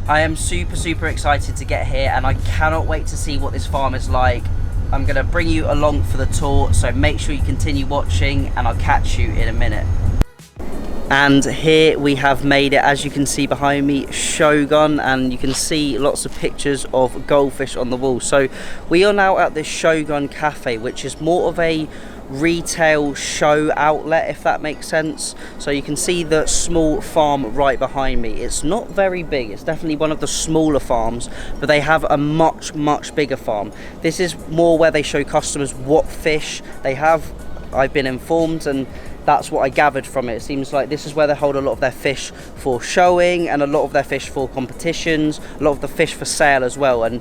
I am super excited to get here and I cannot wait to see what this farm is like. I'm going to bring you along for the tour, so make sure you continue watching and I'll catch you in a minute. And here we have made it, as you can see behind me, Shogun, and you can see lots of pictures of goldfish on the wall. So we are now at this Shogun cafe, which is more of a retail show outlet, if that makes sense. So you can see the small farm right behind me. It's not very big, it's definitely one of the smaller farms, but they have a much bigger farm. This is more where they show customers what fish they have, I've been informed, and that's what I gathered from it. It seems like this is where they hold a lot of their fish for showing and a lot of their fish for competitions, a lot of the fish for sale as well, and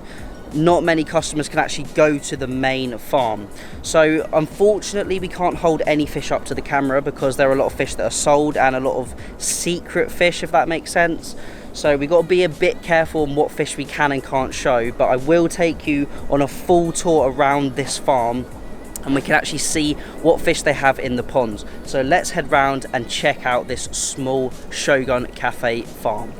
not many customers can actually go to the main farm. So unfortunately we can't hold any fish up to the camera because there are a lot of fish that are sold and a lot of secret fish, if that makes sense. So we've got to be a bit careful on what fish we can and can't show, but I will take you on a full tour around this farm and we can actually see what fish they have in the ponds. So let's head round and check out this small Shogun Cafe farm.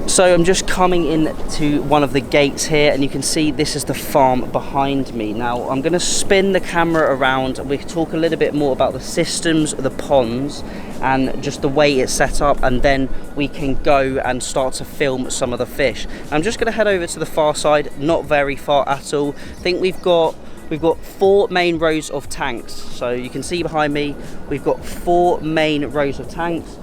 So I'm just coming in to one of the gates here and you can see this is the farm behind me. Now I'm going to spin the camera around and we can talk a little bit more about the systems, the ponds and just the way it's set up, and then we can go and start to film some of the fish. I'm just going to head over to the far side, not very far at all. I think we've got 4 main rows of tanks. So you can see behind me we've got 4 main rows of tanks.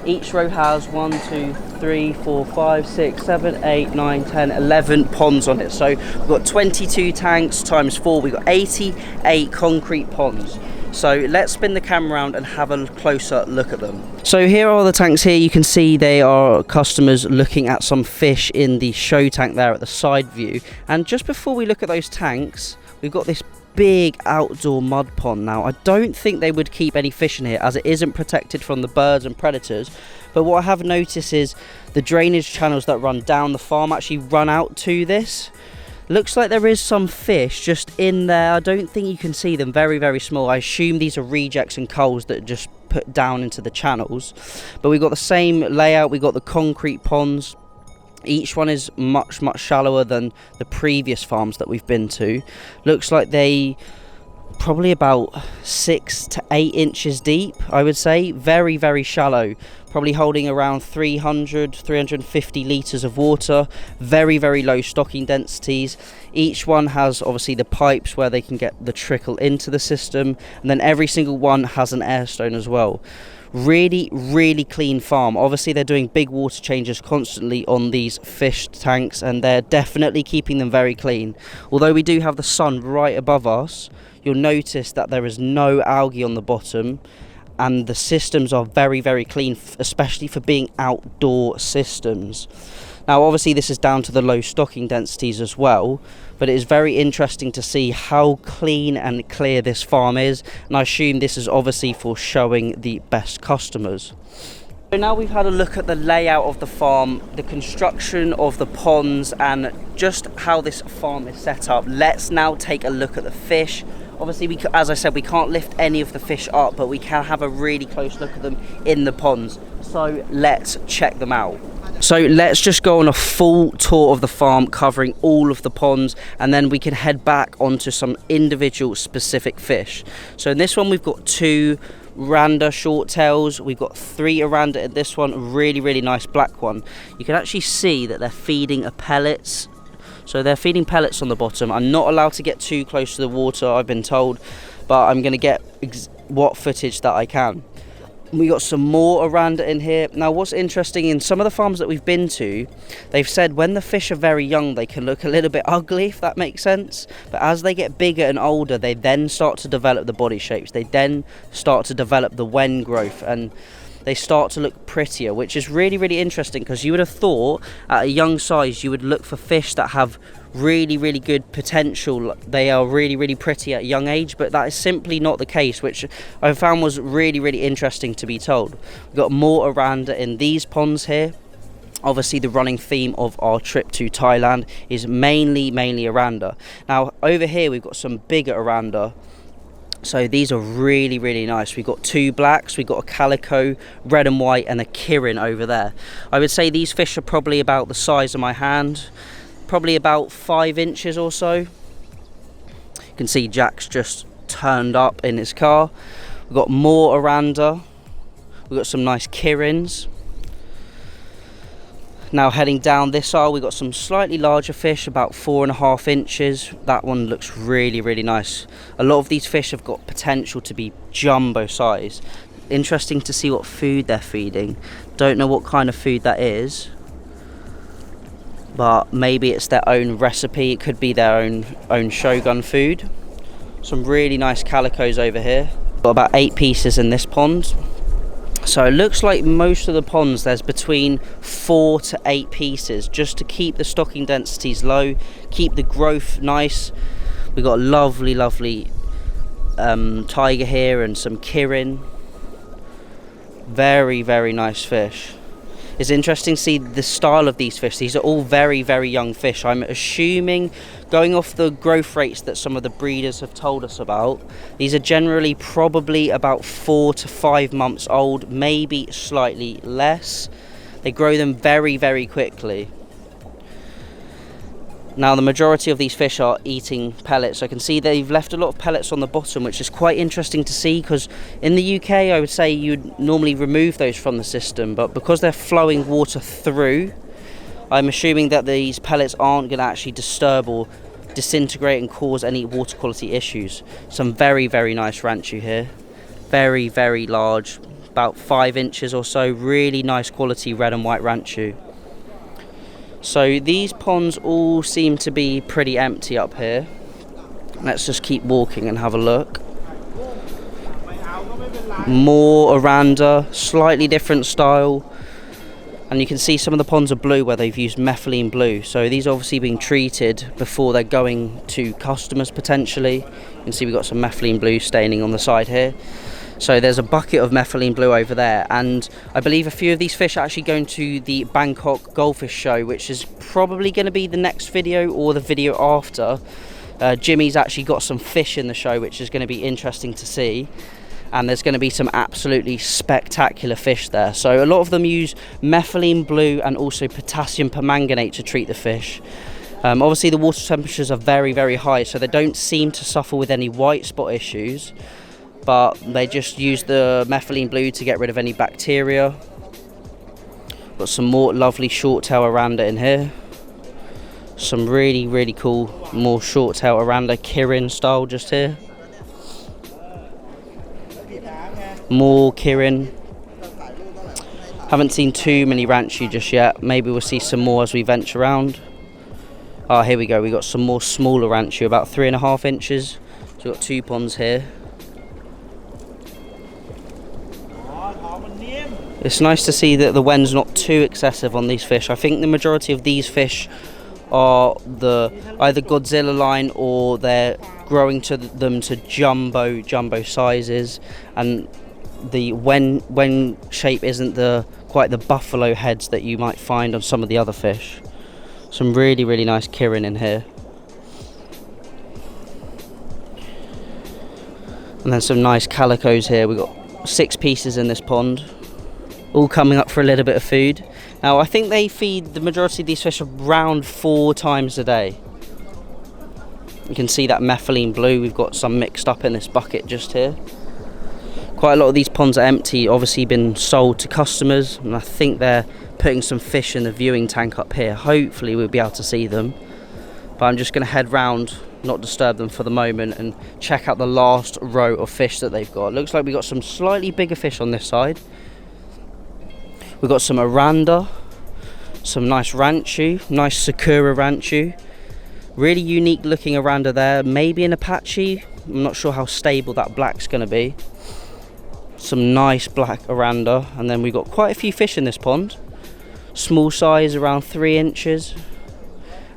Each row has 1, 2, 3, 4, 5, 6, 7, 8, 9, 10, 11 ponds on it. So we've got 22 tanks times 4, we've got 88 concrete ponds. So let's spin the camera around and have a closer look at them. So here are the tanks here. You can see they are customers looking at some fish in the show tank there at the side view. And just before we look at those tanks, we've got this big outdoor mud pond. Now I don't think they would keep any fish in here as it isn't protected from the birds and predators, but what I have noticed is the drainage channels that run down the farm actually run out to this. Looks like there is some fish just in there. I don't think you can see them, very, very small. I assume these are rejects and culls that just put down into the channels. But we've got the same layout, we've got the concrete ponds. Each one is much, much shallower than the previous farms that we've been to. Looks like they probably about 6 to 8 inches deep, I would say. Very, very shallow. Probably holding around 350 litres of water. Very, very low stocking densities. Each one has obviously the pipes where they can get the trickle into the system. And then every single one has an air stone as well. Really, really clean farm. Obviously they're doing big water changes constantly on these fish tanks, and they're definitely keeping them very clean. Although we do have the sun right above us, you'll notice that there is no algae on the bottom, and the systems are very, very clean, especially for being outdoor systems. Now obviously this is down to the low stocking densities as well, but it is very interesting to see how clean and clear this farm is, and I assume this is obviously for showing the best customers. So now we've had a look at the layout of the farm, the construction of the ponds, and just how this farm is set up. Let's now take a look at the fish. Obviously, as I said, we can't lift any of the fish up, but we can have a really close look at them in the ponds. So let's check them out. So let's just go on a full tour of the farm, covering all of the ponds, and then we can head back onto some individual specific fish. So in this one, we've got 2 Randa short tails. We've got 3 Aranda in this one, really, really nice black one. You can actually see that they're feeding pellets. So they're feeding pellets on the bottom. I'm not allowed to get too close to the water, I've been told, but I'm going to get what footage that I can. We got some more Aranda in here. Now what's interesting, in some of the farms that we've been to, they've said when the fish are very young they can look a little bit ugly, if that makes sense, but as they get bigger and older they then start to develop the body shapes, they then start to develop the wen growth, and they start to look prettier, which is really, really interesting, because you would have thought at a young size you would look for fish that have really, really good potential. They are really, really pretty at a young age, but that is simply not the case, which I found was really, really interesting to be told. We've got more Aranda in these ponds here. Obviously the running theme of our trip to Thailand is mainly Aranda. Now over here we've got some bigger Aranda. So these are really, really nice. We've got 2 blacks, we've got a calico, red and white, and a kirin over there. I would say these fish are probably about the size of my hand, probably about 5 inches or so. You can see Jack's just turned up in his car. We've got more Aranda, we've got some nice kirins. Now heading down this aisle, we've got some slightly larger fish, about 4.5 inches. That one looks really, really nice. A lot of these fish have got potential to be jumbo size. Interesting to see what food they're feeding. Don't know what kind of food that is, but maybe it's their own recipe. It could be their own shogun food. Some really nice calicos over here. Got about 8 pieces in this pond. So it looks like most of the ponds there's between 4 to 8 pieces, just to keep the stocking densities low, keep the growth nice. We've got a lovely, lovely tiger here and some kirin. Very, very nice fish. It's interesting to see the style of these fish. These are all very, very young fish. I'm assuming, going off the growth rates that some of the breeders have told us about, these are generally probably about 4 to 5 months old, maybe slightly less. They grow them very, very quickly. Now the majority of these fish are eating pellets. I can see they've left a lot of pellets on the bottom, which is quite interesting to see, because in the UK I would say you'd normally remove those from the system, but because they're flowing water through, I'm assuming that these pellets aren't going to actually disturb or disintegrate and cause any water quality issues. Some very, very nice ranchu here. Very, very large, about 5 inches or so. Really nice quality red and white ranchu. So these ponds all seem to be pretty empty up here. Let's just keep walking and have a look. More Aranda, slightly different style. And you can see some of the ponds are blue where they've used methylene blue. So these are obviously being treated before they're going to customers potentially. You can see we've got some methylene blue staining on the side here. So there's a bucket of methylene blue over there, and I believe a few of these fish are actually going to the Bangkok Goldfish Show, which is probably going to be the next video or the video after. Jimmy's actually got some fish in the show, which is going to be interesting to see. And there's going to be some absolutely spectacular fish there. So a lot of them use methylene blue and also potassium permanganate to treat the fish. Obviously the water temperatures are very, very high, so they don't seem to suffer with any white spot issues, but they just use the methylene blue to get rid of any bacteria. Got some more lovely short tail oranda in here. Some really, really cool more short tail oranda, Kirin style just here. More Kirin. Haven't seen too many Ranchu just yet. Maybe we'll see some more as we venture around. Oh, here we go. We got some more smaller Ranchu, about 3.5 inches. So we've got 2 ponds here. It's nice to see that the wen's not too excessive on these fish. I think the majority of these fish are the either Godzilla line, or they're growing to them to jumbo sizes, and the wen shape isn't quite the buffalo heads that you might find on some of the other fish. Some really, really nice Kirin in here. And then some nice calicos here. We've got 6 pieces in this pond, all coming up for a little bit of food. Now I think they feed the majority of these fish around 4 times a day. You can see that methylene blue, we've got some mixed up in this bucket just here. Quite a lot of these ponds are empty, obviously been sold to customers, and I think they're putting some fish in the viewing tank up here. Hopefully we'll be able to see them, but I'm just going to head round, not disturb them for the moment, and check out the last row of fish that they've got. Looks like we've got some slightly bigger fish on this side. We've got some oranda, some nice Ranchu, nice Sakura Ranchu. Really unique looking oranda there, maybe an Apache. I'm not sure how stable that black's going to be. Some nice black oranda, and then we've got quite a few fish in this pond. Small size, around 3 inches.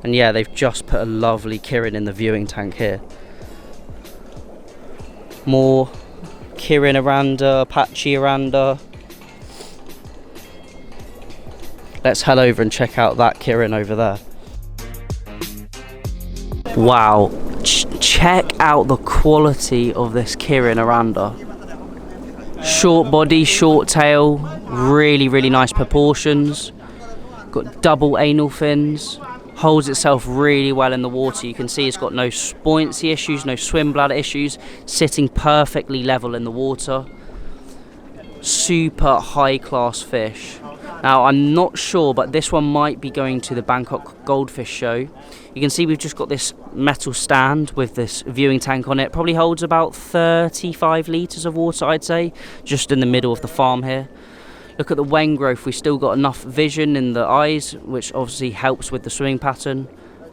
And yeah, they've just put a lovely Kirin in the viewing tank here. More Kirin oranda, Apache oranda. Let's head over and check out that Kirin over there. Wow, check out the quality of this Kirin oranda. Short body, short tail, really, really nice proportions. Got double anal fins, holds itself really well in the water. You can see it's got no buoyancy issues, no swim bladder issues, sitting perfectly level in the water. Super high class fish. Now I'm not sure, but this one might be going to the Bangkok Goldfish Show. You can see we've just got this metal stand with this viewing tank on it. Probably holds about 35 litres of water, I'd say, just in the middle of the farm here. Look at the wen growth. We've still got enough vision in the eyes, which obviously helps with the swimming pattern.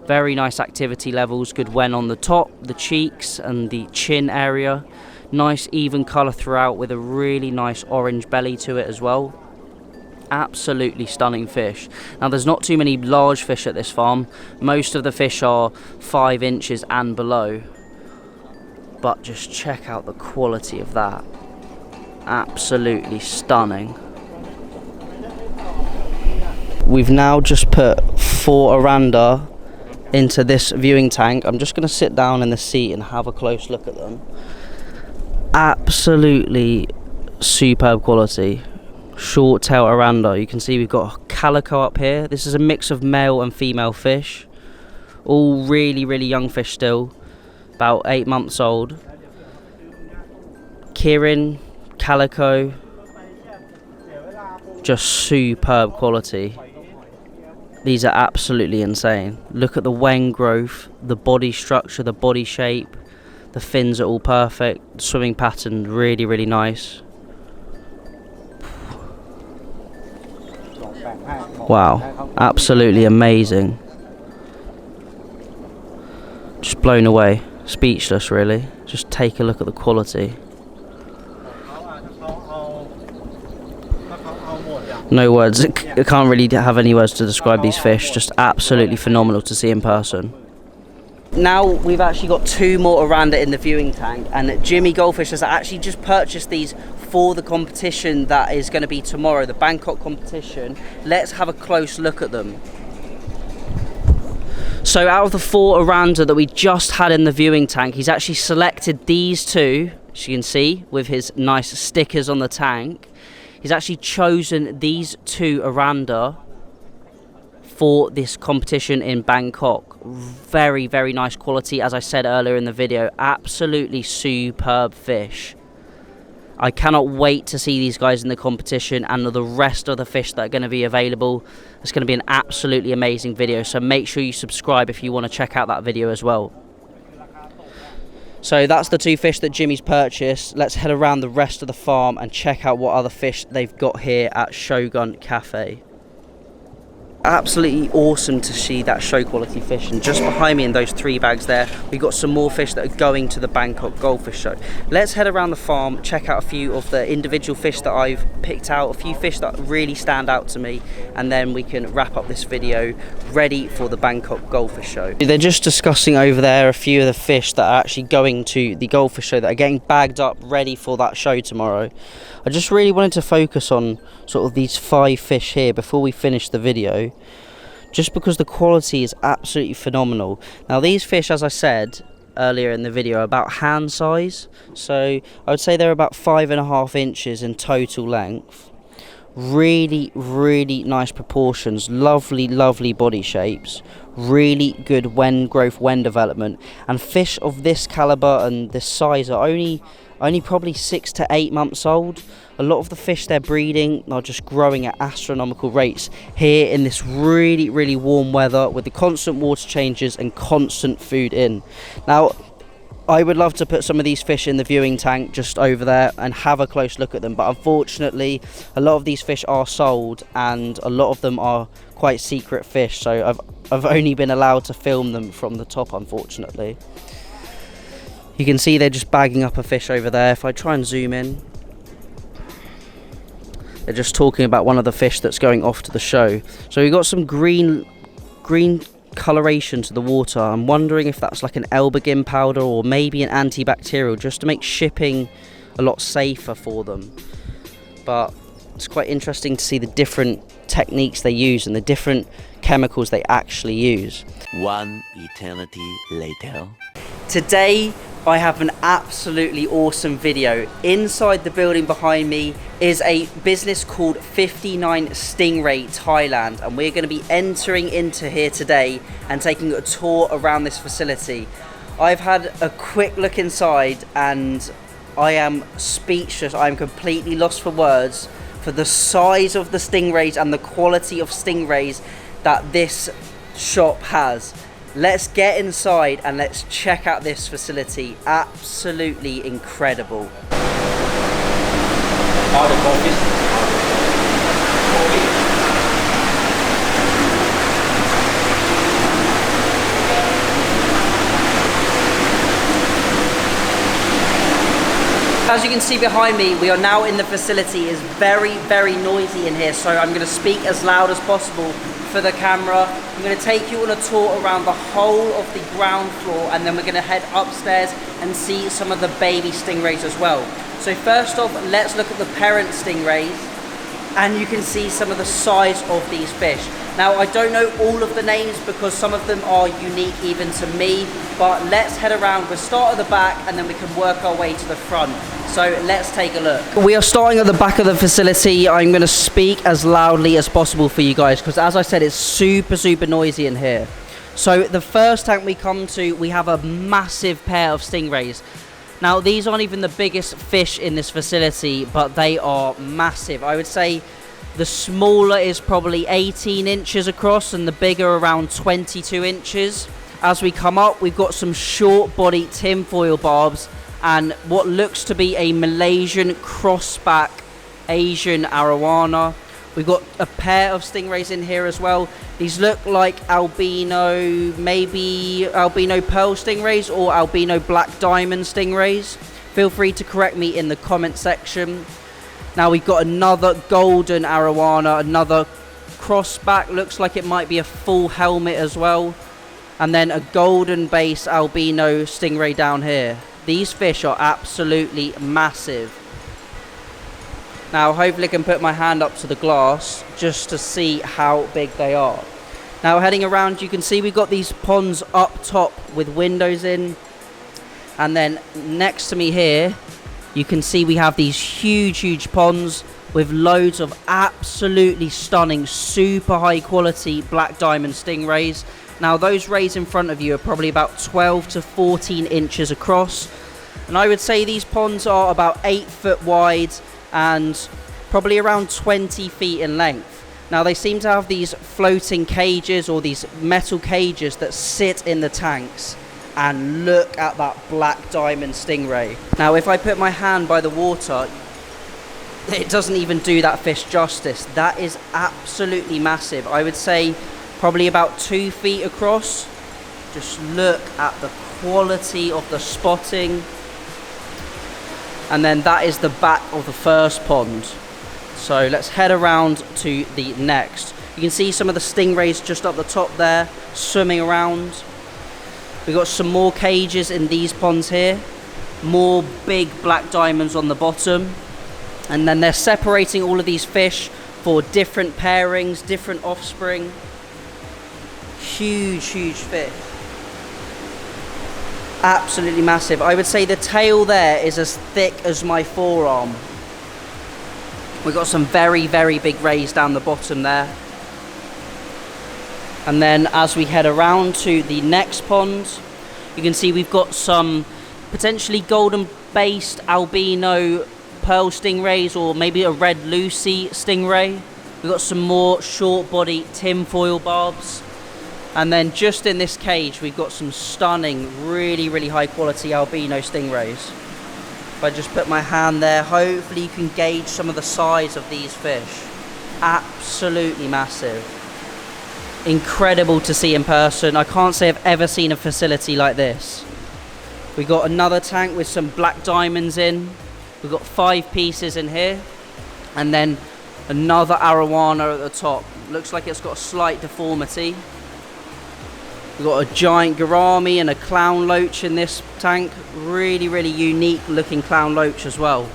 Very nice activity levels, good wen on the top, the cheeks and the chin area. Nice even colour throughout with a really nice orange belly to it as well. Absolutely stunning fish. Now there's not too many large fish at this farm. Most of the fish are 5 inches and below. But just check out the quality of that. Absolutely stunning. We've now just put 4 oranda into this viewing tank. I'm just going to sit down in the seat and have a close look at them. Absolutely superb quality. Short tail oranda. You can see we've got a calico up here. This is a mix of male and female fish. All really, really young fish still. About 8 months old. Kirin, calico. Just superb quality. These are absolutely insane. Look at the wen growth, the body structure, the body shape. The fins are all perfect. The swimming pattern really, really nice. Wow, absolutely amazing. Just blown away, speechless really. Just take a look at the quality. No words. I can't really have any words to describe these fish. Just absolutely phenomenal to see in person. Now we've actually got 2 more Oranda in the viewing tank, and Jimmy Goldfish has actually just purchased these for the competition that is going to be tomorrow, the Bangkok competition. Let's have a close look at them. So out of the 4 Oranda that we just had in the viewing tank, he's actually selected these 2, as you can see, with his nice stickers on the tank. He's actually chosen these 2 Oranda for this competition in Bangkok. Very, very nice quality, as I said earlier in the video. Absolutely superb fish. I cannot wait to see these guys in the competition and the rest of the fish that are going to be available. It's going to be an absolutely amazing video, so make sure you subscribe if you want to check out that video as well. So that's the 2 fish that Jimmy's purchased. Let's head around the rest of the farm and check out what other fish they've got here at Shogun Cafe. Absolutely awesome to see that show quality fish, and just behind me in those 3 bags there, we've got some more fish that are going to the Bangkok Goldfish Show. Let's head around the farm, check out a few of the individual fish that I've picked out, a few fish that really stand out to me, and then we can wrap up this video ready for the Bangkok Goldfish Show. They're just discussing over there a few of the fish that are actually going to the Goldfish Show, that are getting bagged up ready for that show tomorrow. I just really wanted to focus on sort of these 5 fish here before we finish the video, just because the quality is absolutely phenomenal. Now these fish, as I said earlier in the video, are about hand size, so I would say they're about 5.5 inches in total length. Really, really nice proportions, lovely body shapes, really good wen growth, wen development, and fish of this caliber and this size are only probably 6 to 8 months old. A lot of the fish they're breeding are just growing at astronomical rates here in this really, really warm weather, with the constant water changes and constant food in. Now, I would love to put some of these fish in the viewing tank just over there and have a close look at them, but unfortunately a lot of these fish are sold and a lot of them are quite secret fish, so I've only been allowed to film them from the top, unfortunately. You can see they're just bagging up a fish over there. If I try and zoom in, they're just talking about one of the fish that's going off to the show. So we've got some green coloration to the water. I'm wondering if that's like an Elbagin powder or maybe an antibacterial, just to make shipping a lot safer for them. But it's quite interesting to see the different techniques they use and the different chemicals they actually use. One eternity later. Today I have an absolutely awesome video. Inside the building behind me is a business called 59 Stingray Thailand, and we're going to be entering into here today and taking a tour around this facility. I've had a quick look inside and I am speechless. I'm completely lost for words for the size of the stingrays and the quality of stingrays that this shop has. Let's get inside and let's check out this facility. Absolutely incredible. As you can see behind me, we are now in the facility. It's very, very noisy in here, so I'm going to speak as loud as possible for the camera. I'm going to take you on a tour around the whole of the ground floor, and then we're going to head upstairs and see some of the baby stingrays as well. So first off, let's look at the parent stingrays, and you can see some of the size of these fish. Now, I don't know all of the names because some of them are unique even to me, but let's head around. We'll start at the back and then we can work our way to the front. So let's take a look. We are starting at the back of the facility. I'm going to speak as loudly as possible for you guys because, as I said, it's super, super noisy in here. So the first tank we come to, we have a massive pair of stingrays. Now, these aren't even the biggest fish in this facility, but they are massive. I would say the smaller is probably 18 inches across and the bigger around 22 inches. As we come up, we've got some short body tinfoil barbs and what looks to be a Malaysian crossback Asian arowana. We've got a pair of stingrays in here as well. These look like albino, maybe albino pearl stingrays or albino black diamond stingrays. Feel free to correct me in the comment section. Now we've got another golden arowana, another crossback, looks like it might be a full helmet as well. And then a golden base albino stingray down here. These fish are absolutely massive. Now hopefully I can put my hand up to the glass just to see how big they are. Now heading around, you can see we've got these ponds up top with windows in. And then next to me here, you can see we have these huge ponds with loads of absolutely stunning, super high quality black diamond stingrays. Now those rays in front of you are probably about 12 to 14 inches across. And I would say these ponds are about 8 foot wide and probably around 20 feet in length. Now they seem to have these floating cages or these metal cages that sit in the tanks. And look at that black diamond stingray. Now if I put my hand by the water, it doesn't even do that fish justice. That is absolutely massive. I would say probably about 2 feet across. Just look at the quality of the spotting. And then that is the back of the first pond. So let's head around to the next. You can see some of the stingrays just up the top there, swimming around. We've got some more cages in these ponds here. More big black diamonds on the bottom. And then they're separating all of these fish for different pairings, different offspring. Huge fish. Absolutely massive. I would say the tail there is as thick as my forearm. We've got some very big rays down the bottom there. And then as we head around to the next pond, you can see we've got some potentially golden based albino pearl stingrays or maybe a red Lucy stingray. We've got some more short body tinfoil barbs. And then just in this cage, we've got some stunning, really high quality albino stingrays. If I just put my hand there, hopefully you can gauge some of the size of these fish. Absolutely massive. Incredible to see in person. I can't say I've ever seen a facility like this. We got another tank with some black diamonds in. We've got 5 pieces in here. And then another arowana at the top. Looks like it's got a slight deformity. We've got a giant gourami and a clown loach in this tank. Really unique looking clown loach as well.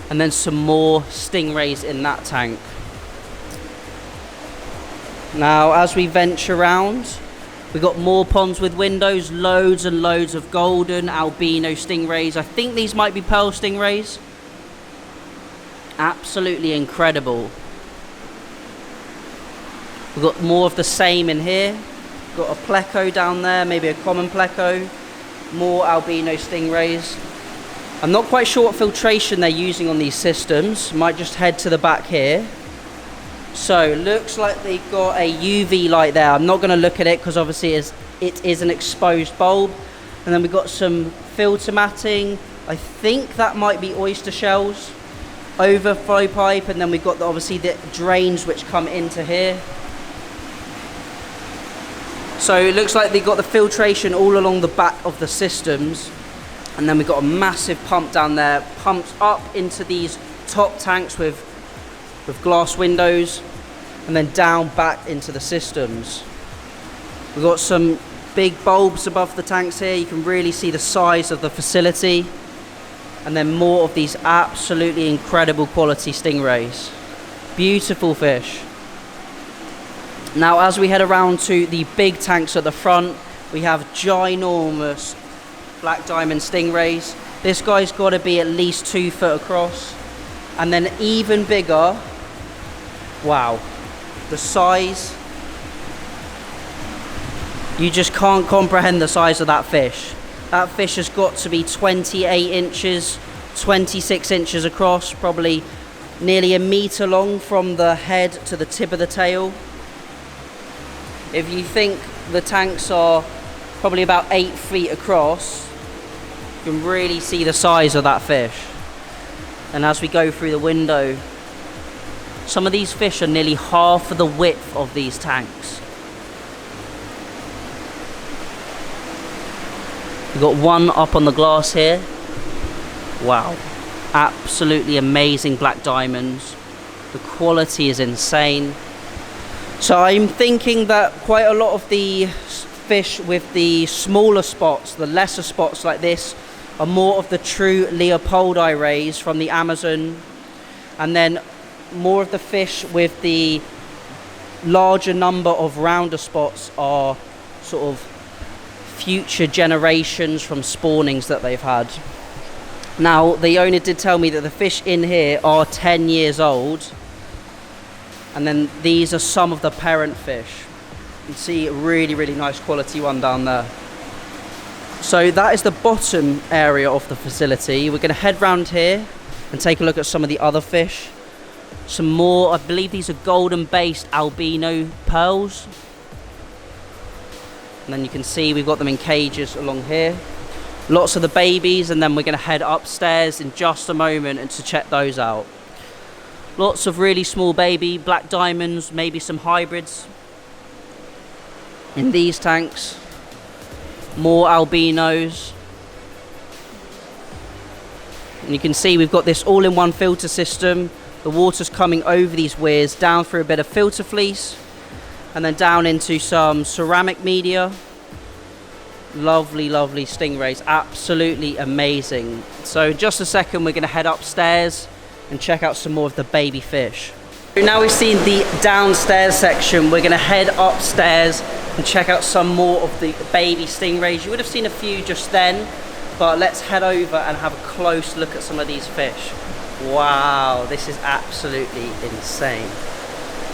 And then some more stingrays in that tank. Now as we venture around, we've got more ponds with windows, loads and loads of golden albino stingrays. I think these might be pearl stingrays. Absolutely incredible. We've got more of the same in here. Got a pleco down there, maybe a common pleco. More albino stingrays. I'm not quite sure what filtration they're using on these systems. Might just head to the back here. So looks like they've got a UV light there. I'm not going to look at it because obviously it is an exposed bulb. And then we've got some filter matting. I think that might be oyster shells. Overflow pipe, and then we've got obviously the drains which come into here. So it looks like they've got the filtration all along the back of the systems. And then we've got a massive pump down there, pumps up into these top tanks with glass windows, and then down back into the systems. We've got some big bulbs above the tanks here. You can really see the size of the facility. And then more of these absolutely incredible quality stingrays. Beautiful fish. Now as we head around to the big tanks at the front, we have ginormous black diamond stingrays. This guy's got to be at least 2 foot across. And then even bigger. Wow, the size, you just can't comprehend the size of that fish. That fish has got to be 28 inches, 26 inches across, probably nearly a meter long from the head to the tip of the tail. If you think the tanks are probably about 8 feet across, you can really see the size of that fish. And as we go through the window, some of these fish are nearly half of the width of these tanks. We've got one up on the glass here. Wow. Absolutely amazing black diamonds. The quality is insane. So I'm thinking that quite a lot of the fish with the smaller spots, the lesser spots like this, are more of the true Leopoldi rays from the Amazon, and then more of the fish with the larger number of rounder spots are sort of future generations from spawnings that they've had. Now, the owner did tell me that the fish in here are 10 years old, and then these are some of the parent fish. You can see a really, really nice quality one down there. So that is the bottom area of the facility. We're going to head round here and take a look at some of the other fish. Some more, I believe these are golden based albino pearls. And then you can see we've got them in cages along here. Lots of the babies, and then we're going to head upstairs in just a moment and to check those out. Lots of really small baby black diamonds, maybe some hybrids in these tanks. More albinos. And you can see we've got this all-in-one filter system. The water's coming over these weirs, down through a bit of filter fleece, and then down into some ceramic media. Lovely, lovely stingrays, absolutely amazing. So in just a second we're going to head upstairs and check out some more of the baby fish. Now we've seen the downstairs section, we're going to head upstairs and check out some more of the baby stingrays. You would have seen a few just then, but let's head over and have a close look at some of these fish. Wow, this is absolutely insane.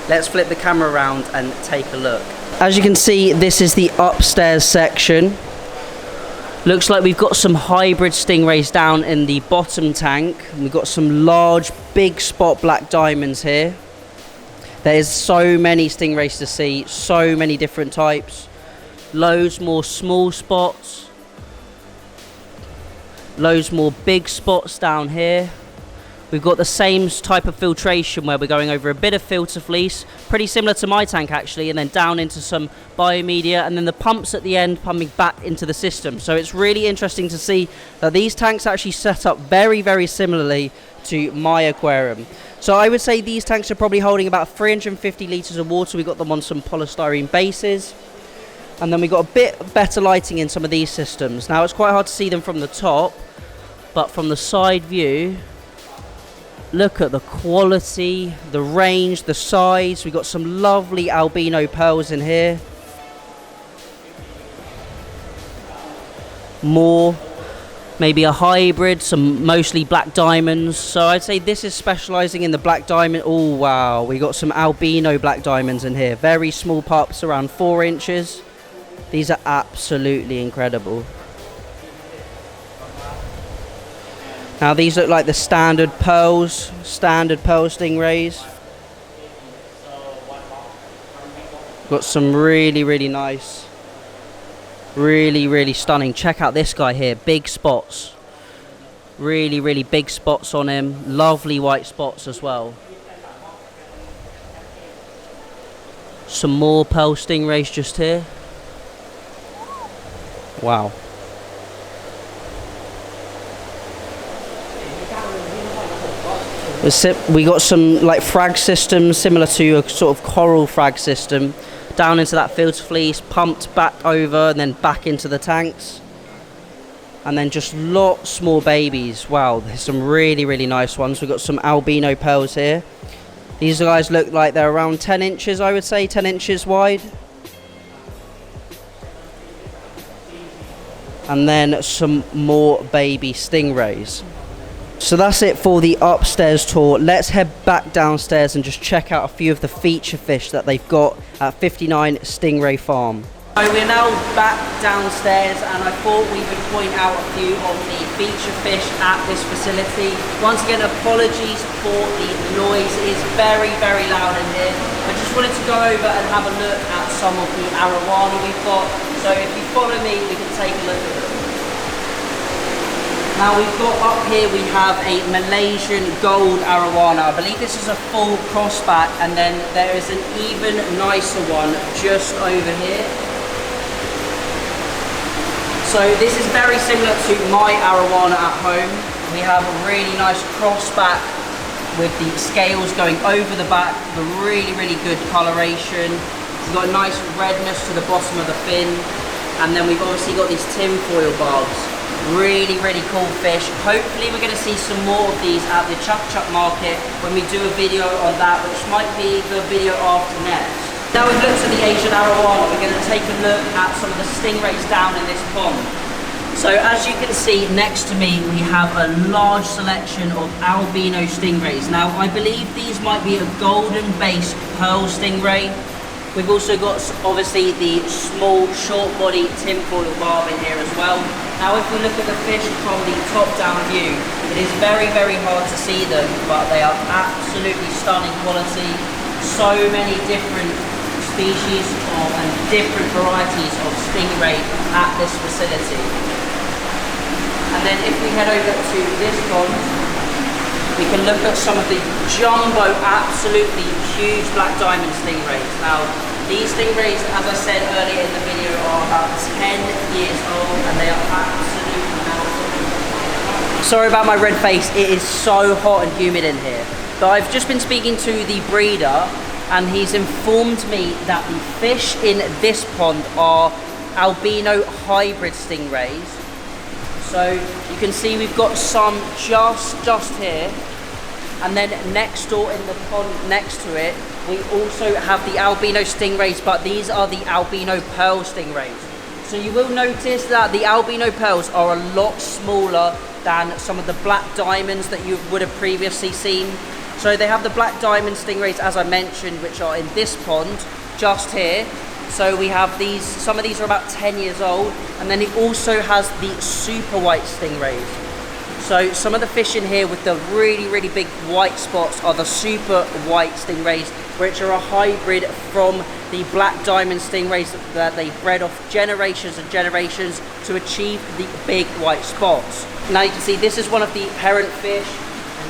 Let's flip the camera around and take a look. As you can see, this is the upstairs section. Looks like we've got some hybrid stingrays down in the bottom tank. We've got some large, big spot black diamonds here. There's so many stingrays to see, so many different types. Loads more small spots. Loads more big spots down here. We've got the same type of filtration where we're going over a bit of filter fleece, pretty similar to my tank actually, and then down into some biomedia, and then the pumps at the end pumping back into the system. So it's really interesting to see that these tanks are actually set up very, very similarly to my aquarium. So I would say these tanks are probably holding about 350 litres of water. We've got them on some polystyrene bases. And then we've got a bit better lighting in some of these systems. Now it's quite hard to see them from the top, but from the side view, look at the quality, the range, the size. We've got some lovely albino pearls in here. More, maybe a hybrid, some mostly black diamonds. So I'd say this is specializing in the black diamond. Oh wow, we got some albino black diamonds in here. Very small pups, around 4 inches. These are absolutely incredible. Now these look like the standard pearl stingrays. Got some really, really nice, really, really stunning. Check out this guy here, big spots. Really, really big spots on him. Lovely white spots as well. Some more pearl stingrays just here. Wow. We got some like frag systems similar to a sort of coral frag system down into that filter fleece, pumped back over and then back into the tanks, and then just lots more babies. Wow, there's some really, really nice ones. We've got some albino pearls here. These guys look like they're around 10 inches, I would say, 10 inches wide. And then some more baby stingrays. So that's it for the upstairs tour. Let's head back downstairs and just check out a few of the feature fish that they've got at 59 Stingray Farm. So we're now back downstairs, and I thought we would point out a few of the feature fish at this facility. Once again, apologies for the noise. It is very, very loud in here. I just wanted to go over and have a look at some of the arowana we've got. So if you follow me, we can take a look at them. Now we've got up here, we have a Malaysian gold arowana. I believe this is a full crossback, and then there is an even nicer one just over here. So this is very similar to my arowana at home. We have a really nice cross back with the scales going over the back, the really good coloration. We've got a nice redness to the bottom of the fin, and then we've obviously got these tinfoil barbs. Really cool fish. Hopefully we're going to see some more of these at the Chuck market when we do a video on that, which might be the video after next. Now we've looked at the Asian arowana, we're going to take a look at some of the stingrays down in this pond. So as you can see next to me, we have a large selection of albino stingrays. Now I believe these might be a golden based pearl stingray. We've also got obviously the small short body tinfoil barb in here as well. Now if we look at the fish from the top down view, it is very hard to see them, but they are absolutely stunning quality. So many different species and different varieties of stingray at this facility. And then if we head over to this pond, we can look at some of the jumbo, absolutely huge black diamond stingrays. Now, these stingrays, as I said earlier in the video, are about 10 years old and they are absolutely massive. Sorry about my red face, it is so hot and humid in here. But I've just been speaking to the breeder and he's informed me that the fish in this pond are albino hybrid stingrays. So you can see we've got some just here, and then next door in the pond next to it we also have the albino stingrays, but these are the albino pearl stingrays. So you will notice that the albino pearls are a lot smaller than some of the black diamonds that you would have previously seen. So they have the black diamond stingrays, as I mentioned, which are in this pond just here. So we have these, some of these are about 10 years old, and then it also has the super white stingrays. So some of the fish in here with the really big white spots are the super white stingrays, which are a hybrid from the black diamond stingrays that they bred off generations and generations to achieve the big white spots. Now you can see this is one of the parent fish.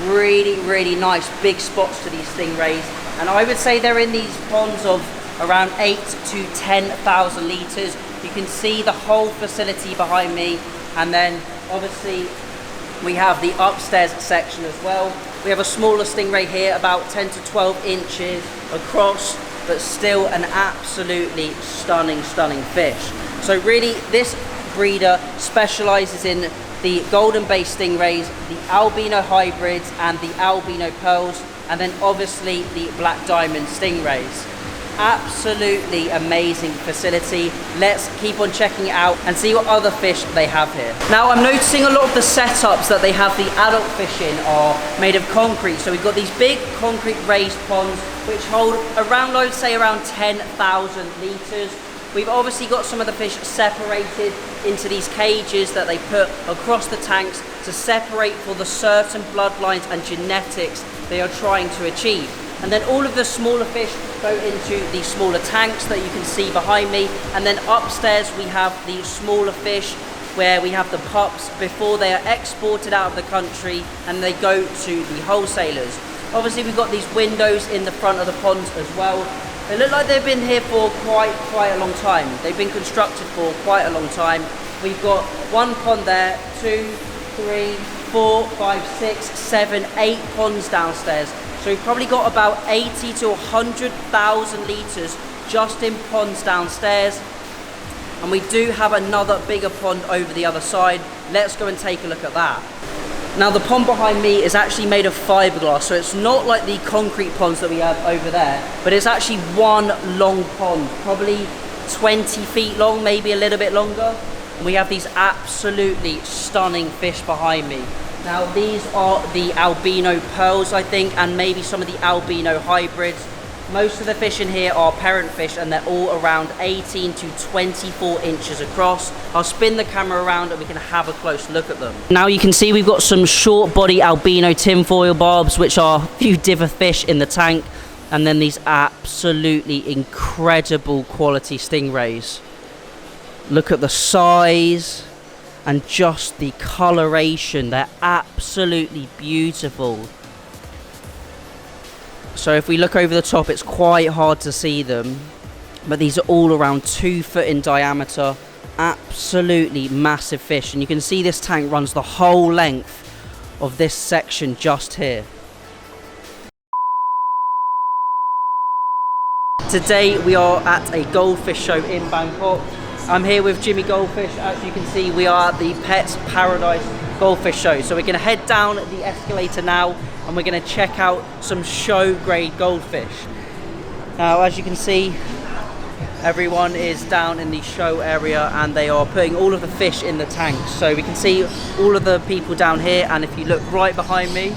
Really nice big spots to these stingrays, and I would say they're in these ponds of around 8 to 10,000 litres. You can see the whole facility behind me, and then obviously we have the upstairs section as well. We have a smaller stingray here, about 10 to 12 inches across, but still an absolutely stunning fish. So really this breeder specialises in the golden based stingrays, the albino hybrids and the albino pearls, and then obviously the black diamond stingrays. Absolutely amazing facility. Let's keep on checking it out and see what other fish they have here. Now I'm noticing a lot of the setups that they have the adult fish in are made of concrete. So we've got these big concrete raised ponds which hold around, I would say around 10,000 litres. We've obviously got some of the fish separated into these cages that they put across the tanks to separate for the certain bloodlines and genetics they are trying to achieve. And then all of the smaller fish go into the smaller tanks that you can see behind me. And then upstairs we have the smaller fish where we have the pups before they are exported out of the country and they go to the wholesalers. Obviously we've got these windows in the front of the ponds as well. They look like they've been here for quite a long time. They've been constructed for quite a long time. We've got one pond there, 2, 3, 4, 5, 6, 7, 8 ponds downstairs. So we've probably got about 80 to 100,000 litres just in ponds downstairs. And we do have another bigger pond over the other side. Let's go and take a look at that. Now the pond behind me is actually made of fiberglass, so it's not like the concrete ponds that we have over there, but it's actually one long pond, probably 20 feet long, maybe a little bit longer. And we have these absolutely stunning fish behind me. Now these are the albino pearls, I think, and maybe some of the albino hybrids. Most of the fish in here are parent fish and they're all around 18 to 24 inches across. I'll spin the camera around and we can have a close look at them. Now you can see we've got some short body albino tinfoil barbs, which are a few diver fish in the tank, and then these absolutely incredible quality stingrays. Look at the size and just the coloration, they're absolutely beautiful. So if we look over the top, it's quite hard to see them, but these are all around 2 foot in diameter, absolutely massive fish. And you can see this tank runs the whole length of this section just here. Today we are at a goldfish show in Bangkok. I'm here with Jimmy Goldfish. As you can see, we are at the Pets Paradise Goldfish Show. So we're going to head down the escalator now and we're going to check out some show grade goldfish. Now, as you can see, everyone is down in the show area and they are putting all of the fish in the tanks. So we can see all of the people down here, and if you look right behind me,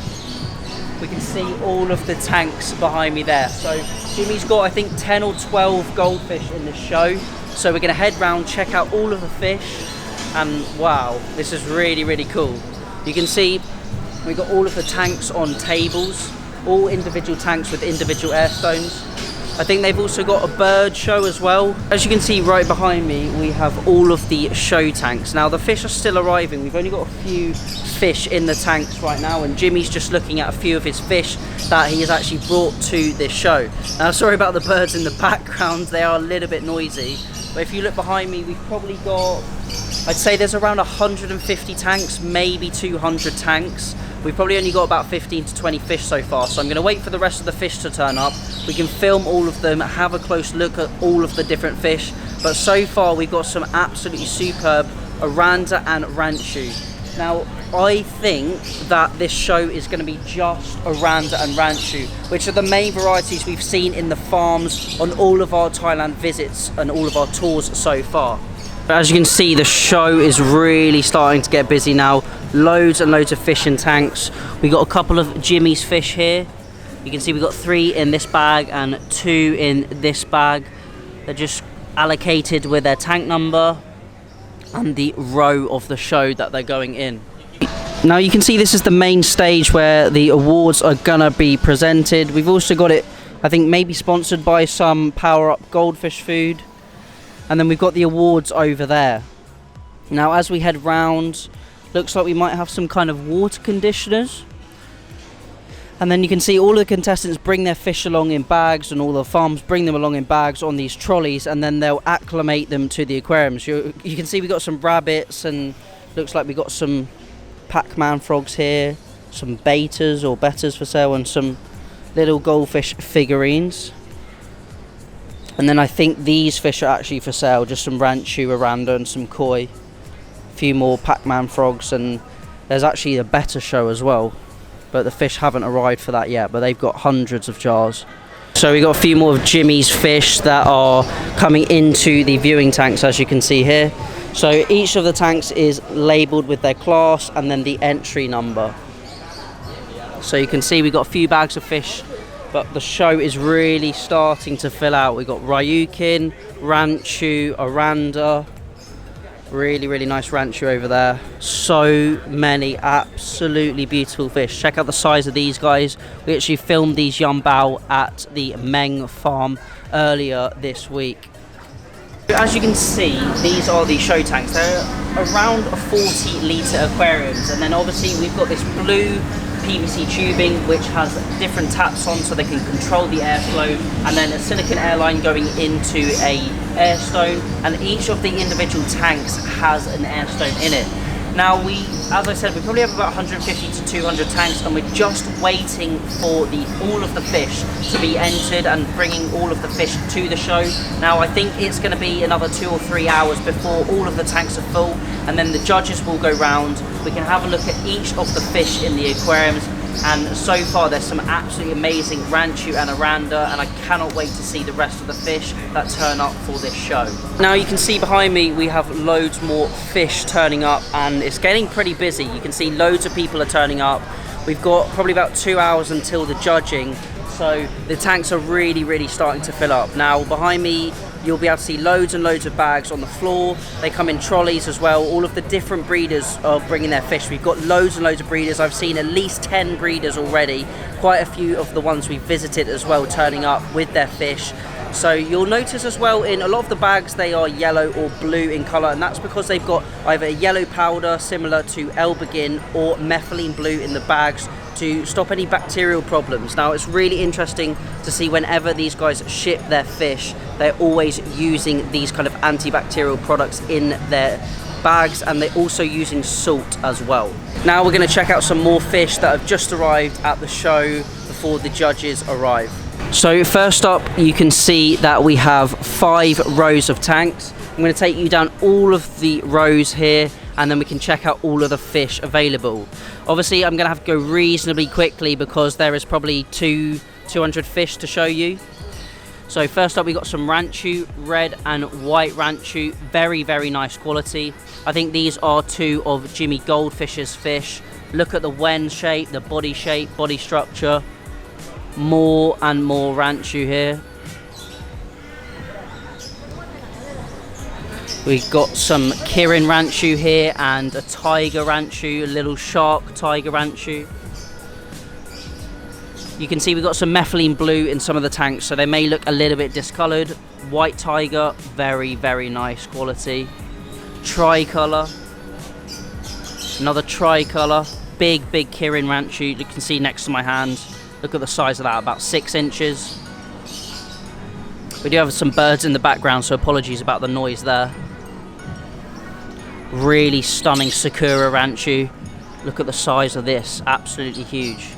we can see all of the tanks behind me there. So Jimmy's got, I think, 10 or 12 goldfish in the show. So we're going to head round, check out all of the fish, and wow, this is really, really cool. You can see we've got all of the tanks on tables, all individual tanks with individual air stones. I think they've also got a bird show as well. As you can see right behind me, we have all of the show tanks. Now the fish are still arriving. We've only got a few fish in the tanks right now, and Jimmy's just looking at a few of his fish that he has actually brought to this show. Now, sorry about the birds in the background, they are a little bit noisy. But if you look behind me, we've probably got, I'd say there's around 150 tanks, maybe 200 tanks. We've probably only got about 15 to 20 fish so far, so I'm going to wait for the rest of the fish to turn up. We can film all of them, have a close look at all of the different fish. But so far we've got some absolutely superb Oranda and Ranchu. Now, I think that this show is going to be just Oranda and Ranchu, which are the main varieties we've seen in the farms on all of our Thailand visits and all of our tours so far. But as you can see, the show is really starting to get busy now. Loads and loads of fish in tanks. We got a couple of Jimmy's fish here. You can see we've got 3 in this bag and 2 in this bag. They're just allocated with their tank number and the row of the show that they're going in. Now you can see this is the main stage where the awards are gonna be presented. We've also got it, I think, maybe sponsored by some Power Up goldfish food. And then we've got the awards over there. Now as we head round, looks like we might have some kind of water conditioners. And then you can see all the contestants bring their fish along in bags, and all the farms bring them along in bags on these trolleys, and then they'll acclimate them to the aquariums. You can see we got some rabbits, and looks like we got some Pac-Man frogs here, some betas or bettas for sale, and some little goldfish figurines. And then I think these fish are actually for sale, just some Ranchu, Oranda and some koi. A few more Pac-Man frogs, and there's actually a betta show as well. But the fish haven't arrived for that yet, but they've got hundreds of jars. So we got a few more of Jimmy's fish that are coming into the viewing tanks, as you can see here. So each of the tanks is labelled with their class and then the entry number. So you can see we've got a few bags of fish, but the show is really starting to fill out. We've got Ryukin, Ranchu, Oranda. Really, really nice Ranchu over there. So many absolutely beautiful fish. Check out the size of these guys. We actually filmed these Yumbao at the Meng farm earlier this week. As you can see, these are the show tanks. They're around 40 litre aquariums, and then obviously we've got this blue PVC tubing which has different taps on so they can control the airflow, and then a silicone airline going into a air stone, and each of the individual tanks has an air stone in it. Now as I said, we probably have about 150 to 200 tanks, and we're just waiting for all of the fish to be entered and bringing all of the fish to the show. Now I think it's going to be another 2 or 3 hours before all of the tanks are full, and then the judges will go round. We can have a look at each of the fish in the aquariums, and so far there's some absolutely amazing Ranchu and Oranda, and I cannot wait to see the rest of the fish that turn up for this show. Now you can see behind me we have loads more fish turning up, and it's getting pretty busy. You can see loads of people are turning up. We've got probably about 2 hours until the judging, so the tanks are really, really starting to fill up. Now behind me you'll be able to see loads and loads of bags on the floor. They come in trolleys as well. All of the different breeders are bringing their fish. We've got loads and loads of breeders. I've seen at least 10 breeders already. Quite a few of the ones we've visited as well turning up with their fish. So you'll notice as well in a lot of the bags they are yellow or blue in colour, and that's because they've got either a yellow powder similar to Elbegin or methylene blue in the bags to stop any bacterial problems. Now it's really interesting to see whenever these guys ship their fish, they're always using these kind of antibacterial products in their bags, and they're also using salt as well. Now we're going to check out some more fish that have just arrived at the show before the judges arrive. So first up, you can see that we have 5 rows of tanks. I'm going to take you down all of the rows here, and then we can check out all of the fish available. Obviously, I'm going to have to go reasonably quickly because there is probably 200 fish to show you. So first up, we got some ranchu, red and white ranchu, very, very nice quality. I think these are 2 of Jimmy Goldfish's fish. Look at the wen shape, the body shape, body structure. More and more ranchu here. We've got some Kirin ranchu here and a tiger ranchu, a little shark tiger ranchu. You can see we've got some methylene blue in some of the tanks, so they may look a little bit discoloured. White tiger, very, very nice quality. Tricolour, another tricolour. Big Kirin ranchu, you can see next to my hand. Look at the size of that, about 6 inches. We do have some birds in the background, so apologies about the noise there. Really stunning Sakura ranchu. Look at the size of this, absolutely huge.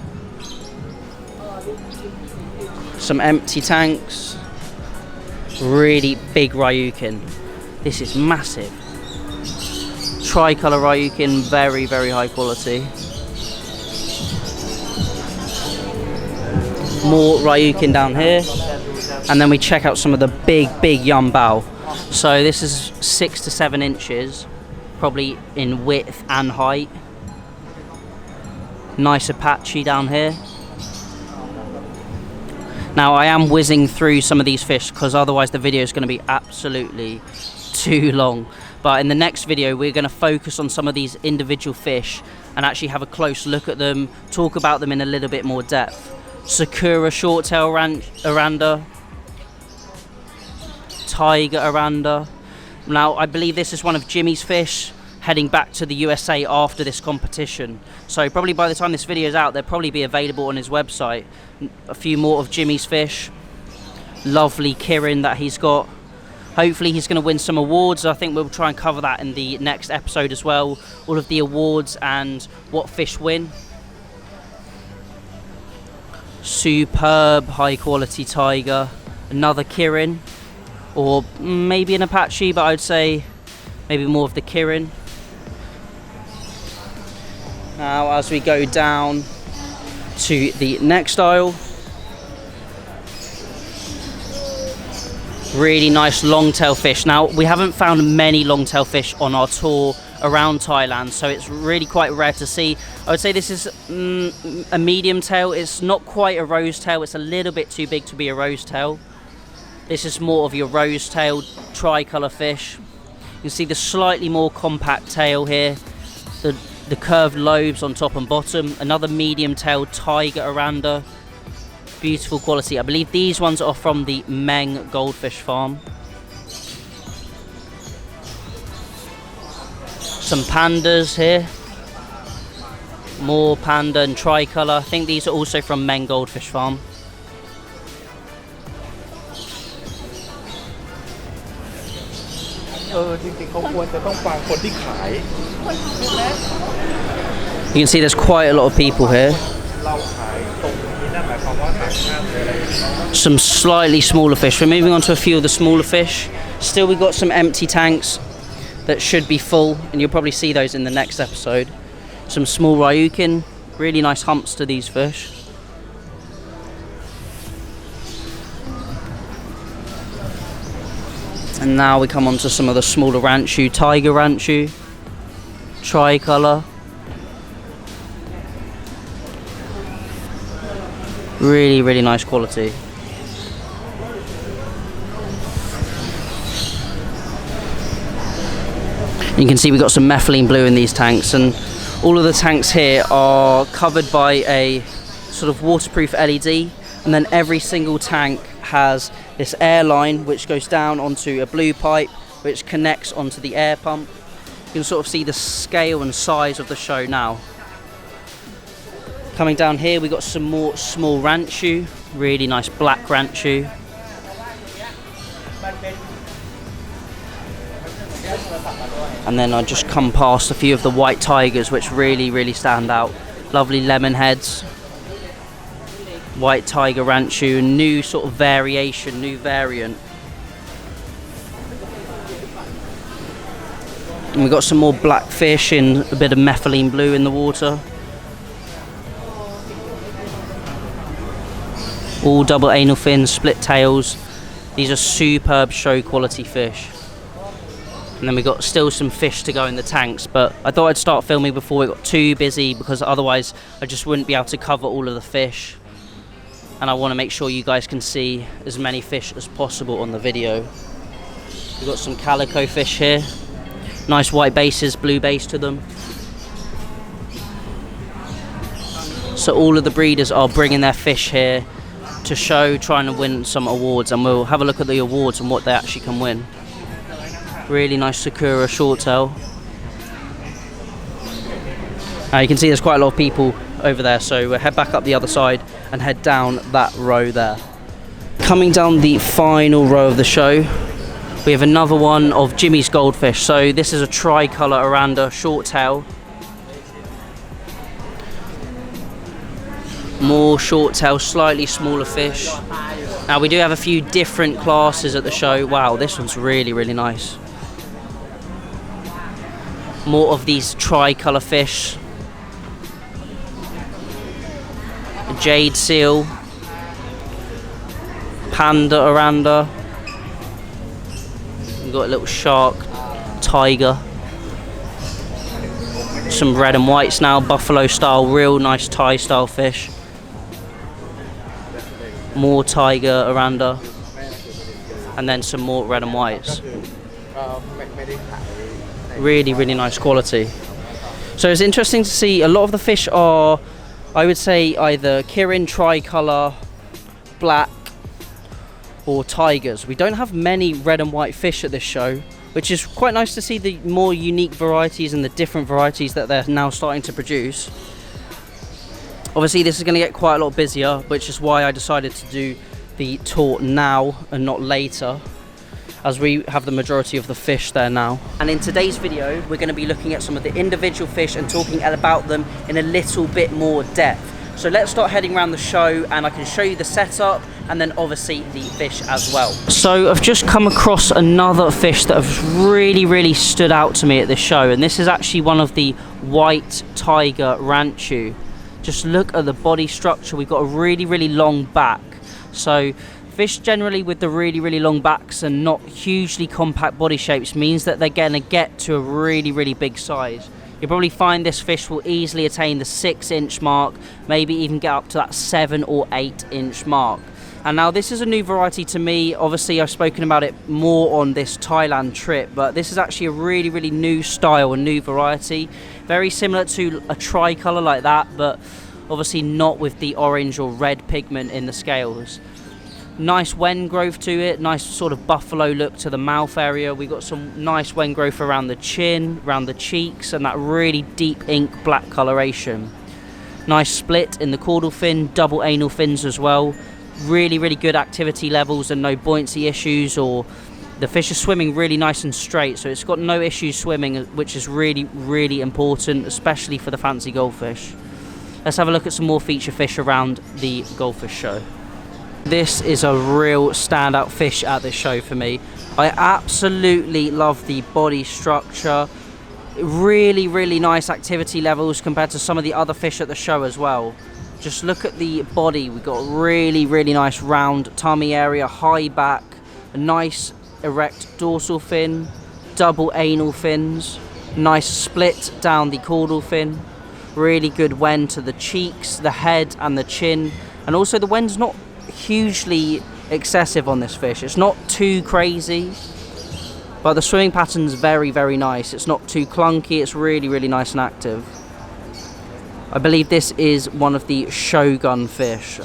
Some empty tanks. Really big Ryukin. This is massive. Tricolour Ryukin, very, very high quality. More Ryukin down here. And then we check out some of the big Yumbao. So this is 6 to 7 inches, probably in width and height. Nice Apache down here. Now I am whizzing through some of these fish because otherwise the video is going to be absolutely too long. But in the next video we're going to focus on some of these individual fish and actually have a close look at them, talk about them in a little bit more depth. Sakura short-tail Aranda, tiger Aranda. Now I believe this is one of Jimmy's fish heading back to the USA after this competition. So probably by the time this video is out, they'll probably be available on his website. A few more of Jimmy's fish. Lovely Kirin that he's got. Hopefully he's going to win some awards. I think we'll try and cover that in the next episode as well. All of the awards and what fish win. Superb high quality tiger. Another Kirin. Or maybe an Apache, but I'd say maybe more of the Kirin. Now as we go down to the next aisle, really nice long-tail fish. Now we haven't found many long-tail fish on our tour around Thailand, so it's really quite rare to see. I would say this is a medium tail. It's not quite a rose tail, it's a little bit too big to be a rose tail. This is more of your rose-tailed tricolour fish. You can see the slightly more compact tail here, the curved lobes on top and bottom. Another medium-tailed tiger Aranda, beautiful quality. I believe these ones are from the Meng Goldfish Farm. Some pandas here, more panda and tricolour. I think these are also from Meng Goldfish Farm. You can see there's quite a lot of people here. Some slightly smaller fish. We're moving on to a few of the smaller fish. Still, we've got some empty tanks that should be full, and you'll probably see those in the next episode. Some small Ryukin, really nice humps to these fish. And now we come on to some of the smaller ranchu, tiger ranchu, tricolour. Really, really nice quality. You can see we've got some methylene blue in these tanks, and all of the tanks here are covered by a sort of waterproof LED, and then every single tank has this air line which goes down onto a blue pipe which connects onto the air pump. You can sort of see the scale and size of the show now. Coming down here we've got some more small ranchu, really nice black ranchu. And then I just come past a few of the white tigers, which really stand out. Lovely lemon heads. White tiger ranchu, new sort of variation, new variant. And we've got some more black fish in a bit of methylene blue in the water. All double anal fins, split tails. These are superb show quality fish. And then we've got still some fish to go in the tanks, but I thought I'd start filming before we got too busy, because otherwise I just wouldn't be able to cover all of the fish. And I want to make sure you guys can see as many fish as possible on the video. We've got some calico fish here. Nice white bases, blue base to them. So all of the breeders are bringing their fish here to show, trying to win some awards, and we'll have a look at the awards and what they actually can win. Really nice Sakura short tail. Now you can see there's quite a lot of people over there, so we'll head back up the other side and head down that row there. Coming down the final row of the show, we have another one of Jimmy's goldfish. So this is a tricolour Aranda short tail. More short tail, slightly smaller fish. Now we do have a few different classes at the show. Wow, this one's really nice. More of these tricolour fish. A jade seal. Panda Aranda. We've got a little shark, tiger. Some red and whites now, buffalo style, real nice Thai style fish. More tiger Aranda. And then some more red and whites. Really nice quality. So it's interesting to see a lot of the fish are, I would say, either Kirin, tricolour, black or tigers. We don't have many red and white fish at this show, which is quite nice to see the more unique varieties and the different varieties that they're now starting to produce. Obviously this is going to get quite a lot busier, which is why I decided to do the tour now and not later, as we have the majority of the fish there now. And in today's video we're going to be looking at some of the individual fish and talking about them in a little bit more depth. So let's start heading around the show and I can show you the setup and then obviously the fish as well. So I've just come across another fish that has really stood out to me at this show, and this is actually one of the white tiger ranchu. Just look at the body structure. We've got a really long back. So fish generally with the really long backs and not hugely compact body shapes means that they're going to get to a really big size. You'll probably find this fish will easily attain the 6-inch mark, maybe even get up to that 7 or 8-inch mark. And now this is a new variety to me. Obviously I've spoken about it more on this Thailand trip, but this is actually a really new style, a new variety. Very similar to a tricolour like that, but obviously not with the orange or red pigment in the scales. Nice wen growth to it, nice sort of buffalo look to the mouth area. We've got some nice wen growth around the chin, around the cheeks, and that really deep ink black coloration. Nice split in the caudal fin, double anal fins as well. Really good activity levels and no buoyancy issues, or the fish is swimming really nice and straight, so it's got no issues swimming, which is really important, especially for the fancy goldfish. Let's have a look at some more feature fish around the goldfish show. This is a real standout fish at this show for me. I absolutely love the body structure. Really nice activity levels compared to some of the other fish at the show as well. Just look at the body. We've got really nice round tummy area, high back, a nice erect dorsal fin, double anal fins, nice split down the caudal fin, really good wen to the cheeks, the head and the chin, and also the wen's not hugely excessive on this fish. It's not too crazy, but the swimming pattern's very nice. It's not too clunky. It's really nice and active. I believe this is one of the Shogun fish.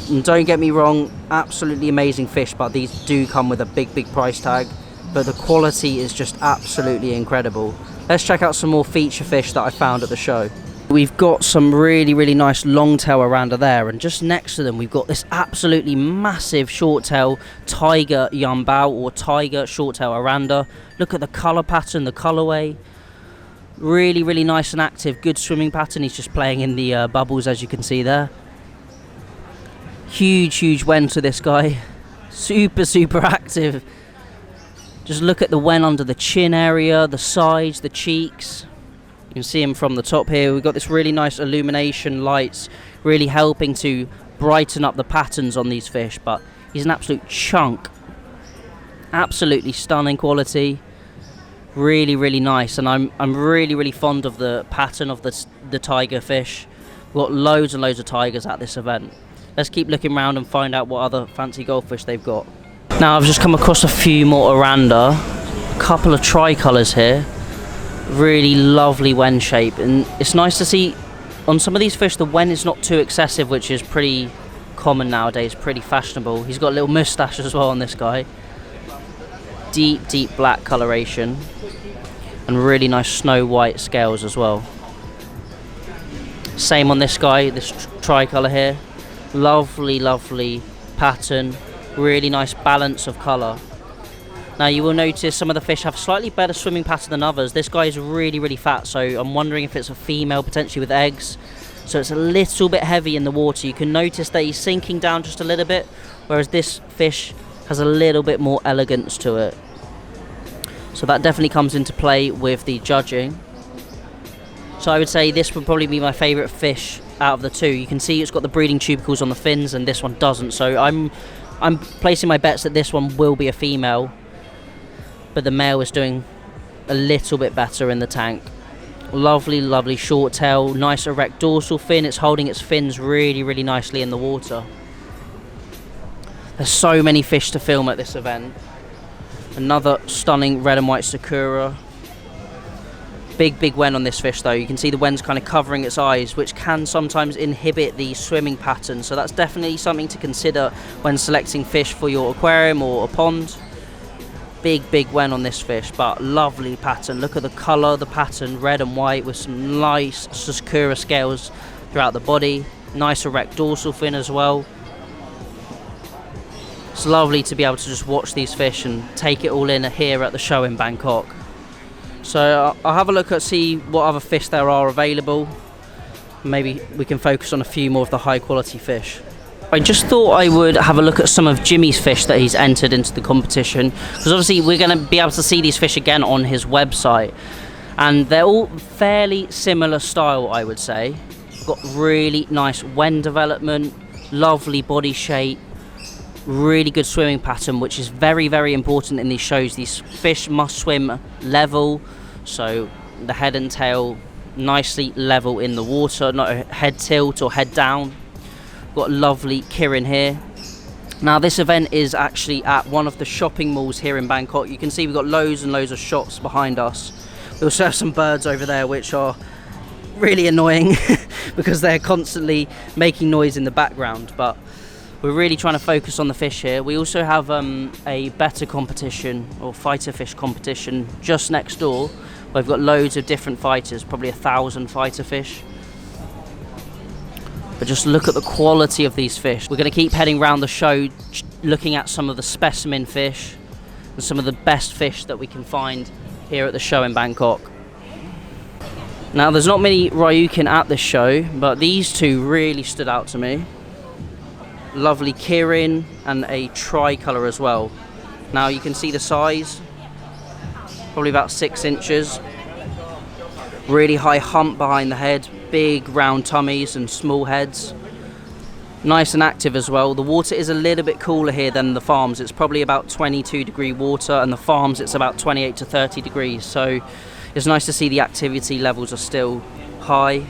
And don't get me wrong, absolutely amazing fish, but these do come with a big price tag, but the quality is just absolutely incredible. Let's check out some more feature fish that I found at the show. We've got some really nice long-tail oranda there, and just next to them we've got this absolutely massive short-tail tiger yambao, or tiger short-tail oranda. Look at the colour pattern, the colourway. Really nice and active, good swimming pattern. He's just playing in the bubbles, as you can see there. Huge wen to this guy. Super active. Just look at the wen under the chin area, the sides, the cheeks. You can see him from the top here. We've got this really nice illumination lights, really helping to brighten up the patterns on these fish, but he's an absolute chunk. Absolutely stunning quality. Really nice, and I'm really fond of the pattern of the tiger fish. We've got loads and loads of tigers at this event. Let's keep looking around and find out what other fancy goldfish they've got. Now I've just come across a few more oranda, a couple of tricolours here. Really lovely wen shape, and it's nice to see on some of these fish the wen is not too excessive, which is pretty common nowadays, pretty fashionable. He's got a little moustache as well on this guy. Deep black coloration, and really nice snow white scales as well. Same on this guy, this tricolour here. Lovely pattern, really nice balance of colour. Now you will notice some of the fish have slightly better swimming pattern than others. This guy is really fat, so I'm wondering if it's a female potentially with eggs. So it's a little bit heavy in the water. You can notice that he's sinking down just a little bit, whereas this fish has a little bit more elegance to it. So that definitely comes into play with the judging. So I would say this would probably be my favourite fish out of the two. You can see it's got the breeding tubercles on the fins and this one doesn't. So I'm placing my bets that this one will be a female, but the male is doing a little bit better in the tank. Lovely short tail, nice erect dorsal fin. It's holding its fins really nicely in the water. There's so many fish to film at this event. Another stunning red and white sakura. Big wen on this fish though. You can see the wen's kind of covering its eyes, which can sometimes inhibit the swimming pattern. So that's definitely something to consider when selecting fish for your aquarium or a pond. Big wen on this fish, but lovely pattern. Look at the colour, the pattern, red and white with some nice sakura scales throughout the body. Nice erect dorsal fin as well. It's lovely to be able to just watch these fish and take it all in here at the show in Bangkok. So I'll have a look at see what other fish there are available. Maybe we can focus on a few more of the high quality fish. I just thought I would have a look at some of Jimmy's fish that he's entered into the competition, because obviously we're going to be able to see these fish again on his website, and they're all fairly similar style, I would say. Got really nice wen development, lovely body shape, really good swimming pattern, which is very important in these shows. These fish must swim level, so the head and tail nicely level in the water, not a head tilt or head down. Got lovely Kirin here. Now this event is actually at one of the shopping malls here in Bangkok. You can see we've got loads and loads of shops behind us. We also have some birds over there which are really annoying because they're constantly making noise in the background, but we're really trying to focus on the fish here. We also have a better competition, or fighter fish competition, just next door, where we've got loads of different fighters, probably 1,000 fighter fish. But just look at the quality of these fish. We're going to keep heading around the show, looking at some of the specimen fish and some of the best fish that we can find here at the show in Bangkok. Now there's not many Ryukin at this show, but these two really stood out to me. Lovely Kirin and a tricolour as well. Now you can see the size, probably about 6 inches. Really high hump behind the head, big round tummies and small heads. Nice and active as well. The water is a little bit cooler here than the farms. It's probably about 22-degree water, and the farms it's about 28 to 30 degrees. So it's nice to see the activity levels are still high.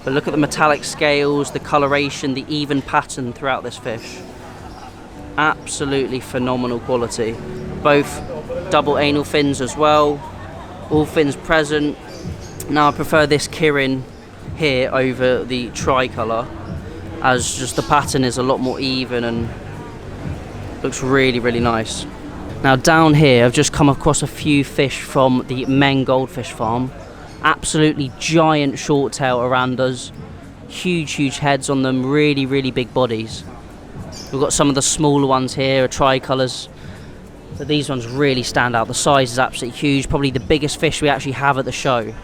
But look at the metallic scales, the coloration, the even pattern throughout this fish. Absolutely phenomenal quality. Both double anal fins as well. All fins present. Now I prefer this Kirin here over the tricolour, as just the pattern is a lot more even and looks really nice. Now down here I've just come across a few fish from the Meng Goldfish Farm. Absolutely giant short tail orandas, huge heads on them, really big bodies. We've got some of the smaller ones here, tricolours, but these ones really stand out. The size is absolutely huge, probably the biggest fish we actually have at the show.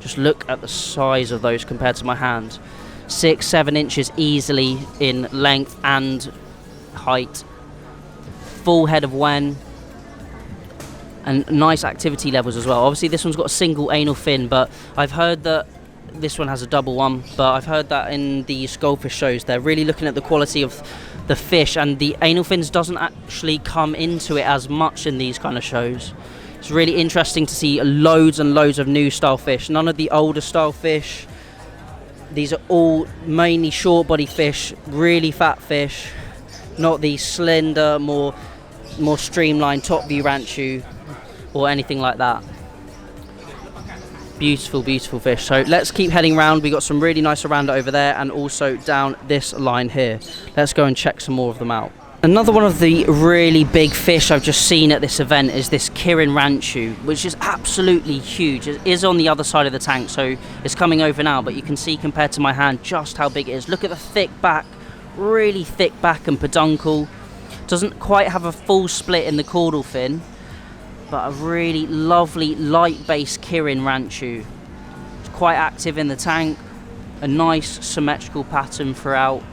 Just look at the size of those compared to my hand. 6-7 inches easily in length and height. Full head of wen, and nice activity levels as well. Obviously this one's got a single anal fin, but I've heard that this one has a double one, but I've heard that in these goldfish shows they're really looking at the quality of the fish, and the anal fins doesn't actually come into it as much in these kind of shows. It's really interesting to see loads and loads of new style fish, none of the older style fish. These are all mainly short body fish, really fat fish, not the slender, more streamlined top view ranchu or anything like that. Beautiful fish. So let's keep heading round. We got some really nice oranda over there and also down this line here. Let's go and check some more of them out. Another one of the really big fish I've just seen at this event is this Kirin ranchu, which is absolutely huge. It is on the other side of the tank, so it's coming over now, but you can see compared to my hand just how big it is. Look at the thick back, really thick back and peduncle. Doesn't quite have a full split in the caudal fin, but a really lovely light base Kirin ranchu. It's quite active in the tank, a nice symmetrical pattern throughout.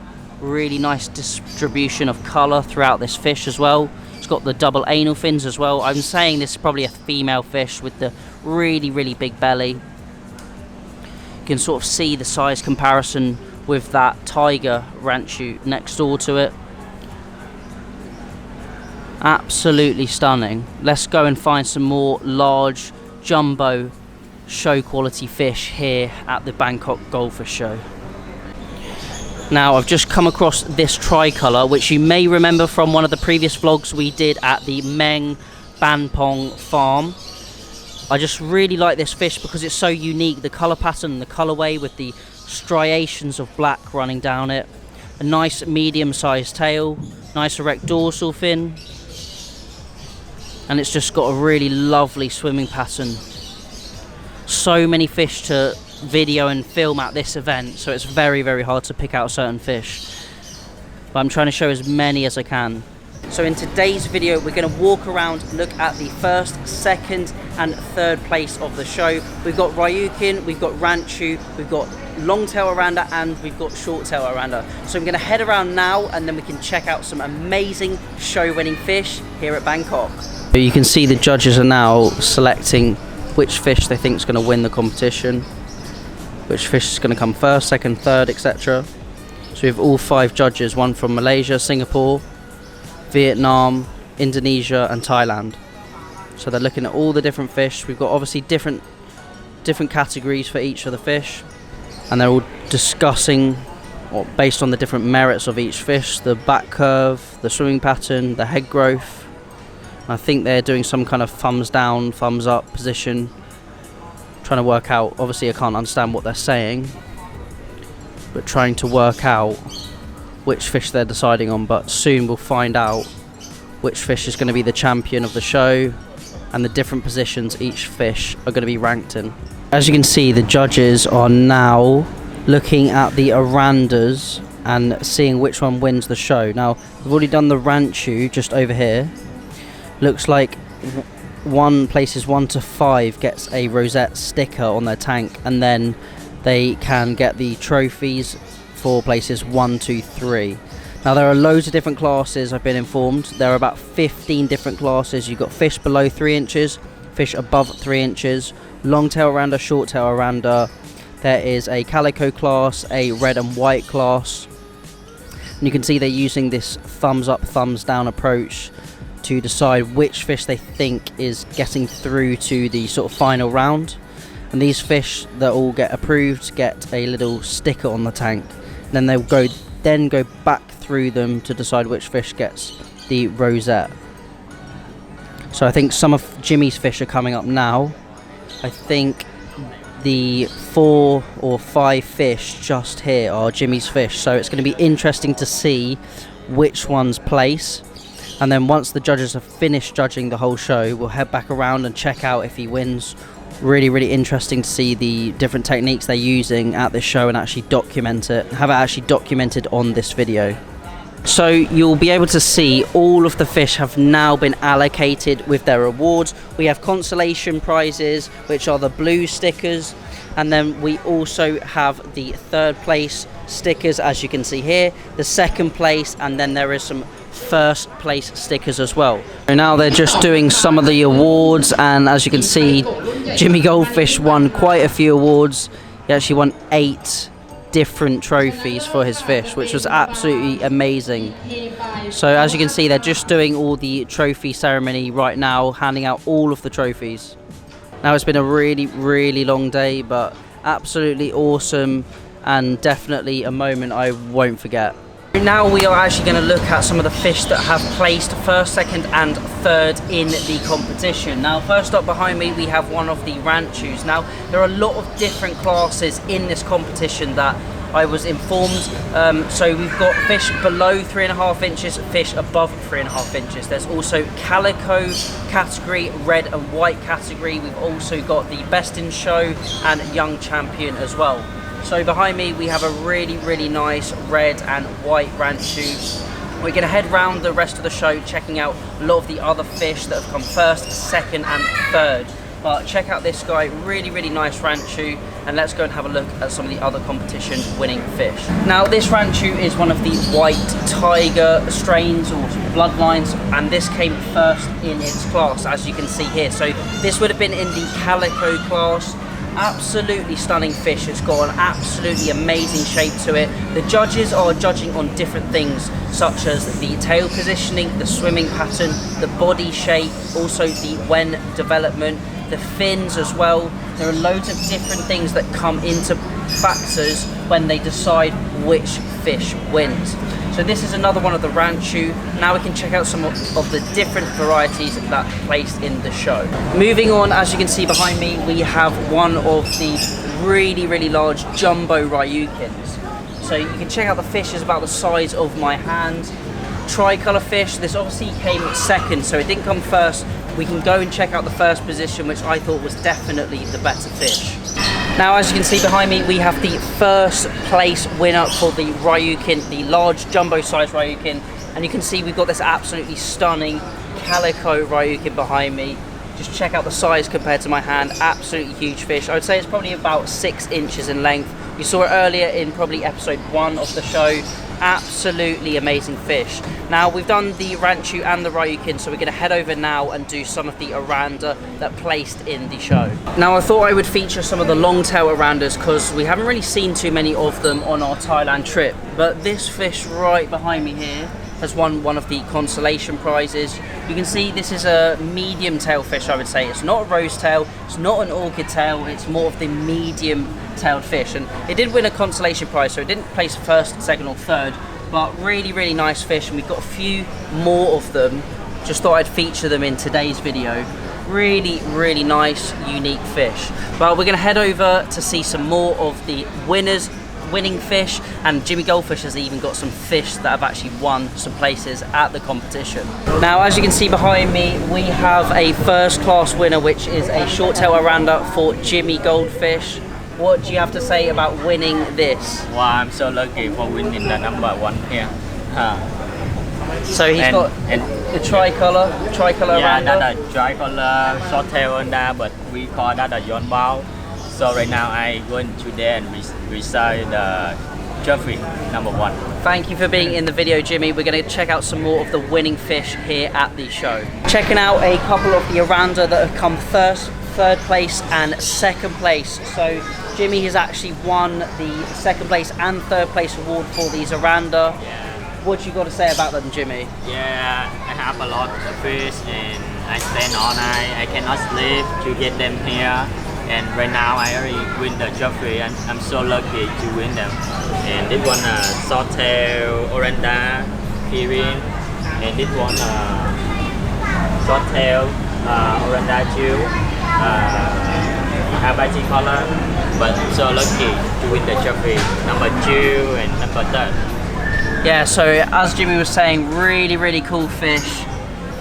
Really nice distribution of colour throughout this fish as well. It's got the double anal fins as well. I'm saying this is probably a female fish with the really big belly. You can sort of see the size comparison with that tiger ranchu next door to it. Absolutely stunning. Let's go and find some more large jumbo show quality fish here at the Bangkok Goldfish Show. Now I've just come across this tricolour, which you may remember from one of the previous vlogs we did at the Meng Banpong farm. I just really like this fish because it's so unique, the colour pattern, the colourway with the striations of black running down it. A nice medium sized tail, nice erect dorsal fin, and it's just got a really lovely swimming pattern. So many fish to video and film at this event, so it's very hard to pick out certain fish, but I'm trying to show as many as I can. So in today's video we're going to walk around, look at the first, second and third place of the show. We've got Ryukin, we've got Ranchu, we've got longtail oranda and we've got shorttail oranda. So I'm going to head around now and then we can check out some amazing show winning fish here at Bangkok. So you can see the judges are now selecting which fish they think is going to win the competition, which fish is going to come first, second, third, etc. So we have all 5 judges, one from Malaysia, Singapore, Vietnam, Indonesia and Thailand. So they're looking at all the different fish. We've got obviously different categories for each of the fish, and they're all discussing based on the different merits of each fish, the back curve, the swimming pattern, the head growth. I think they're doing some kind of thumbs down, thumbs up position, trying to work out, obviously I can't understand what they're saying, but trying to work out which fish they're deciding on. But soon we'll find out which fish is going to be the champion of the show and the different positions each fish are going to be ranked in. As you can see, the judges are now looking at the orandas and seeing which one wins the show. Now we've already done the ranchu just over here. Looks like places 1 to 5 gets a rosette sticker on their tank, and then they can get the trophies for places 1 to 3. Now there are loads of different classes, I've been informed. There are about 15 different classes. You've got fish below 3 inches, fish above 3 inches, longtail oranda, shorttail oranda. There is a calico class, a red and white class, and you can see they're using this thumbs up, thumbs down approach to decide which fish they think is getting through to the sort of final round. And these fish that all get approved get a little sticker on the tank, and then they'll go back through them to decide which fish gets the rosette. So I think some of Jimmy's fish are coming up now. I think the 4 or 5 fish just here are Jimmy's fish, so it's going to be interesting to see which ones place. And then once the judges have finished judging the whole show, we'll head back around and check out if he wins really interesting to see the different techniques they're using at this show and actually document it, have it actually documented on this video. So you'll be able to see all of the fish have now been allocated with their awards. We have consolation prizes, which are the blue stickers, and then we also have the third place stickers, as you can see here, the second place, and then there is some first place stickers as well. So now they're just doing some of the awards, and as you can see, Jimmy Goldfish won quite a few awards. He actually won 8 different trophies for his fish, which was absolutely amazing. So as you can see, they're just doing all the trophy ceremony right now, handing out all of the trophies. Now it's been a really long day, but absolutely awesome and definitely a moment I won't forget. Now we are actually going to look at some of the fish that have placed first, second and third in the competition. Now first up behind me we have one of the ranchus. Now there are a lot of different classes in this competition that I was informed. So we've got fish below 3.5 inches, fish above 3.5 inches. There's also calico category, red and white category. We've also got the best in show and young champion as well. So behind me we have a really nice red and white ranchu. We're going to head round the rest of the show checking out a lot of the other fish that have come first, second and third. But check out this guy, really nice ranchu, and let's go and have a look at some of the other competition winning fish. Now this ranchu is one of the white tiger strains or bloodlines, and this came first in its class, as you can see here. So this would have been in the calico class. Absolutely stunning fish. It's got an absolutely amazing shape to it. The judges are judging on different things such as the tail positioning, the swimming pattern, the body shape, also the wen development, the fins as well. There are loads of different things that come into factors when they decide which fish wins. So this is another one of the ranchu. Now we can check out some of the different varieties that placed in the show. Moving on, as you can see behind me, we have one of the really large jumbo ryukins. So you can check out the fish is about the size of my hand. Tricolour fish, this obviously came second, so it didn't come first. We can go and check out the first position, which I thought was definitely the better fish. Now as you can see behind me, we have the first place winner for the Ryukin, the large jumbo size Ryukin, and you can see we've got this absolutely stunning calico Ryukin behind me. Just check out the size compared to my hand, absolutely huge fish. I would say it's probably about 6 inches in length. You saw it earlier in probably episode 1 of the show. Absolutely amazing fish. Now we've done the ranchu and the ryukin, so we're going to head over now and do some of the oranda that placed in the show. Now I thought I would feature some of the long-tail orandas because we haven't really seen too many of them on our Thailand trip, but this fish right behind me here has won one of the consolation prizes. You can see this is a medium tail fish, I would say. It's not a rose tail, it's not an orchid tail, it's more of the medium tailed fish, and it did win a consolation prize, so it didn't place first, second or third, but really nice fish, and we've got a few more of them. Just thought I'd feature them in today's video. Really nice, unique fish. But we're going to head over to see some more of the winning fish, and Jimmy Goldfish has even got some fish that have actually won some places at the competition. Now as you can see behind me, we have a first class winner, which is a short tail oranda for Jimmy Goldfish. What do you have to say about winning this? Wow, I'm so lucky for winning the number 1 here. So he's got the tricolour yeah, oranda? that's a tricolour short tail oranda, but we call that a yonbao. So right now I going to there and receive the trophy number 1. Thank you for being in the video, Jimmy. We're going to check out some more of the winning fish here at the show. Checking out a couple of the oranda that have come first, third place and second place. So Jimmy has actually won the second place and third place award for these oranda. Yeah. What you got to say about them, Jimmy? Yeah, I have a lot of fish and I spend all night. I cannot sleep to get them here. And right now I already win the trophy, and I'm so lucky to win them. And this one short tail oranda kirin, and this one short tail oranda too. Habachi color, but I'm so lucky to win the trophy number 2 and number 3. Yeah, so as Jimmy was saying, really cool fish.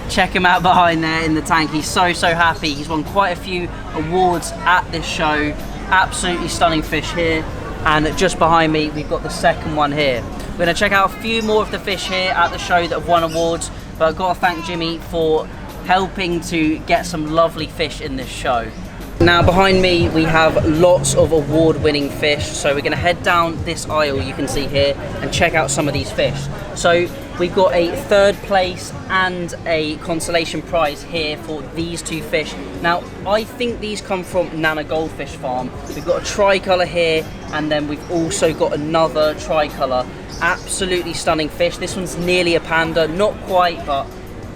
Check him out behind there in the tank. He's so happy. He's won quite a few awards at this show. Absolutely stunning fish here. And just behind me, we've got the second one here. We're gonna check out a few more of the fish here at the show that have won awards, but I've got to thank Jimmy for helping to get some lovely fish in this show. Now behind me we have lots of award-winning fish, so we're going to head down this aisle you can see here and check out some of these fish. So we've got a third place and a consolation prize here for these two fish. Now I think these come from Nana Goldfish Farm. We've got a tricolour here, and then we've also got another tricolour. Absolutely stunning fish. This one's nearly a panda, not quite, but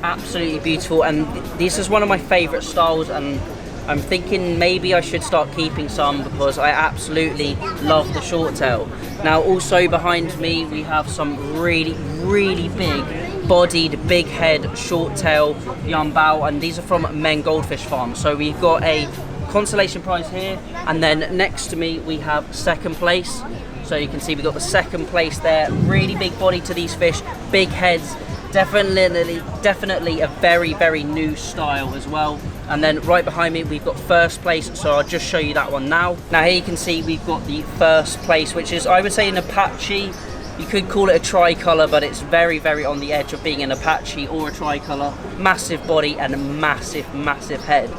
absolutely beautiful, and this is one of my favourite styles, and I'm thinking maybe I should start keeping some because I absolutely love the short tail. Now also behind me we have some really big bodied, big head, short tail yambao, and these are from Men Goldfish Farm. So we've got a consolation prize here, and then next to me we have second place. So you can see we've got the second place there. Really big body to these fish, big heads. Definitely a very new style as well. And then right behind me we've got first place, so I'll just show you that one now. Now here you can see we've got the first place, which is, I would say, an Apache. You could call it a tricolour, but it's very on the edge of being an Apache or a tricolour. Massive body and a massive head.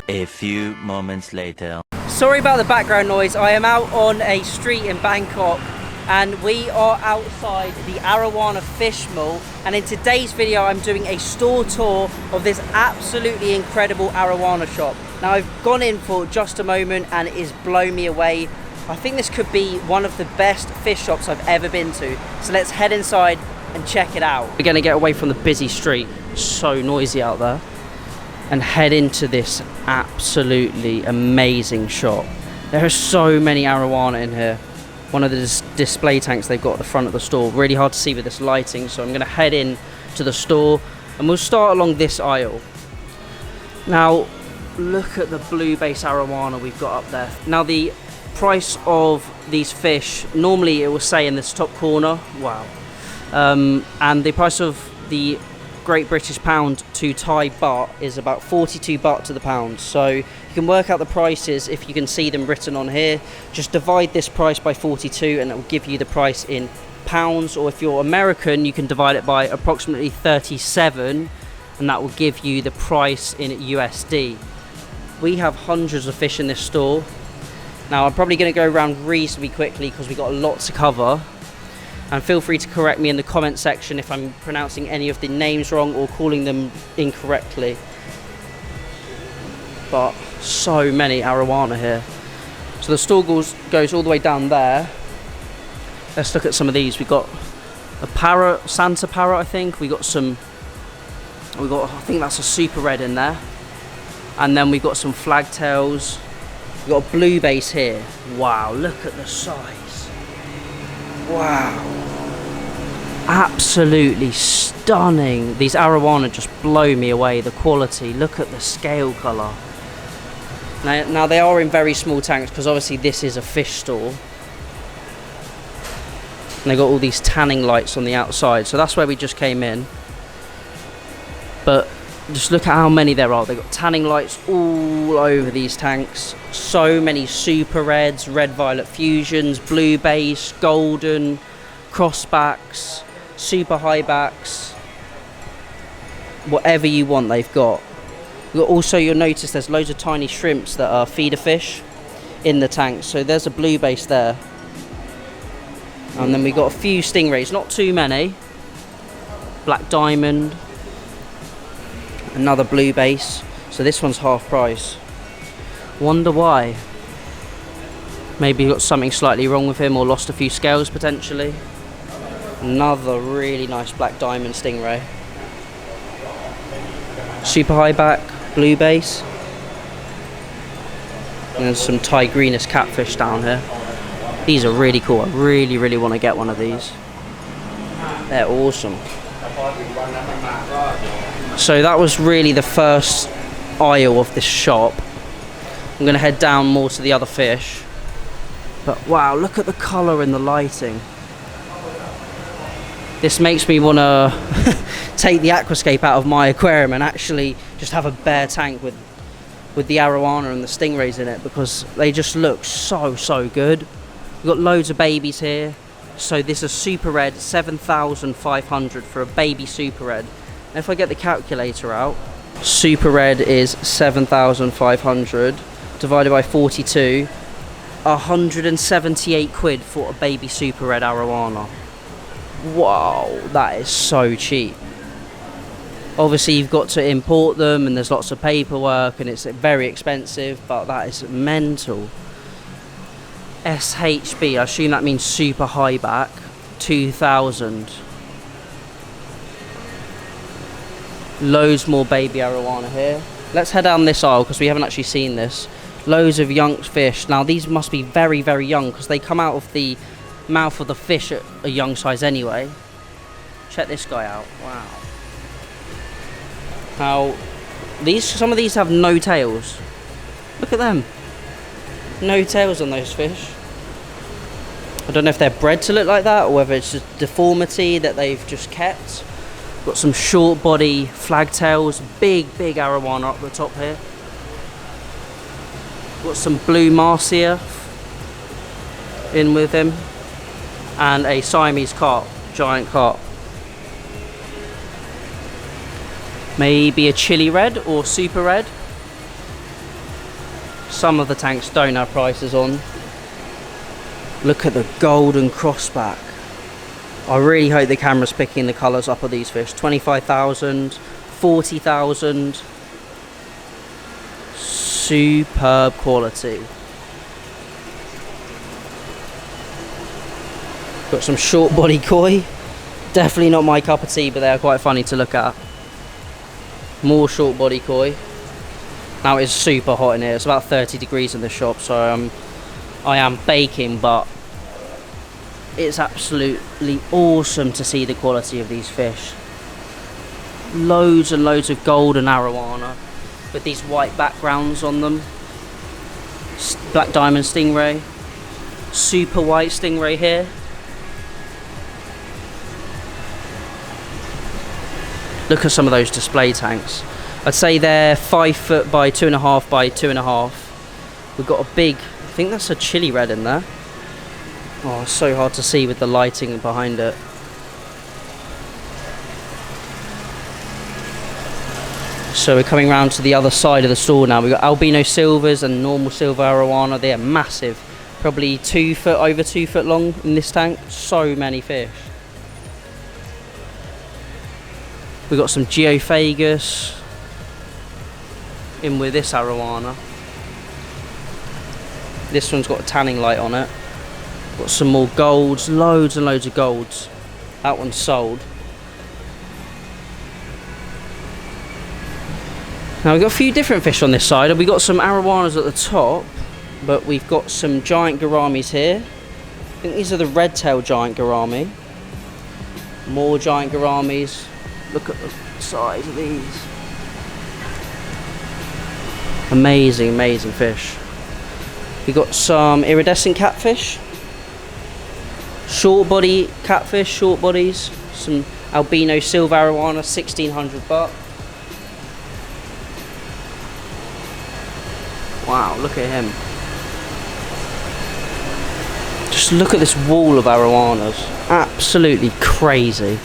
A few moments later. Sorry about the background noise. I am out on a street in Bangkok, and we are outside the Arowana Fish Mall, and in today's video I'm doing a store tour of this absolutely incredible arowana shop. Now I've gone in for just a moment and it has blown me away. I think this could be one of the best fish shops I've ever been to, so let's head inside and check it out. We're going to get away from the busy street, so noisy out there, and head into this absolutely amazing shop. There are so many arowana in here. One of the display tanks they've got at the front of the store. Really hard to see with this lighting, so I'm going to head in to the store and we'll start along this aisle. Now look at the blue base arowana we've got up there. Now the price of these fish, normally it will say in this top corner, wow, and the price of the Great British Pound to Thai baht is about 42 baht to the pound. So you can work out the prices if you can see them written on here. Just divide this price by 42 and it will give you the price in pounds, or if you're American you can divide it by approximately 37 and that will give you the price in USD. We have hundreds of fish in this store. Now I'm probably going to go around reasonably quickly because we've got a lot to cover. And feel free to correct me in the comment section if I'm pronouncing any of the names wrong or calling them incorrectly. But so many arowana here. So the store goes all the way down there. Let's look at some of these. We've got a parrot, Santa parrot, I think. I think that's a super red in there. And then we've got some flagtails. We've got a blue base here. Wow, look at the size. Wow, absolutely stunning. These arowana just blow me away, the quality. Look at the scale colour. Now they are in very small tanks because obviously this is a fish store, and they got all these tanning lights on the outside, so that's where we just came in. But just look at how many there are. They've got tanning lights all over these tanks. So many super reds, red violet fusions, blue base, golden, crossbacks, super high backs. Whatever you want they've got. Also, you'll notice there's loads of tiny shrimps that are feeder fish in the tanks. So there's a blue base there. And then we've got a few stingrays, not too many. Black diamond. Another blue base. So this one's half price. Wonder why. Maybe got something slightly wrong with him or lost a few scales potentially. Another really nice black diamond stingray. Super high back, blue base. And there's some tigrinus catfish down here. These are really cool. I really want to get one of these. They're awesome. So that was really the first aisle of this shop. I'm going to head down more to the other fish. But wow, look at the colour and the lighting. This makes me want to take the aquascape out of my aquarium and actually just have a bare tank with the arowana and the stingrays in it, because they just look so good. We've got loads of babies here. So this is super red, 7,500 for a baby super red. And if I get the calculator out, super red is 7,500 divided by 42, 178 quid for a baby super red arowana. Wow, that is so cheap. Obviously you've got to import them and there's lots of paperwork and it's very expensive, but that is mental. SHB, I assume that means super high back, 2,000. Loads more baby arowana here. Let's head down this aisle because we haven't actually seen this. Loads of young fish. Now these must be very young because they come out of the mouth of the fish at a young size anyway. Check this guy out. Wow. Now some of these have no tails. Look at them. No tails on those fish. I don't know if they're bred to look like that or whether it's just deformity that they've just kept. Got some short body flagtails, big arowana up the top here. Got some blue marcia in with him, and a Siamese carp, giant carp. Maybe a chili red or super red. Some of the tanks don't have prices on. Look at the golden crossback. I really hope the camera's picking the colours up of these fish. 25,000, 40,000. Superb quality. Got some short body koi. Definitely not my cup of tea, but they are quite funny to look at. More short body koi. Now it's super hot in here. It's about 30 degrees in the shop, so I am baking, but it's absolutely awesome to see the quality of these fish. Loads and loads of golden arowana with these white backgrounds on them. Black diamond stingray. Super white stingray here. Look at some of those display tanks. I'd say they're 5 foot by 2.5 by 2.5. We've got a big, I think that's a chili red in there. Oh, it's so hard to see with the lighting behind it. So we're coming round to the other side of the store now. We've got albino silvers and normal silver arowana. They're massive. Probably 2 foot, over 2 foot long in this tank. So many fish. We've got some geophagus in with this arowana. This one's got a tanning light on it. Got some more golds, loads and loads of golds. That one's sold. Now we've got a few different fish on this side. We've got some arowanas at the top, but we've got some giant gouramis here. I think these are the red-tailed giant gourami. More giant gouramis. Look at the size of these. Amazing, amazing fish. We've got some iridescent catfish. Short body catfish, short bodies. Some albino silver arowana, 1,600 baht. Wow, look at him. Just look at this wall of arowanas. Absolutely crazy.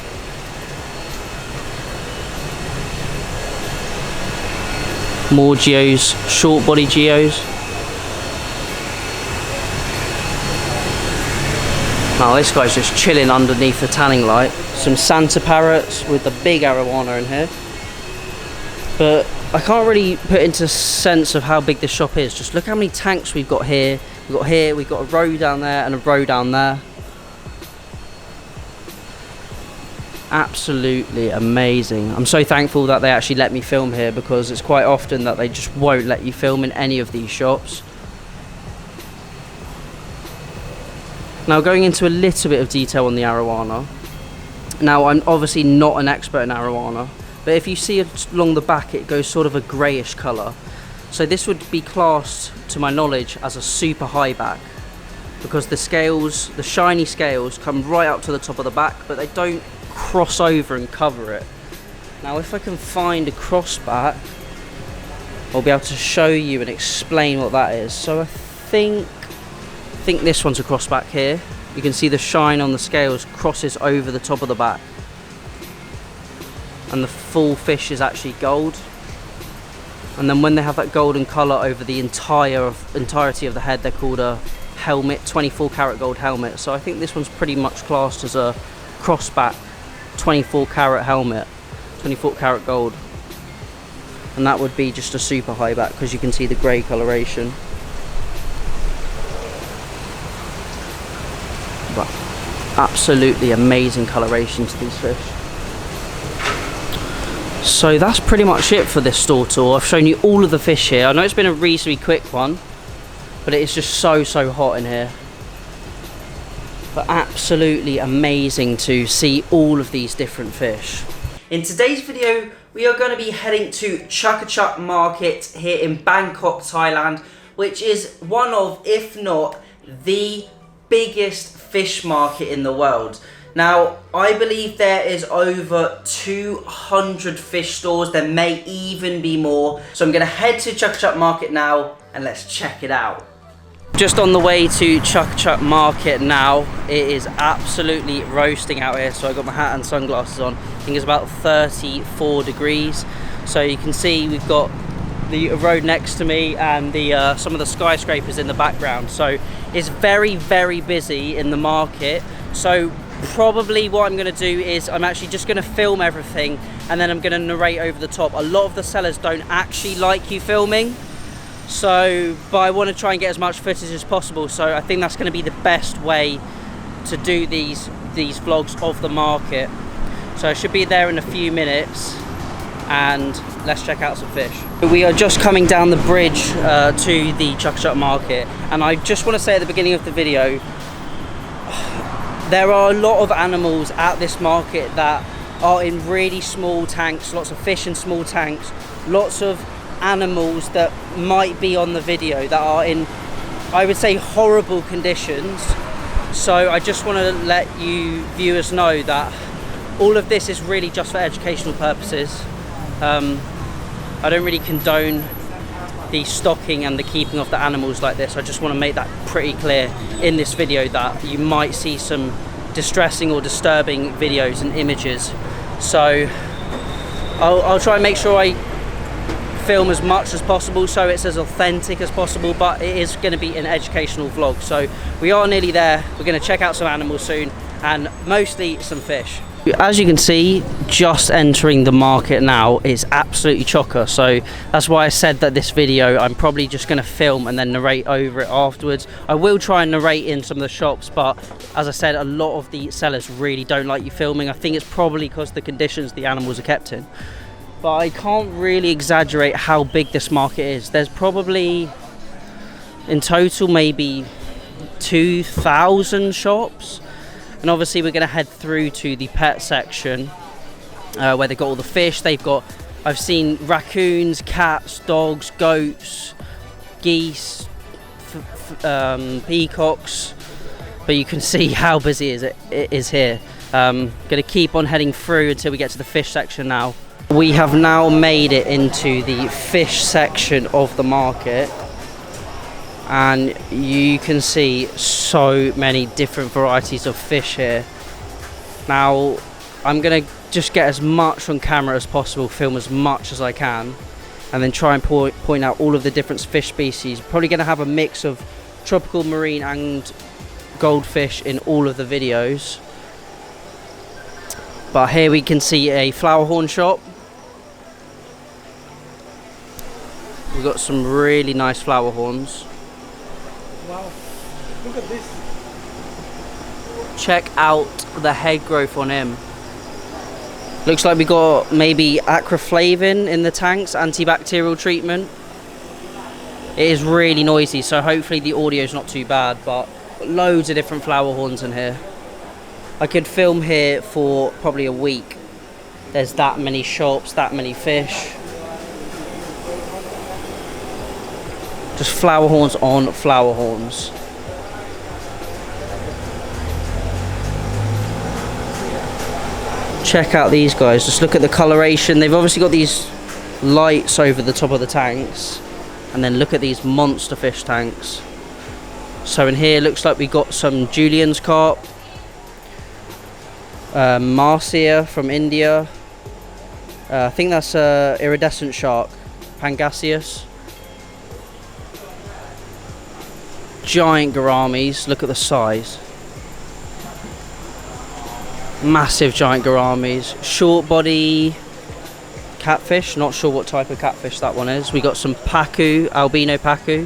More geos, short body geos. Now this guy's just chilling underneath the tanning light. Some Santa parrots with the big arowana in here. But I can't really put into sense of how big this shop is. Just look how many tanks we've got here. We've got a row down there and a row down there. Absolutely amazing. I'm so thankful that they actually let me film here, because it's quite often that they just won't let you film in any of these shops. Now going into a little bit of detail on the arowana. Now I'm obviously not an expert in arowana, but if you see it along the back, it goes sort of a greyish colour. So this would be classed, to my knowledge, as a super high back, because the scales, the shiny scales, come right up to the top of the back, but they don't cross over and cover it. Now if I can find a crossback, I'll be able to show you and explain what that is. So I think this one's a crossback here. You can see the shine on the scales crosses over the top of the back, and the full fish is actually gold. And then when they have that golden colour over the entirety of the head, they're called a helmet, 24 karat gold helmet. So I think this one's pretty much classed as a crossback 24 karat helmet, 24 karat gold. And that would be just a super high back, because you can see the grey coloration. But absolutely amazing coloration to these fish. So that's pretty much it for this store tour. I've shown you all of the fish here. I know it's been a reasonably quick one, but it is just so hot in here. But absolutely amazing to see all of these different fish. In today's video, we are going to be heading to Aquatic Market here in Bangkok, Thailand, which is one of, if not the biggest fish market in the world. Now, I believe there is over 200 fish stores. There may even be more. So I'm going to head to Aquatic Market now and let's check it out. Just on the way to Aquatic Market now. It is absolutely roasting out here. So I got my hat and sunglasses on. I think it's about 34 degrees. So you can see we've got the road next to me and the some of the skyscrapers in the background. So it's very busy in the market. So probably what I'm going to do is I'm actually just going to film everything and then I'm going to narrate over the top. A lot of the sellers don't actually like you filming, but I want to try and get as much footage as possible. So I think that's going to be the best way to do these vlogs of the market. So I should be there in a few minutes and let's check out some fish. We are just coming down the bridge to the Aquatic Market, and I just want to say at the beginning of the video, there are a lot of animals at this market that are in really small tanks, lots of fish in small tanks, lots of animals that might be on the video that are in, I would say, horrible conditions. So I just want to let you viewers know that all of this is really just for educational purposes. I don't really condone the stocking and the keeping of the animals like this. I just want to make that pretty clear in this video that you might see some distressing or disturbing videos and images. So I'll try and make sure I film as much as possible so it's as authentic as possible, but it is going to be an educational vlog. So we are nearly there. We're going to check out some animals soon and mostly some fish. As you can see, just entering the market now is absolutely chocker. So that's why I said that this video I'm probably just going to film and then narrate over it afterwards. I will try and narrate in some of the shops, but as I said, a lot of the sellers really don't like you filming. I think it's probably because the conditions the animals are kept in. But I can't really exaggerate how big this market is. There's probably in total maybe 2,000 shops. And obviously we're going to head through to the pet section where they've got all the fish. I've seen raccoons, cats, dogs, goats, geese, peacocks. But you can see how busy it is here. Going to keep on heading through until we get to the fish section now. We have now made it into the fish section of the market. And you can see so many different varieties of fish here. Now I'm gonna just get as much on camera as possible, film as much as I can, and then try and point out all of the different fish species. Probably gonna have a mix of tropical, marine and goldfish in all of the videos. But here we can see a flower horn shop. We've got some really nice flower horns. Wow, look at this. Check out the head growth on him. Looks like we got maybe aquaflavin in the tanks, antibacterial treatment. It is really noisy, so hopefully the audio is not too bad, but loads of different flower horns in here. I could film here for probably a week. There's that many shops, that many fish. Just flower horns on flower horns. Check out these guys, just look at the coloration. They've obviously got these lights over the top of the tanks, and then look at these monster fish tanks. So in here looks like we got some Julien's carp, Marcia from India, I think that's a iridescent shark, Pangasius. Giant gouramis, look at the size. Massive giant gouramis. Short body catfish, not sure what type of catfish that one is. We got some pacu, albino pacu.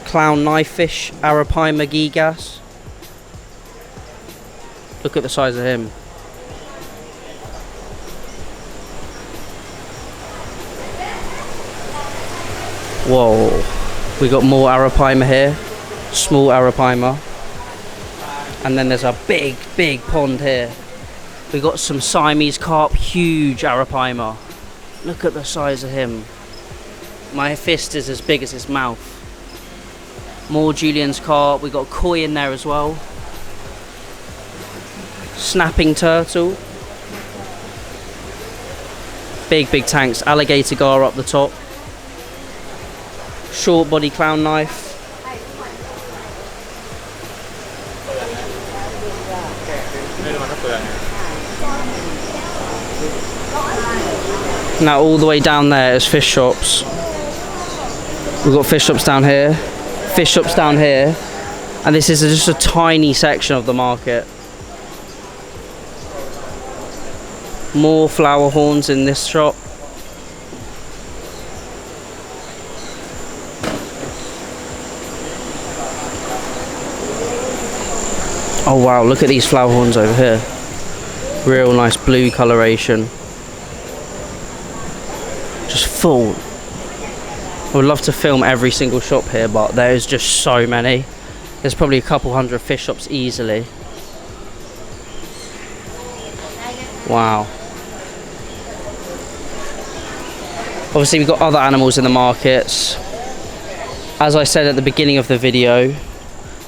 Clown knife fish, Arapaima gigas. Look at the size of him. Whoa. We got more Arapaima here. Small Arapaima. And then there's a big pond here. We got some Siamese carp, huge Arapaima. Look at the size of him. My fist is as big as his mouth. More Julien's carp. We got koi in there as well. Snapping turtle. Big tanks. Alligator gar up the top. Short body clown knife. Now all the way down there is fish shops. We've got fish shops down here, fish shops down here, and this is just a tiny section of the market. More flower horns in this shop. Oh wow, look at these flower horns over here. Real nice blue coloration. Just full. I would love to film every single shop here, but there is just so many. There's probably a couple hundred fish shops easily. Wow. Obviously we've got other animals in the markets. As I said at the beginning of the video,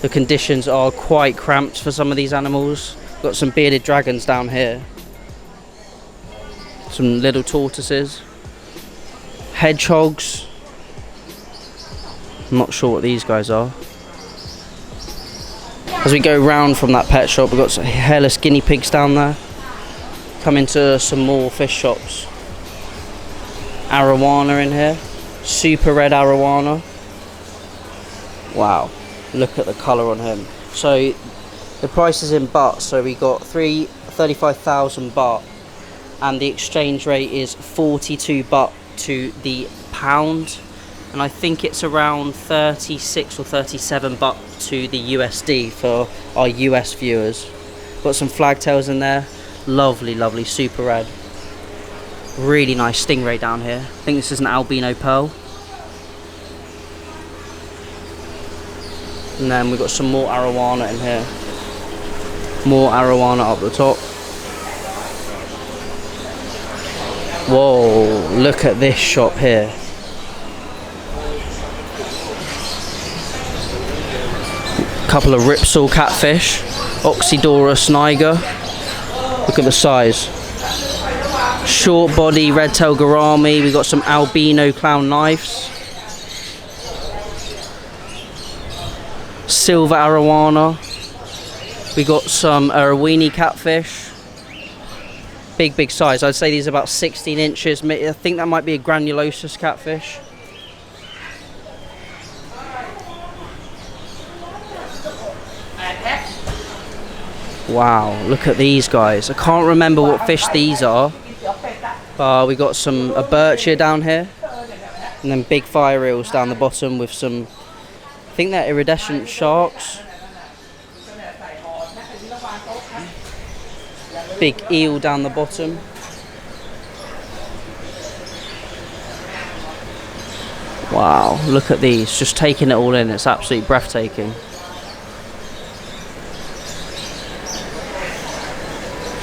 the conditions are quite cramped for some of these animals. Got some bearded dragons down here. Some little tortoises. Hedgehogs. I'm not sure what these guys are. As we go round from that pet shop, we've got some hairless guinea pigs down there. Come into some more fish shops. Arowana in here. Super red arowana. Wow. Look at the colour on him. So the price is in baht, so we got 35,000 baht, and the exchange rate is 42 baht to the pound, and I think it's around 36 or 37 baht to the USD for our US viewers. Got some flagtails in there. Lovely, super red. Really nice stingray down here. I think this is an albino pearl. And then we've got some more arowana in here. More arowana up the top. Whoa, look at this shop here. Couple of ripsaw catfish. Oxydorus niger. Look at the size. Short body red-tailed gourami. We've got some albino clown knives. Silver arowana. We got some Arawini catfish. Big size. I'd say these are about 16 inches. I think that might be a granulosus catfish. Wow, look at these guys. I can't remember what fish these are. We got a birch here down here. And then big fire eels down the bottom with some, I think they're iridescent sharks. Big eel down the bottom. Wow, look at these. Just taking it all in. It's absolutely breathtaking.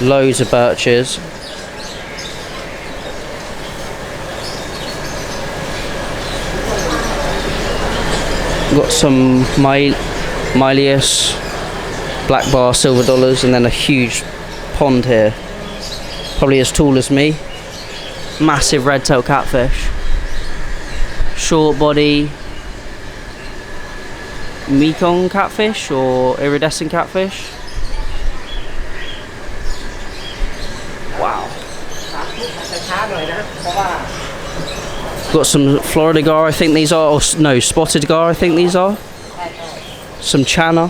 Loads of birches. Got some Mylius, black bar silver dollars, and then a huge pond here. Probably as tall as me. Massive red-tailed catfish. Short body. Mekong catfish or iridescent catfish. Wow. Got some Florida gar, I think these are, or no, spotted gar, I think these are. Some chana.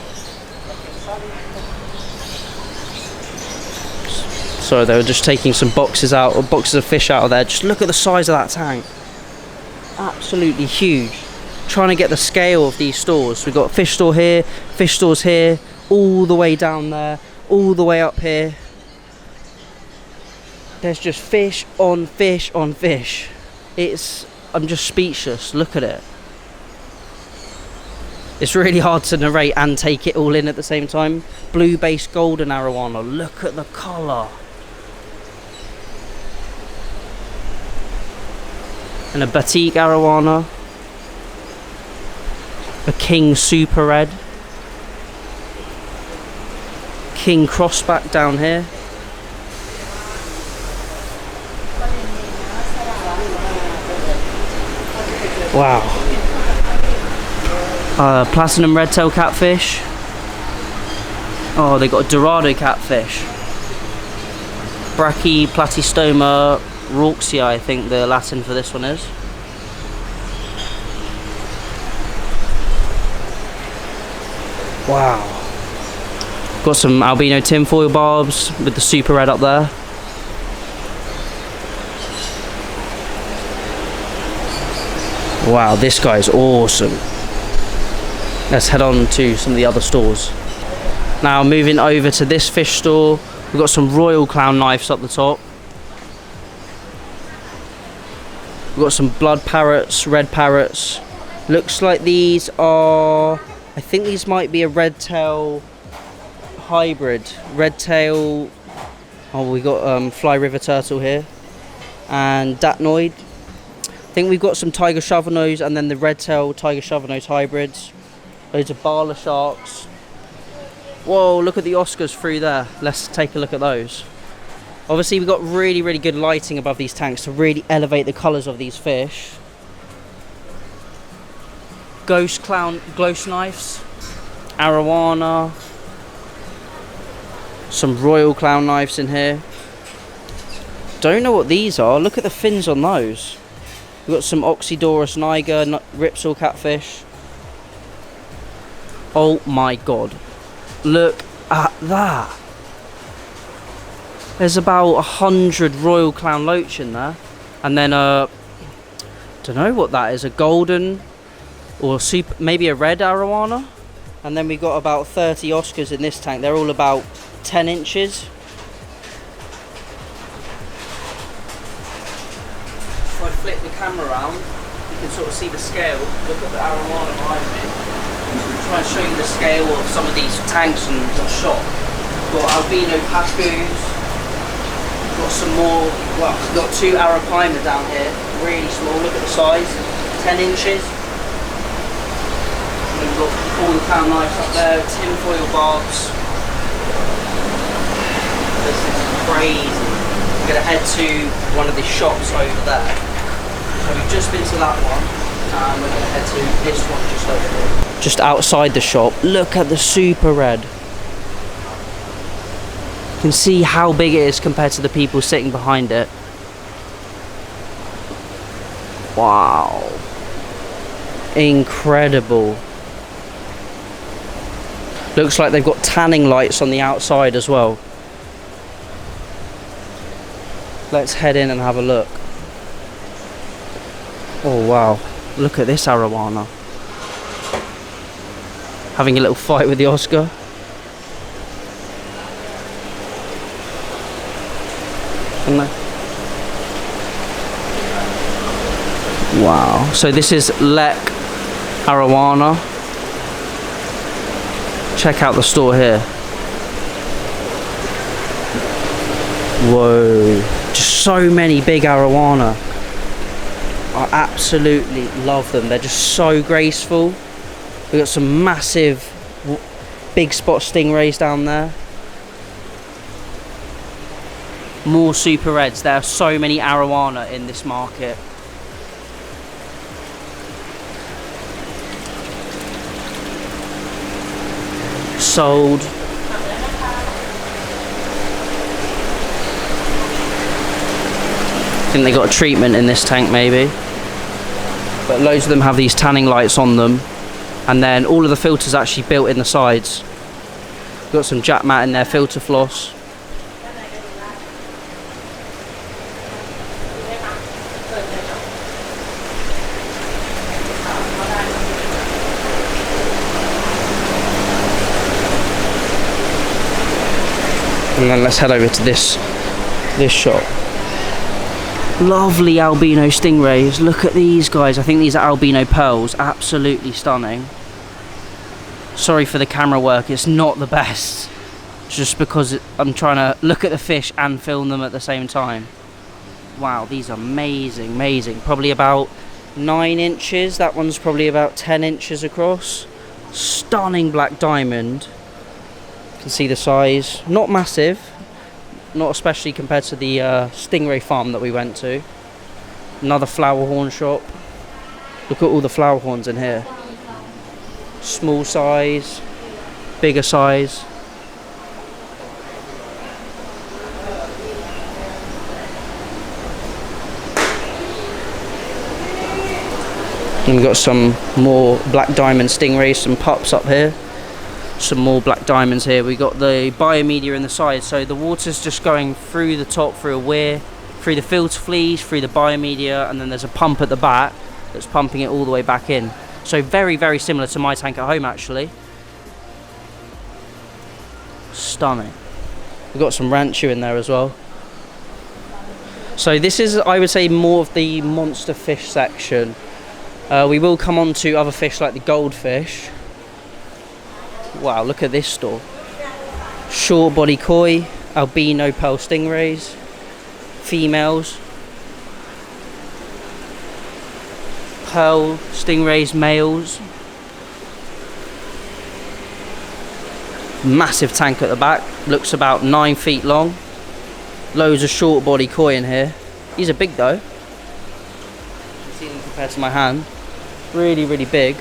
So they were just taking some boxes out, or boxes of fish out of there. Just look at the size of that tank. Absolutely huge. Trying to get the scale of these stores. We've got fish store here, fish stores here, all the way down there, all the way up here. There's just fish on fish on fish. I'm just speechless. Look at it. It's really hard to narrate and take it all in at the same time. Blue based golden arowana. Look at the colour. And a batik arowana. A king super red. King crossback down here. Wow. Platinum red-tailed catfish. Oh, they got a Dorado catfish. Brachyplatystoma rauxia, I think the Latin for this one is. Wow. Got some albino tinfoil barbs with the super red up there. Wow, this guy's awesome. Let's head on to some of the other stores. Now moving over to this fish store, we've got some royal clown knives up the top. We've got some blood parrots, red parrots. Looks like these are, I think these might be a red tail hybrid. Red tail, oh, we got fly river turtle here. And datnoid. I think we've got some tiger shovelnose and then the red tail tiger shovelnose hybrids. Loads of barla sharks. Whoa, look at the Oscars through there. Let's take a look at those. Obviously we've got really, really good lighting above these tanks to really elevate the colours of these fish. Ghost knives, arowana, some royal clown knives in here. Don't know what these are. Look at the fins on those. We've got some Oxydorus niger, ripsaw catfish. Oh my god. Look at that. There's about 100 royal clown loach in there. And then don't know what that is, a golden or maybe a red arowana. And then we got about 30 Oscars in this tank. They're all about 10 inches. If I flip the camera around, you can sort of see the scale. Look at the arowana behind me. Try and show you the scale of some of these tanks and shot. Got albino papoos. Got some more. Well, we've got two arapaima down here. Really small. Look at the size. 10 inches. And we've got all the clown knives up there. Tinfoil barbs. This is crazy. We're going to head to one of the shops over there. So we've just been to that one. And we're going to head to this one just over here. Just outside the shop. Look at the super red. You can see how big it is compared to the people sitting behind it. Wow. Incredible. Looks like they've got tanning lights on the outside as well. Let's head in and have a look. Oh wow. Look at this arowana. Having a little fight with the Oscar. Wow. So this is Lek arowana. Check out the store here. Whoa. Just so many big arowana. I absolutely love them. They're just so graceful. We've got some massive big spot stingrays down there. More super reds. There are so many arowana in this market. Sold. I think they got a treatment in this tank maybe. But loads of them have these tanning lights on them. And then all of the filters actually built in the sides. Got some jack mat in there, filter floss. And then let's head over to this shop. Lovely albino stingrays. Look at these guys. I think these are albino pearls. Absolutely stunning. Sorry for the camera work. It's not the best. Just because I'm trying to look at the fish and film them at the same time. Wow, these are amazing, amazing. Probably about 9 inches. That one's probably about 10 inches across. Stunning black diamond. You can see the size. Not massive. Not especially compared to the stingray farm that we went to. Another flower horn shop. Look at all the flower horns in here. Small size, bigger size. And we've got some more black diamond stingrays, some pups up here. Some more black diamonds here. We got the biomedia in the side, so the water's just going through the top, through a weir, through the filter fleas, through the biomedia, and then there's a pump at the back that's pumping it all the way back in. So very, very similar to my tank at home actually. Stunning. We've got some ranchu in there as well. So this is, I would say, more of the monster fish section. We will come on to other fish like the goldfish. Wow, look at this store. Short body koi, albino pearl stingrays, females, pearl stingrays, males. Massive tank at the back, looks about 9 feet long. Loads of short body koi in here. These are big though. You can see them compared to my hand. Really, really big.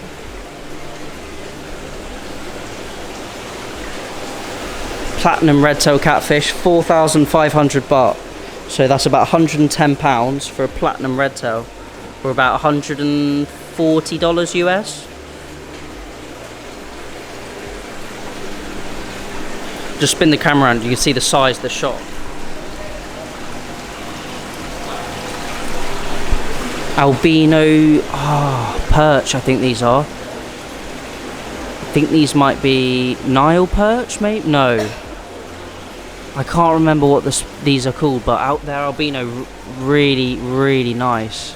Platinum redtail catfish, 4,500 baht. So that's about £110 for a platinum redtail, or about $140 US. Just spin the camera around, you can see the size of the shop. Albino perch, I think these are. I think these might be Nile perch, maybe? No. I can't remember what these are called, but out there albino, really, really nice.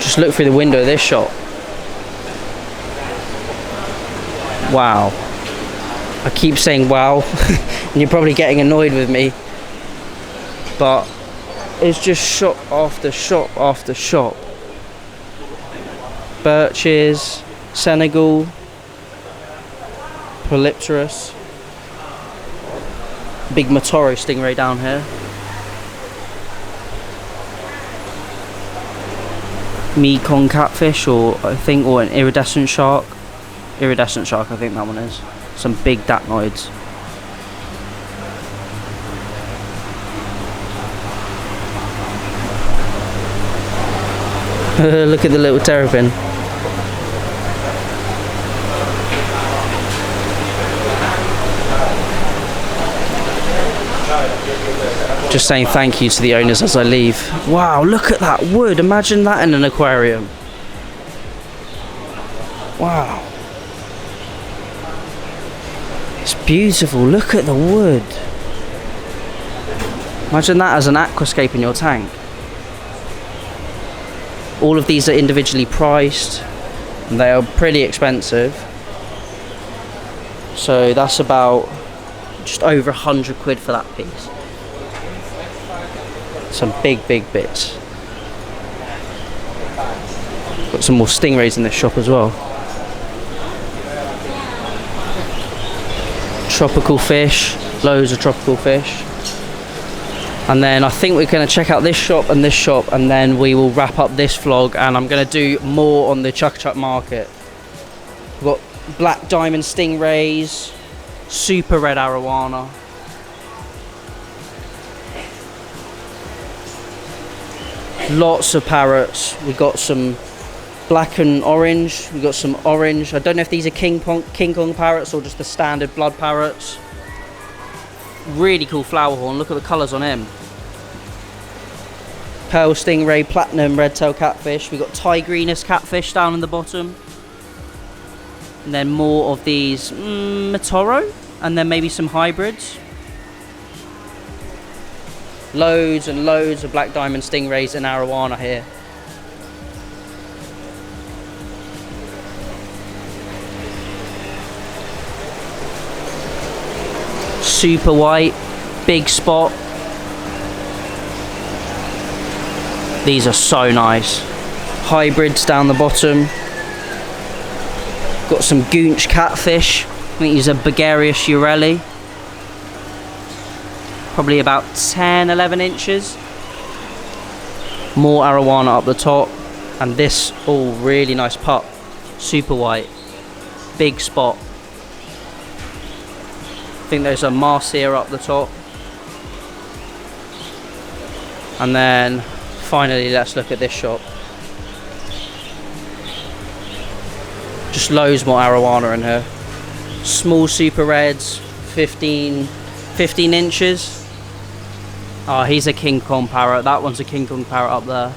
Just look through the window of this shop. Wow. I keep saying wow, and you're probably getting annoyed with me, but it's just shop after shop after shop. Birches, Senegal, Polypterus, big Matoro stingray down here. Mekong catfish, or I think, or an iridescent shark. Iridescent shark, I think that one is. Some big dacnoids. Look at the little terrapin. Just saying thank you to the owners as I leave. Wow, look at that wood. Imagine that in an aquarium. Wow. It's beautiful. Look at the wood. Imagine that as an aquascape in your tank. All of these are individually priced, and they are pretty expensive. So that's about just over 100 quid for that piece. Some big bits. Got some more stingrays in this shop as well. tropical fish, loads of tropical fish. And then I think we're going to check out this shop, and then we will wrap up this vlog, and I'm going to do more on the Chuck market. We've got black diamond stingrays, super red arowana. Lots of parrots. We've got some black and orange. We've got some orange. I don't know if these are King Kong parrots or just the standard blood parrots. Really cool flower horn. Look at the colours on him. Pearl stingray, platinum red-tailed catfish. We've got tigrinus catfish down in the bottom. And then more of these Matoro. And then maybe some hybrids. Loads and loads of black diamond stingrays and arowana here. Super white, big spot. These are so nice. Hybrids down the bottom. Got some goonch catfish. I think these are Bulgarius urelli. Probably about 10-11 inches. More arowana up the top. And this all really nice pup. Super white. Big spot. I think there's a marcia up the top. And then finally let's look at this shop. Just loads more arowana in here. Small super reds, 15 inches. Oh, he's a King Kong parrot. That one's a King Kong parrot up there.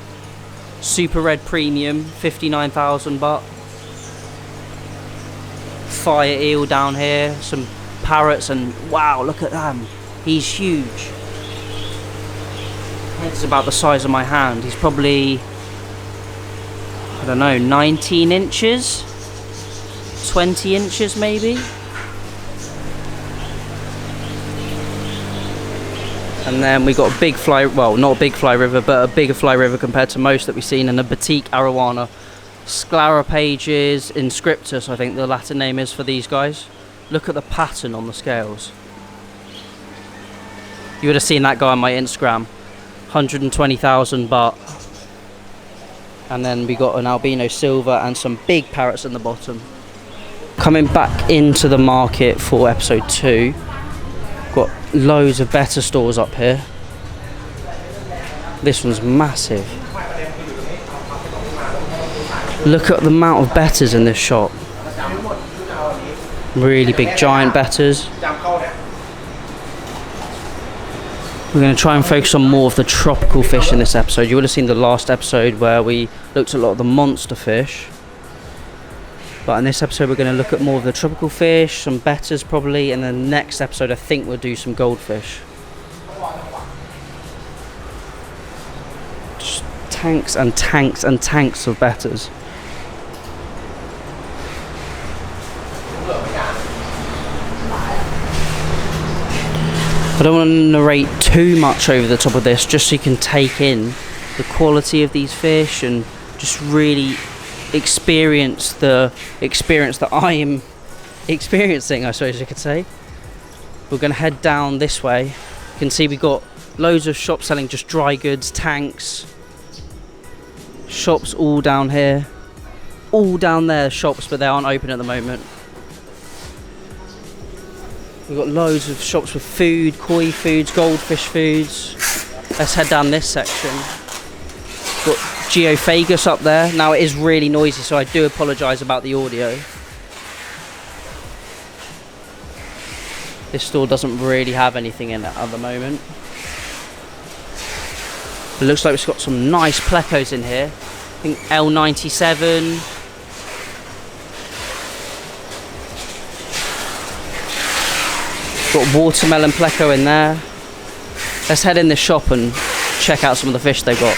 Super red premium, 59,000 baht. Fire eel down here. Some parrots, and wow, look at them. He's huge. Head's about the size of my hand. He's probably, I don't know, 19 inches? 20 inches maybe? And then we got a big fly, well, not a big fly river, but a bigger fly river compared to most that we've seen, and a batik arowana. Scleropages inscriptus, I think the Latin name is for these guys. Look at the pattern on the scales. You would have seen that guy on my Instagram. 120,000 baht. And then we got an albino silver and some big parrots in the bottom. Coming back into the market for episode 2. Got loads of better stores up here. This one's massive. Look at the amount of betters in this shop. Really big giant betters. We're going to try and focus on more of the tropical fish in this episode. You would have seen the last episode where we looked at a lot of the monster fish. But in this episode we're going to look at more of the tropical fish, some betters probably, and then the next episode I think we'll do some goldfish. Just tanks and tanks and tanks of betters. I don't want to narrate too much over the top of this, just so you can take in the quality of these fish and just really experience the experience that I am experiencing, I suppose you could say. We're going to head down this way. You can see we've got loads of shops selling just dry goods, tanks. Shops all down here. All down there, shops, but they aren't open at the moment. We've got loads of shops with food, koi foods, goldfish foods. Let's head down this section. Got Geophagus up there. Now it is really noisy, so I do apologise about the audio. This store doesn't really have anything in it at the moment. It looks like it's got some nice plecos in here. I think L97. Got watermelon pleco in there. Let's head in the shop and check out some of the fish they've got.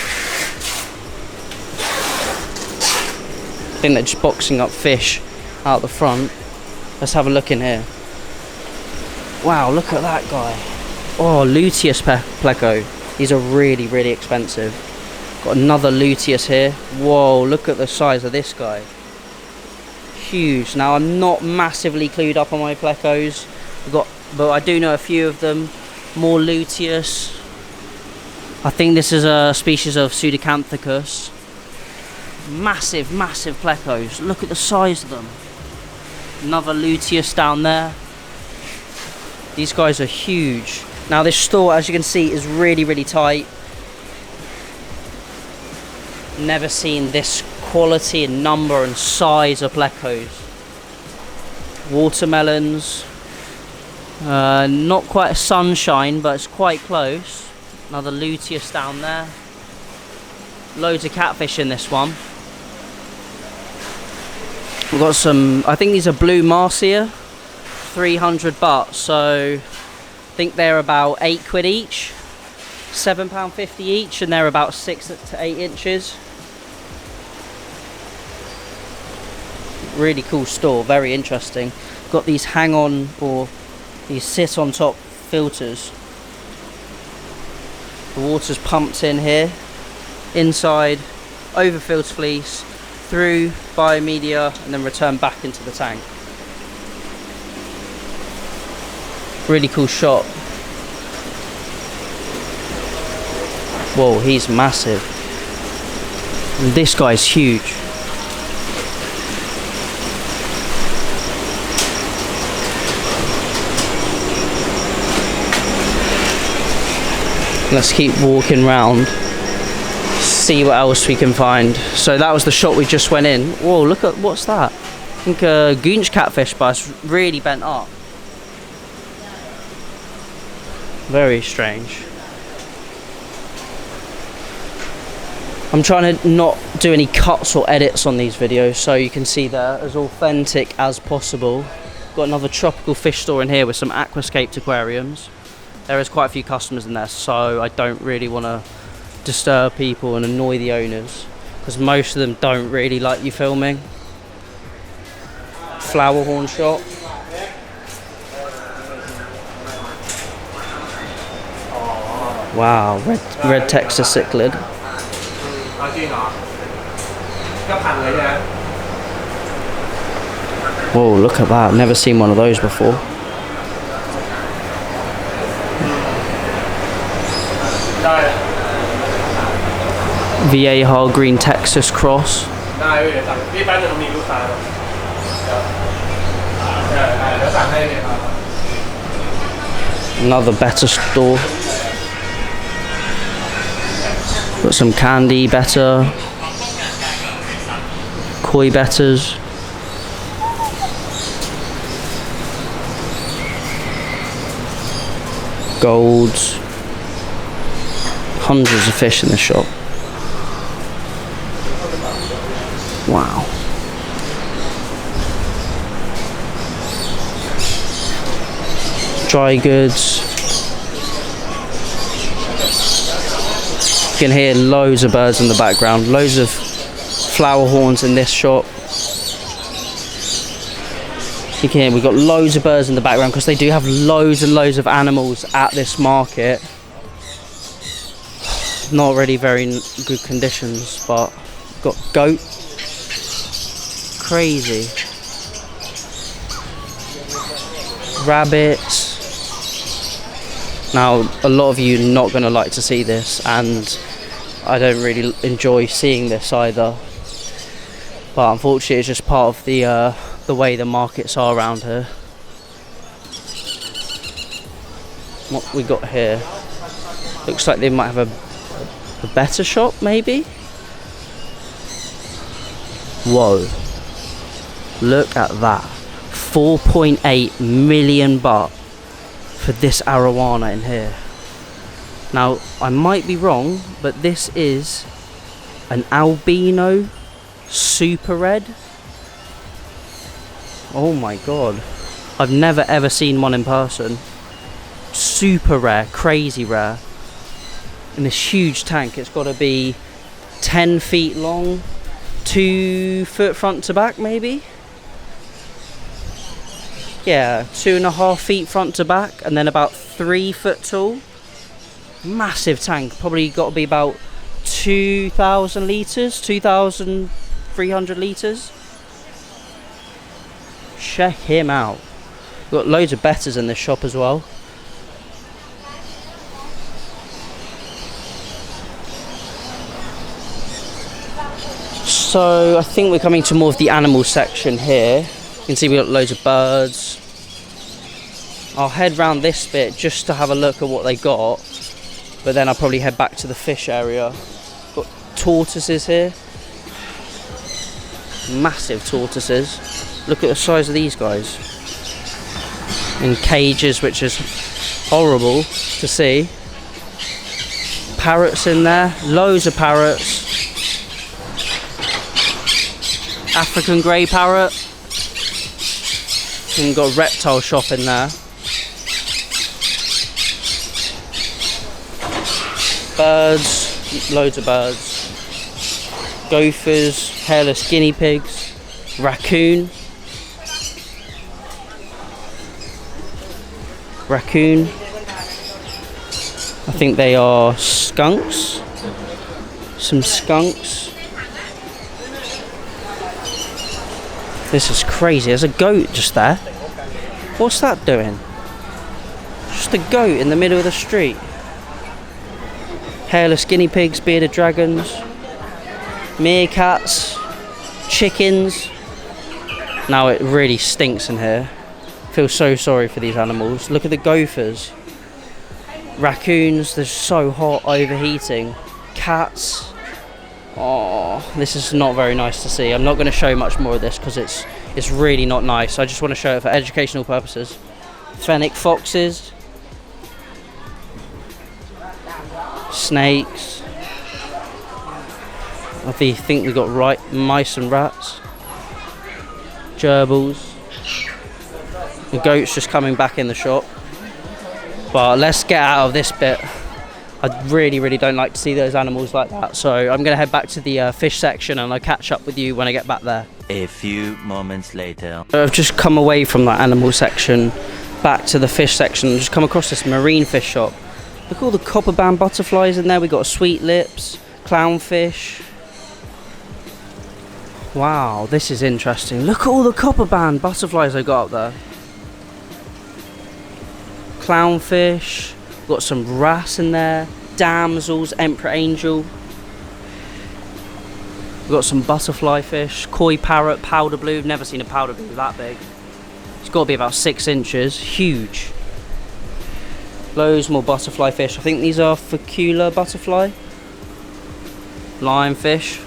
I think they're just boxing up fish out the front. Let's have a look in here. Wow, look at that guy. Oh, luteus pleco. These are really, really expensive. Got another luteus here. Whoa, look at the size of this guy. Huge. Now, I'm not massively clued up on my plecos. We've got but I do know a few of them. More luteus. I think this is a species of Pseudacanthicus. Massive, massive plecos. Look at the size of them. Another luteus down there. These guys are huge. Now this store, as you can see, is really, really tight. Never seen this quality and number and size of plecos. Watermelons. Not quite a sunshine, but it's quite close. Another luteus down there. Loads of catfish in this one. We've got some, I think these are blue marcia, 300 baht, so I think they're about £8 each, £7.50 each, and they're about 6 to 8 inches. Really cool store, very interesting. Got these hang on, or these sit on top filters. The water's pumped in here, inside, over filter fleece, through biomedia, and then return back into the tank. Really cool shop. Whoa, he's massive. And this guy's huge. Let's keep walking round, see what else we can find. So that was the shop we just went in. Whoa, look at, what's that? I think a goonch catfish, but it's really bent up. Very strange. I'm trying to not do any cuts or edits on these videos, so you can see they're as authentic as possible. Got another tropical fish store in here with some aquascaped aquariums. There is quite a few customers in there, so I don't really want to disturb people and annoy the owners, because most of them don't really like you filming. Flower horn shop. Wow, red Texas cichlid. Whoa, look at that. Never seen one of those before. Vieja green Texas cross. Another better store. Got some candy better. Koi betters. Golds. Hundreds of fish in the shop. Wow. Dry goods. You can hear loads of birds in the background. Loads of flower horns in this shop. You can hear we've got loads of birds in the background because they do have loads and loads of animals at this market. Not really very good conditions, but got goat. Crazy. Rabbits. Now, a lot of you are not going to like to see this, and I don't really enjoy seeing this either. But unfortunately, it's just part of the way the markets are around here. What we got here? Looks like they might have a better shop, maybe? Whoa. Look at that. 4.8 million baht for this arowana in here. Now, I might be wrong, but this is an albino super red. Oh my god. I've never ever seen one in person. Super rare, crazy rare. In this huge tank. It's got to be 10 feet long, 2 foot front to back maybe. Yeah, 2.5 feet front to back, and then about 3 foot tall. Massive tank, probably got to be about 2,000 litres, 2,300 litres. Check him out. We've got loads of betters in this shop as well. So I think we're coming to more of the animal section here. You can see we've got loads of birds. I'll head round this bit just to have a look at what they got, but then I'll probably head back to the fish area. Got tortoises here. Massive tortoises. Look at the size of these guys. In cages, which is horrible to see. Parrots in there. Loads of parrots. African grey parrot. And got a reptile shop in there. Birds, loads of birds. Gophers, hairless guinea pigs, raccoon. I think they are skunks. Some skunks. This is crazy. There's a goat just there. What's that doing? Just a goat in the middle of the street. Hairless guinea pigs, bearded dragons, meerkats, chickens. Now it really stinks in here. Feel so sorry for these animals. Look at the gophers. Raccoons, they're so hot, overheating. Cats. Oh, this is not very nice to see. I'm not going to show much more of this because it's really not nice. I just want to show it for educational purposes. Fennec foxes. Snakes. I think we got mice and rats. Gerbils. The goat's just coming back in the shop. But let's get out of this bit. I really don't like to see those animals like that. So I'm going to head back to the fish section and I'll catch up with you when I get back there. A few moments later. So I've just come away from that animal section back to the fish section and just come across this marine fish shop. Look at all the copper band butterflies in there. We got sweet lips, clownfish. Wow, this is interesting. Look at all the copper band butterflies I got up there. Clownfish. Got some wrasse in there. Damsels, emperor angel. We've got some butterfly fish. Koi parrot, powder blue. Never seen a powder blue that big. It's got to be about 6 inches. Huge. Loads more butterfly fish. I think these are Focula butterfly. Lionfish.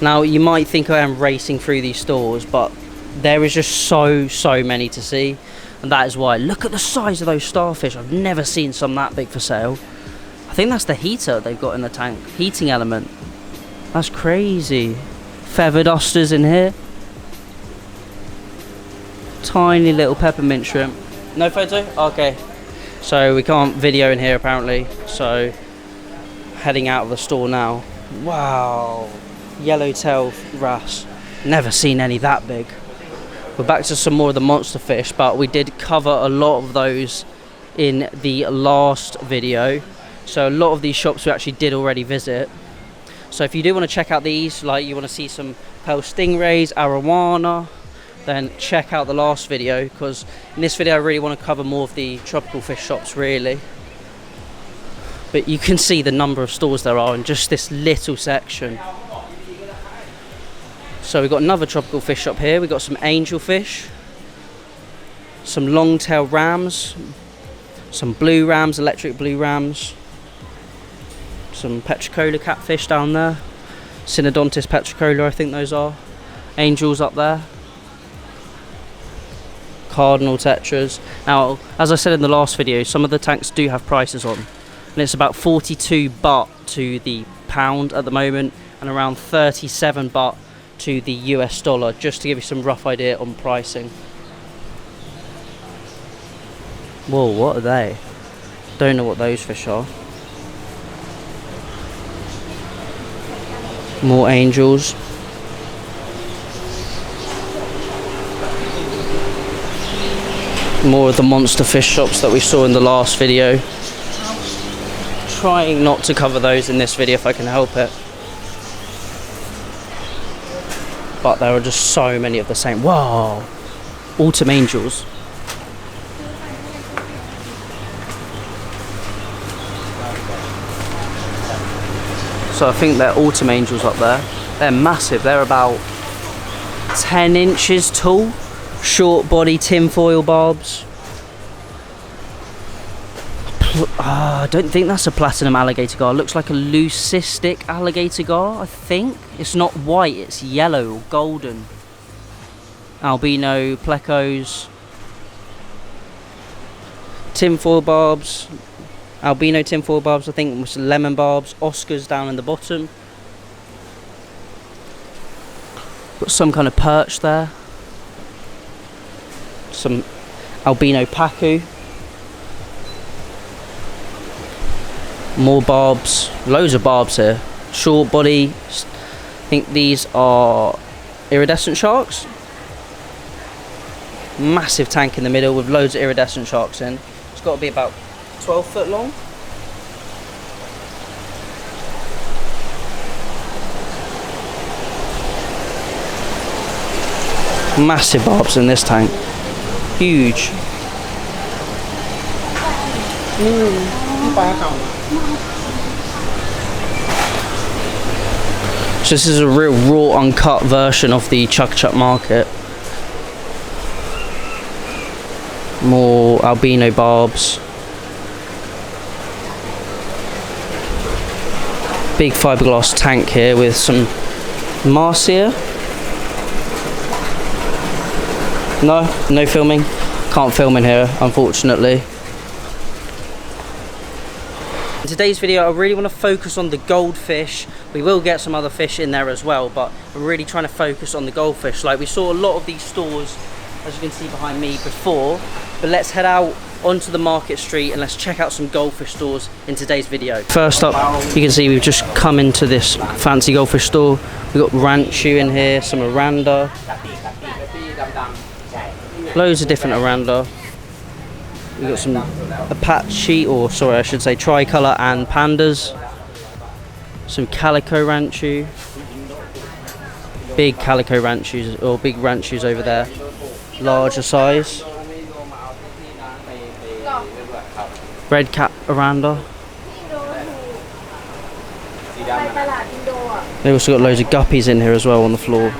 Now you might think I am racing through these stores, but there is just so many to see, and that is why. Look at the size of those starfish. I've never seen some that big for sale. I think that's the heater they've got in the tank. Heating element. That's crazy. Feathered oysters in here. Tiny little peppermint shrimp. No photo? Okay. So we can't video in here apparently, so heading out of the store now. Wow, yellowtail wrasse. Never seen any that big. We're back to some more of the monster fish, but we did cover a lot of those in the last video. So a lot of these shops we actually did already visit. So if you do want to check out these, like you want to see some pearl stingrays, arowana, then check out the last video, because in this video I really want to cover more of the tropical fish shops really. But you can see the number of stores there are in just this little section. So we've got another tropical fish shop here. We've got some angelfish, some long-tail rams, some blue rams, electric blue rams, some petricola catfish down there, Synodontis petricola I think those are, angels up there, cardinal tetras. Now, as I said in the last video, some of the tanks do have prices on, and it's about 42 baht to the pound at the moment, and around 37 baht to the US dollar, just to give you some rough idea on pricing. Whoa, what are they? Don't know what those fish are. More angels. More of the monster fish shops that we saw in the last video. Trying not to cover those in this video if I can help it. But there are just so many of the same. Whoa! autumn angels. So I think they're autumn angels up there. They're massive. They're about 10 inches tall. Short body tinfoil barbs. I don't think that's a platinum alligator gar. It looks like a leucistic alligator gar, I think. It's not white, it's yellow or golden. Albino plecos. Tinfoil barbs. Albino tinfoil barbs, I think, with lemon barbs. Oscars down in the bottom. Got some kind of perch there. Some albino pacu. More barbs, loads of barbs here. Short body, I think these are iridescent sharks. Massive tank in the middle with loads of iridescent sharks in. It's got to be about 12 foot long. Massive barbs in this tank. Huge. So this is a real raw, uncut version of the Chuck Chuck market. More albino barbs. Big fiberglass tank here with some Marcia. No filming. Can't film in here, unfortunately. In today's video, I really want to focus on the goldfish. We will get some other fish in there as well, but I'm really trying to focus on the goldfish. Like, we saw a lot of these stores, as you can see behind me, before, but let's head out onto the market street and let's check out some goldfish stores in today's video. First up, you can see we've just come into this fancy goldfish store. We've got Ranchu in here, some Aranda, loads of different Aranda. We've got some Apache, or sorry, I should say tricolour and pandas. Some Calico Ranchu. Big Calico Ranchus, or big Ranchus over there. Larger size. Red cap Aranda. They also got loads of guppies in here as well on the floor.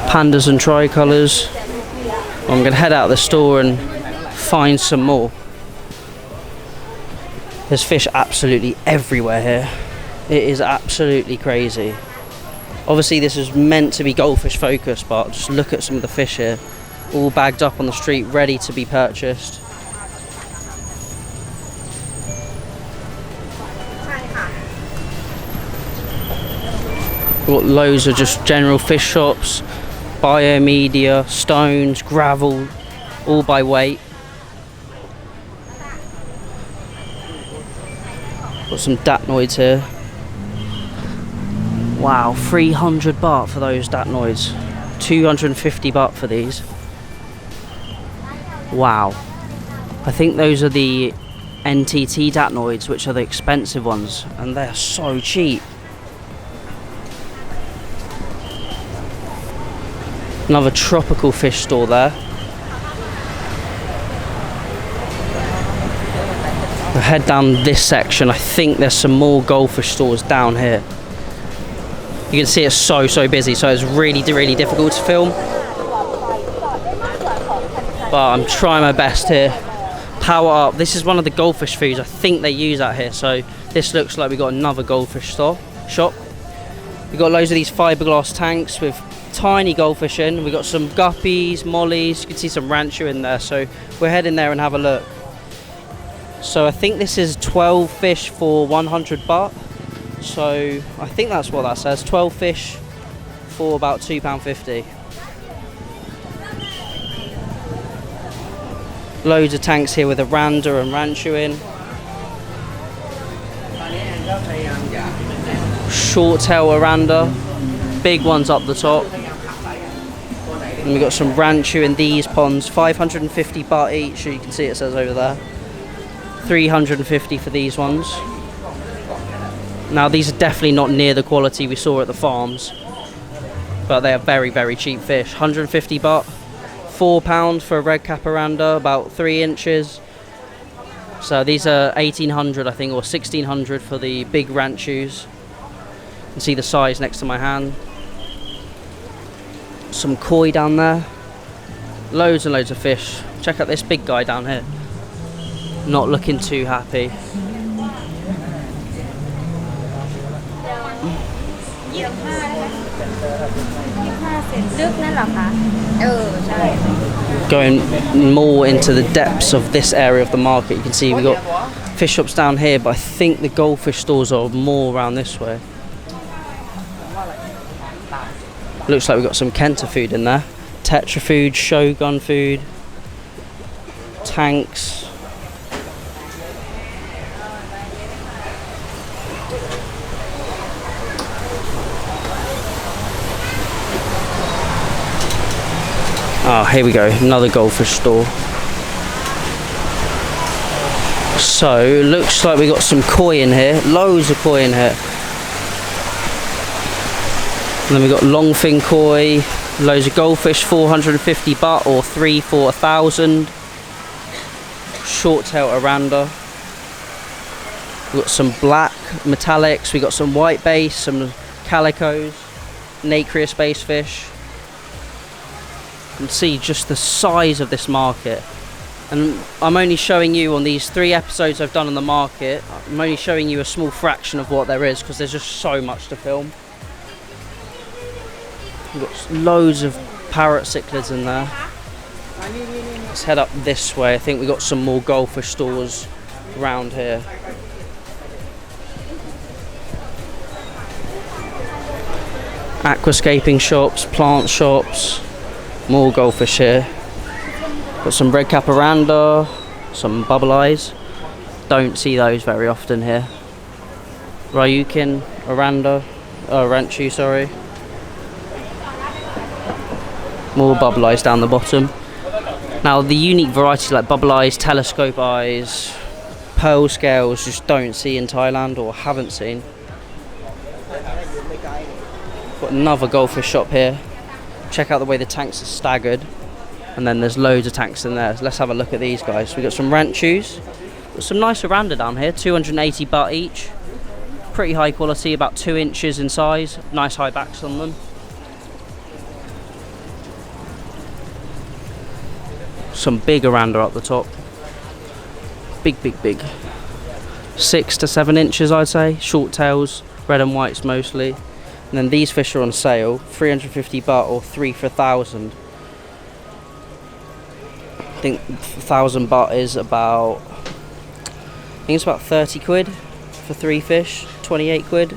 Pandas and tricolours. I'm going to head out the store and find some more. There's fish absolutely everywhere here. It is absolutely crazy. Obviously this is meant to be goldfish focused, but just look at some of the fish here. All bagged up on the street, ready to be purchased. We've got loads of just general fish shops. Biomedia, stones, gravel, all by weight. Got some datnoids here. Wow, 300 baht for those datnoids. 250 baht for these. Wow. I think those are the NTT datnoids, which are the expensive ones, and they're so cheap. Another tropical fish store there. We'll head down this section. I think there's some more goldfish stores down here. You can see it's so busy, so it's really difficult to film. But I'm trying my best here. Power up. This is one of the goldfish foods I think they use out here. So this looks like we've got another goldfish shop. We've got loads of these fiberglass tanks with tiny goldfish in. We've got some guppies, mollies. You can see some ranchu in there. So we're heading there and have a look. So I think this is 12 fish for 100 baht. So I think that's what that says. 12 fish for about £2.50. Loads of tanks here with Aranda and Ranchu in. Short tail Aranda. Big ones up the top. And we've got some Ranchu in these ponds. 550 baht each. You can see it says over there. 350 for these ones. Now these are definitely not near the quality we saw at the farms. but they are very, very cheap fish. 150 baht, £4 for a red caparanda, about 3 inches. So these are 1800 I think, or 1600 for the big ranchus. You can see the size next to my hand. Some koi down there. Loads and loads of fish. Check out this big guy down here. Not looking too happy. Going more into the depths of this area of the market, you can see we've got fish shops down here, but I think the goldfish stores are more around this way. Looks like we've got some Kenta food in there. Tetra food, Shogun food, tanks. Oh, here we go, another goldfish store. So, looks like we got some koi in here, loads of koi in here. And then we got longfin koi, loads of goldfish, 450 baht or 3 for 1,000. Short tail aranda. We've got some black metallics, we got some white base, some calicos, nacreous base fish. You can see just the size of this market, and I'm only showing you on these 3 episodes I've done on the market, I'm only showing you a small fraction of what there is because there's just so much to film. We've got loads of parrot cichlids in there. Let's head up this way. I think we've got some more goldfish stores around here. Aquascaping shops, plant shops. More goldfish here. Got some red caparanda, some bubble eyes. Don't see those very often here. Ryukin, ranchu, sorry. More bubble eyes down the bottom. Now the unique varieties like bubble eyes, telescope eyes, pearl scales, just don't see in Thailand or haven't seen. Got another goldfish shop here. Check out the way the tanks are staggered, and then there's loads of tanks in there. So let's have a look at these guys. We've got some ranchus, got some nice aranda down here, 280 baht each. Pretty high quality, about 2 inches in size, nice high backs on them. Some big aranda up the top, big 6 to 7 inches I'd say, short tails, red and whites mostly. And then these fish are on sale, 350 baht or 3 for 1,000. I think 1,000 baht is about, I think it's about 30 quid for 3 fish, 28 quid.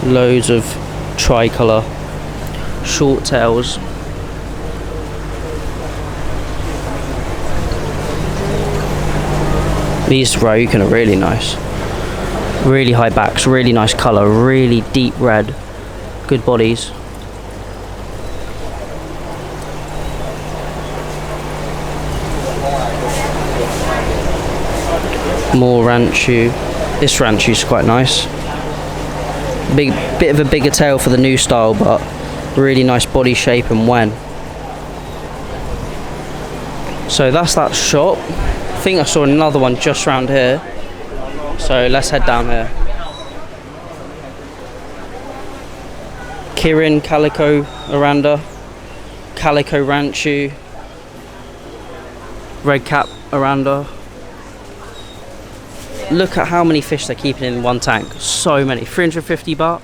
Loads of tricolour short tails. These Ryukin are really nice. Really high backs, really nice colour, really deep red. Good bodies. More ranchu. This ranchu's quite nice. Bit of a bigger tail for the new style, but really nice body shape and wen. So that's that shop. I think I saw another one just round here, so let's head down here. Kirin Calico Aranda, Calico Ranchu, Red Cap Aranda. Look at how many fish they're keeping in one tank. So many. 350 baht.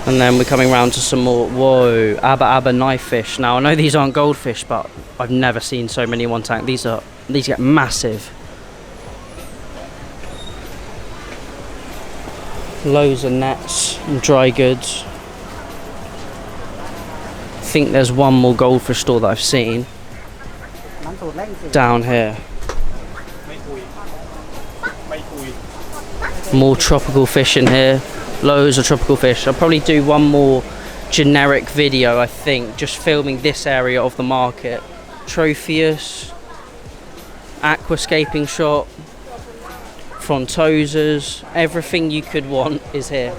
And then we're coming round to some more, whoa, Abba knife fish. Now I know these aren't goldfish, but I've never seen so many in one tank. These get massive. Loads of nets and dry goods. I think there's one more goldfish store that I've seen down here. More tropical fish in here. Loads of tropical fish. I'll probably do one more generic video, I think, just filming this area of the market. Tropheus, Aquascaping shop, Frontosas, everything you could want is here.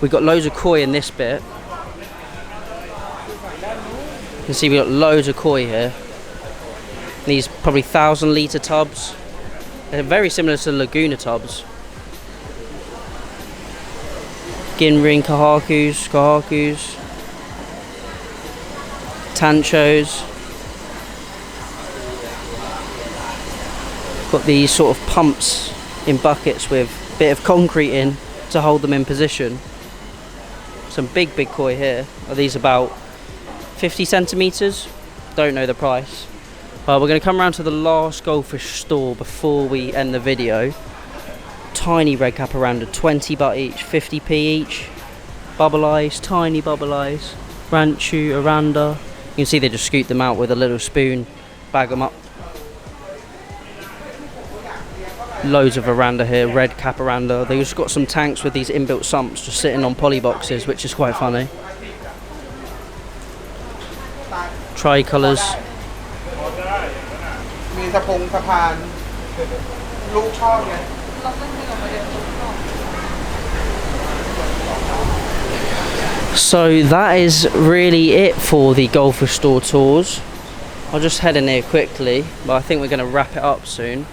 We've got loads of koi in this bit. You can see we've got loads of koi here. These probably 1,000-litre tubs. They're very similar to Laguna tubs. Ginrin kahakus, tanchos. Got these sort of pumps in buckets with a bit of concrete in to hold them in position. Some big koi here. Are these about 50 centimeters? Don't know the price. Well, we're going to come around to the last goldfish store before we end the video. Tiny red cap around 20 baht each, 50p each. Bubble eyes, tiny bubble eyes. Ranchu, Aranda. You can see they just scoop them out with a little spoon, bag them up. Loads of Aranda here, red cap Aranda. They've just got some tanks with these inbuilt sumps just sitting on poly boxes, which is quite funny. Tricolours. So that is really it for the goldfish store tours. I'll just head in here quickly, but I think we're going to wrap it up soon.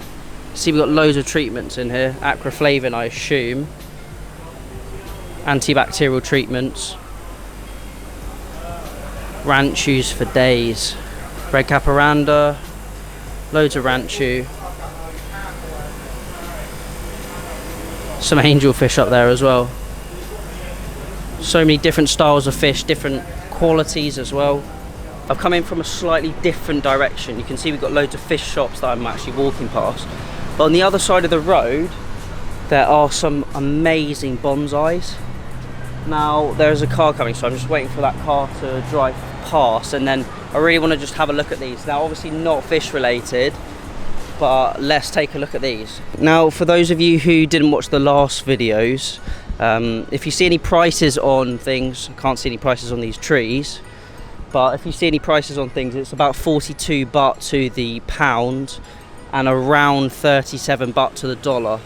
See, we've got loads of treatments in here. Aquaflavin, I assume. Antibacterial treatments. Ranchus for days. Red cap Aranda. Loads of ranchu. Some angelfish up there as well. So many different styles of fish, different qualities as well. I've come in from a slightly different direction. You can see we've got loads of fish shops that I'm actually walking past. But on the other side of the road, there are some amazing bonsais. Now, there's a car coming, so I'm just waiting for that car to drive past, and then I really want to just have a look at these. Now, obviously not fish related, but let's take a look at these. Now, for those of you who didn't watch the last videos, if you see any prices on things, I can't see any prices on these trees, but if you see any prices on things, it's about 42 baht to the pound and around 37 baht to the dollar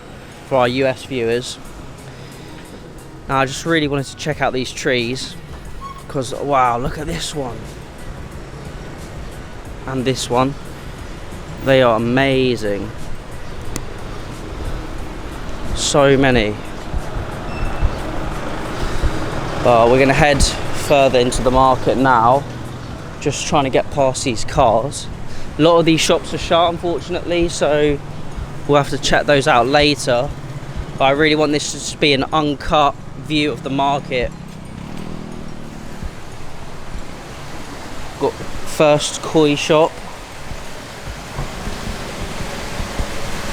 for our US viewers. Now, I just really wanted to check out these trees because, wow, look at this one and this one. They are amazing. So many. But we're gonna head further into the market now, just trying to get past these cars. A lot of these shops are shut, unfortunately, so we'll have to check those out later. But I really want this to just be an uncut view of the market. Got first koi shop.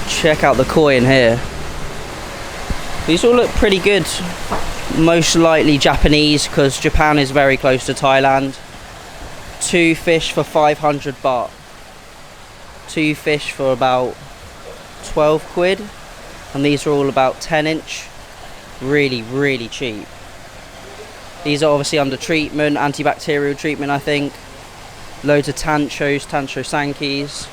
Check out the koi in here. These all look pretty good. Most likely Japanese, because Japan is very close to Thailand. 2 fish for 500 baht. 2 fish for about 12 quid. And these are all about 10-inch. Really, really cheap. These are obviously under treatment, antibacterial treatment, I think. Loads of tanchos, tancho sankis.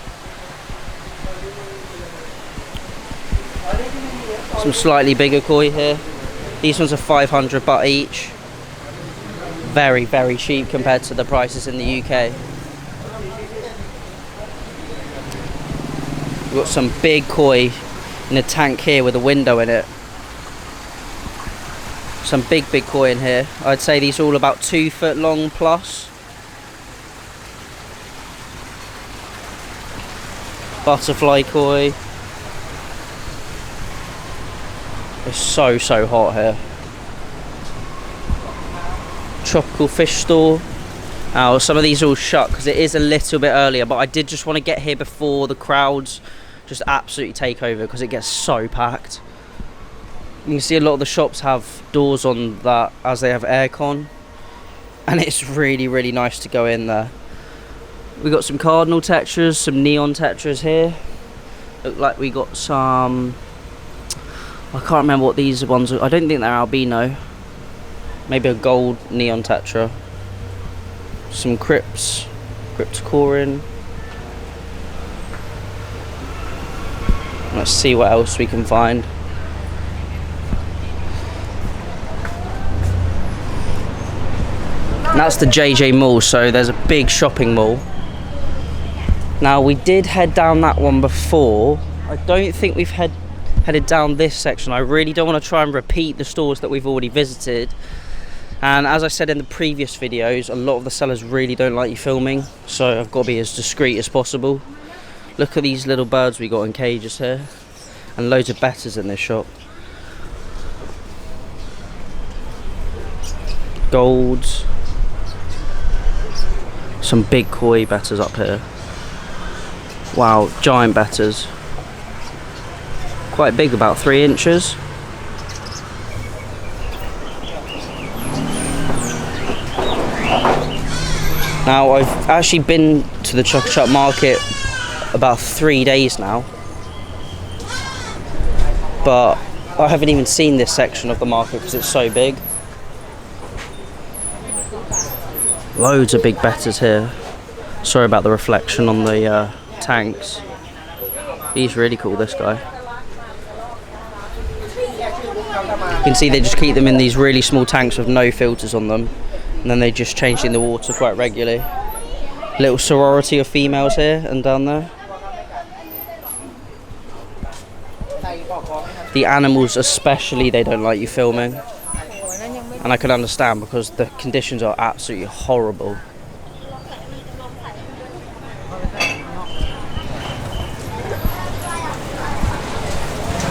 Some slightly bigger koi here. These ones are 500 baht each. Very, very cheap compared to the prices in the UK. We've got some big koi in a tank here with a window in it. Some big koi in here. I'd say these are all about 2 foot long plus. Butterfly koi. It's so hot here. Tropical fish store. Oh, some of these are all shut because it is a little bit earlier, but I did just want to get here before the crowds just absolutely take over because it gets so packed. You can see a lot of the shops have doors on that as they have aircon, and it's really, really nice to go in there. We got some cardinal tetras, some neon tetras here. Look like we got some, I can't remember what these ones are. I don't think they're albino. Maybe a gold neon tetra. Some cryptocorin. Let's see what else we can find. And that's the JJ Mall, so there's a big shopping mall. Now we did head down that one before. I don't think we've headed down this section. I really don't want to try and repeat the stores that we've already visited. And as I said in the previous videos, a lot of the sellers really don't like you filming, so I've got to be as discreet as possible. Look at these little birds we got in cages here, and loads of betters in this shop. Golds. Some big koi betters up here. Wow, giant betters. Quite big, about 3 inches. Now I've actually been to the Chuck market about 3 days now, but I haven't even seen this section of the market because it's so big. Loads of big betters here. Sorry about the reflection on the tanks. He's really cool, this guy. You can see they just keep them in these really small tanks with no filters on them, and then they just change in the water quite regularly. Little sorority of females here and down there. The animals especially, they don't like you filming. And I can understand because the conditions are absolutely horrible.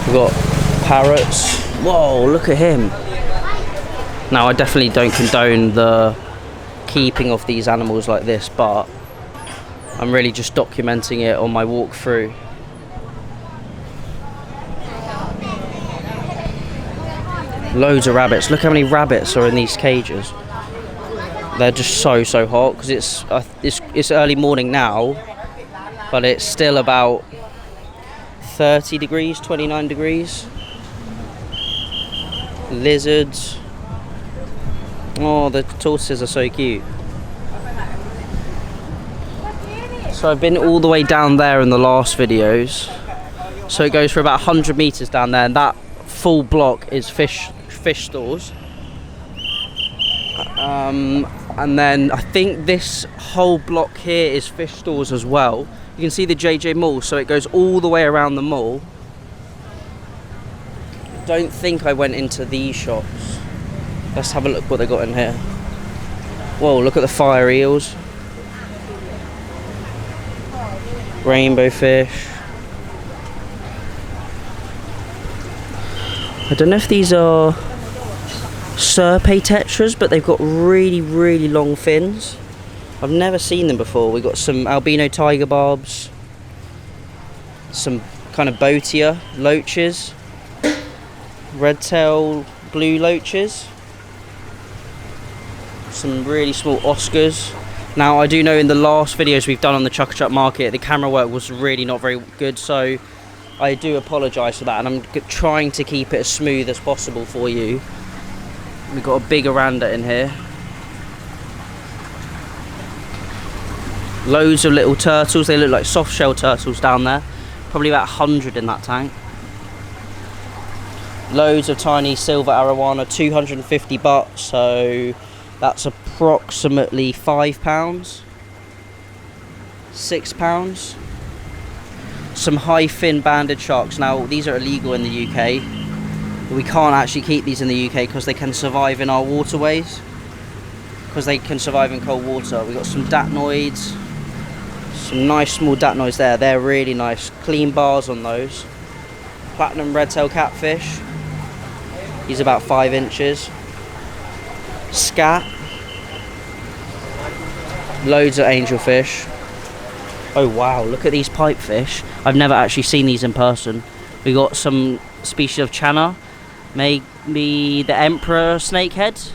We've got parrots. Whoa, look at him. Now I definitely don't condone the keeping of these animals like this, but I'm really just documenting it on my walk through. Loads of rabbits. Look how many rabbits are in these cages. They're just so hot because it's early morning now, but it's still about 30 degrees, 29 degrees. Lizards. Oh, the tortoises are so cute. So I've been all the way down there in the last videos. So it goes for about 100 meters down there, and that full block is fish stores. And then I think this whole block here is fish stores as well. You can see the JJ Mall, so it goes all the way around the mall. Don't think I went into these shops. Let's have a look what they got in here. Whoa, look at the fire eels. Rainbow fish. I don't know if these are Serpe tetras, but they've got really long fins. I've never seen them before. We've got some albino tiger barbs, some kind of boatia loaches, red tail blue loaches, some really small Oscars. Now I do know in the last videos we've done on the Chuck market, the camera work was really not very good, so I do apologise for that, and I'm trying to keep it as smooth as possible for you. We've got a big oranda in here. Loads of little turtles. They look like soft shell turtles down there. Probably about 100 in that tank. Loads of tiny silver arowana, 250 baht, so that's approximately £5, £6. Some high fin banded sharks. Now these are illegal in the UK. We can't actually keep these in the UK because they can survive in our waterways, because they can survive in cold water. We've got some datnoids, some nice small datnoids there. They're really nice. Clean bars on those. Platinum red-tailed catfish. He's about 5 inches. Scat. Loads of angelfish. Oh wow, look at these pipefish. I've never actually seen these in person. We got some species of channa. Maybe the emperor snakehead.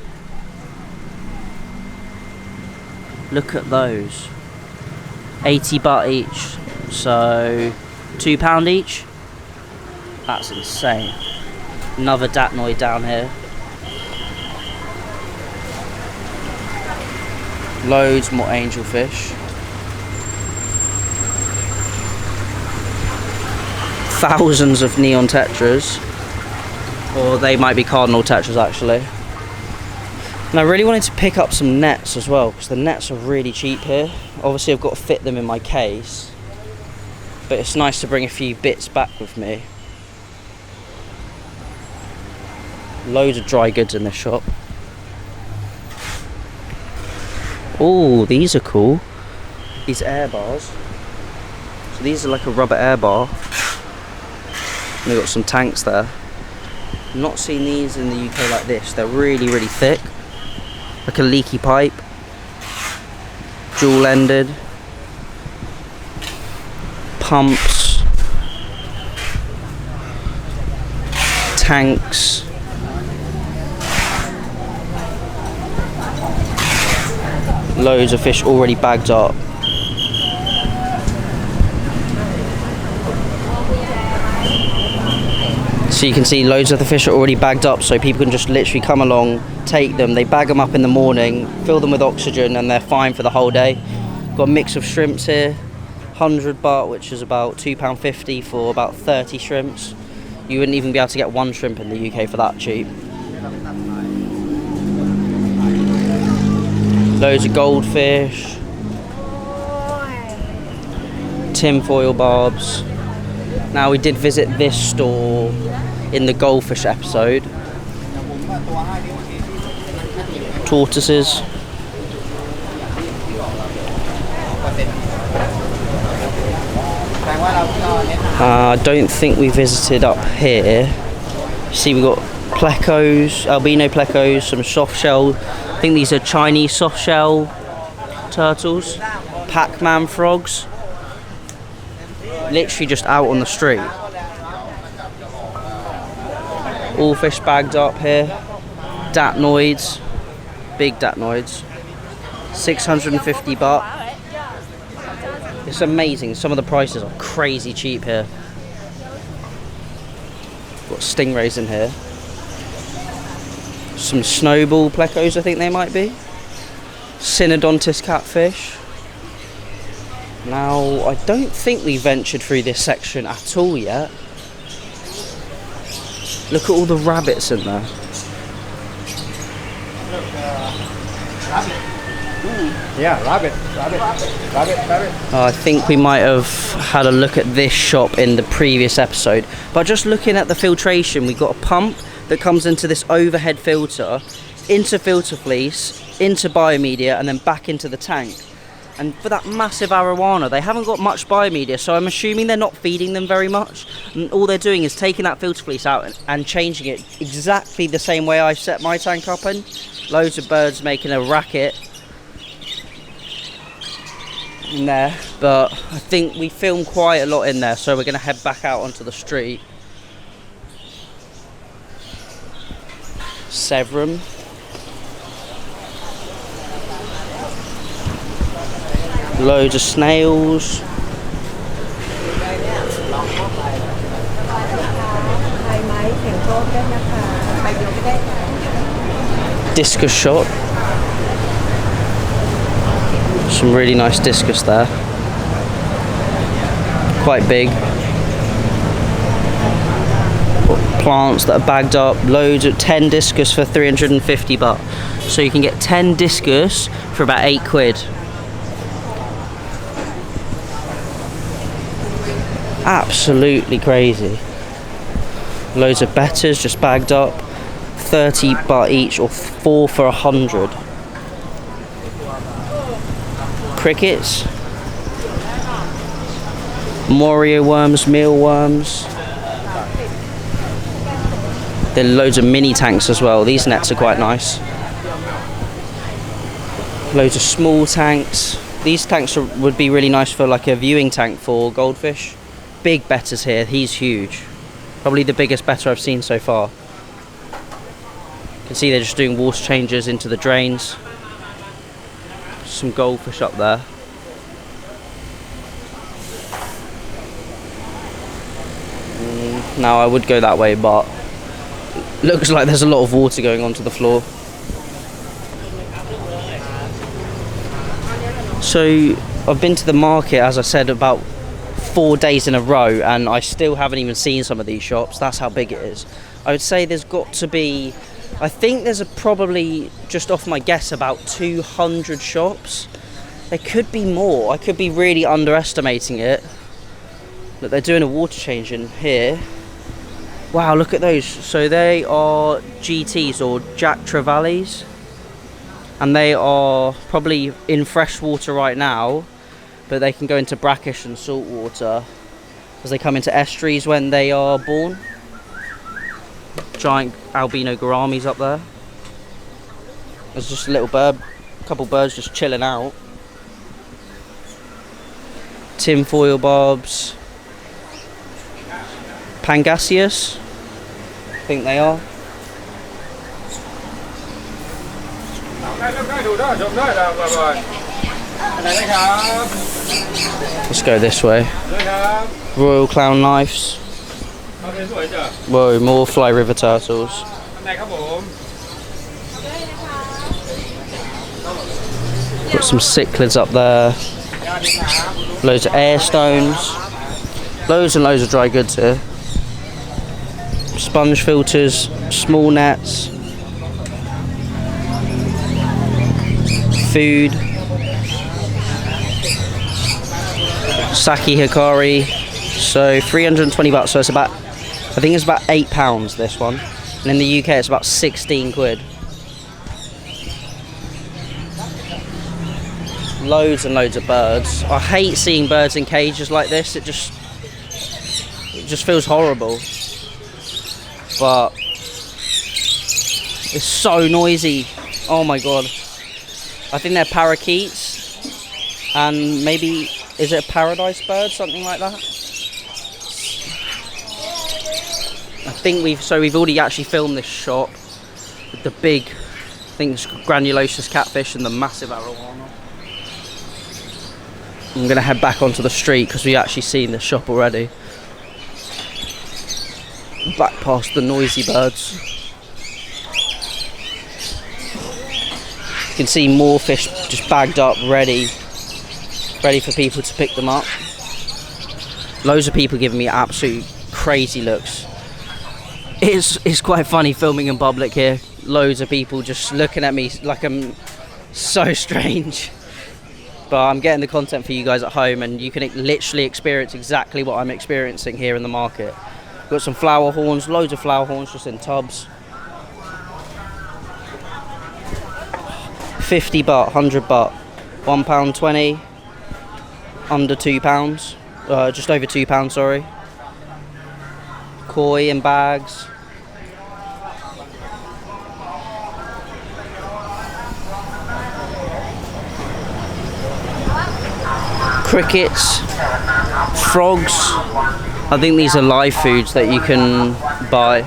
Look at those. 80 baht each, so £2 each. That's insane. Another datnoid down here. Loads more angelfish. Thousands of neon tetras. Or they might be cardinal tetras actually. And I really wanted to pick up some nets as well, because the nets are really cheap here. Obviously I've got to fit them in my case, but it's nice to bring a few bits back with me. Loads of dry goods in this shop. Oh, these are cool. These air bars. So these are like a rubber air bar. And they've got some tanks there. I've not seen these in the UK like this. They're really, really thick. Like a leaky pipe. Dual ended. Pumps. Tanks. Loads of fish already bagged up. So you can see loads of the fish are already bagged up, so people can just literally come along, take them, they bag them up in the morning, fill them with oxygen, and they're fine for the whole day. Got a mix of shrimps here, 100 baht, which is about £2.50 for about 30 shrimps. You wouldn't even be able to get one shrimp in the UK for that cheap. Loads of goldfish, tinfoil barbs. Now we did visit this store in the goldfish episode. Tortoises. I don't think we visited up here. See, we got plecos, albino plecos, some soft shell. I think these are Chinese soft shell turtles. Pac-Man frogs. Literally just out on the street. All fish bagged up here. Datnoids. Big datnoids. 650 baht. It's amazing. Some of the prices are crazy cheap here. Got stingrays in here. Some snowball plecos, I think they might be. Synodontis catfish. Now, I don't think we ventured through this section at all yet. Look at all the rabbits in there. Yeah, rabbit. I think we might have had a look at this shop in the previous episode. But just looking at the filtration, we've got a pump that comes into this overhead filter, into filter fleece, into biomedia, and then back into the tank. And for that massive arowana, they haven't got much biomedia, so I'm assuming they're not feeding them very much. And all they're doing is taking that filter fleece out and changing it exactly the same way I set my tank up in. Loads of birds making a racket in there, but I think we filmed quite a lot in there, so we're going to head back out onto the street. Severum. Loads of snails. Discus shot. Some really nice discus there. Quite big. Plants that are bagged up. Loads of 10 discus for 350 baht. So you can get 10 discus for about 8 quid. Absolutely crazy. Loads of betters just bagged up. 30 baht each, or 4 for 100. Crickets. Morio worms, mealworms. There are loads of mini tanks as well. These nets are quite nice. Loads of small tanks. These tanks would be really nice for like a viewing tank for goldfish. Big betters here. He's huge. Probably the biggest better I've seen so far. You can see they're just doing water changes into the drains. Some goldfish up there. Now I would go that way, but looks like there's a lot of water going onto the floor. So I've been to the market, as I said, about 4 days in a row, and I still haven't even seen some of these shops. That's how big it is. I would say there's got to be, I think there's probably, just off my guess, about 200 shops. There could be more. I could be really underestimating it. But they're doing a water change in here. Wow, look at those. So they are GTs, or Jack Trevallies, and they are probably in fresh water right now, but they can go into brackish and salt water as they come into estuaries when they are born. Giant albino gouramis up there. There's just a little bird, a couple birds just chilling out. Tinfoil bobs. Pangasius, I think they are. Let's go this way. Royal clown knifes. Whoa, more fly river turtles. Got some cichlids up there. Loads of air stones. Loads and loads of dry goods here. Sponge filters, small nets, food, Saki Hikari. So 320 bucks, so it's about, I think it's about £8 this one, and in the UK it's about 16 quid. Loads and loads of birds. I hate seeing birds in cages like this. It just feels horrible. But it's so noisy. Oh my god. I think they're parakeets, and maybe, is it a paradise bird, something like that? I think we've already actually filmed this shot with the big, I think it's granulosus catfish and the massive arowana. I'm gonna head back onto the street because we've actually seen this shop already. Back past the noisy birds. You can see more fish just bagged up, ready for people to pick them up. Loads of people giving me absolute crazy looks. It's quite funny filming in public here. Loads of people just looking at me like I'm so strange. But I'm getting the content for you guys at home, and you can literally experience exactly what I'm experiencing here in the market. Got some flower horns, loads of flower horns just in tubs. 50 baht, 100 baht, £1.20, under £2, just over £2, sorry. Koi in bags. Crickets, frogs. I think these are live foods that you can buy.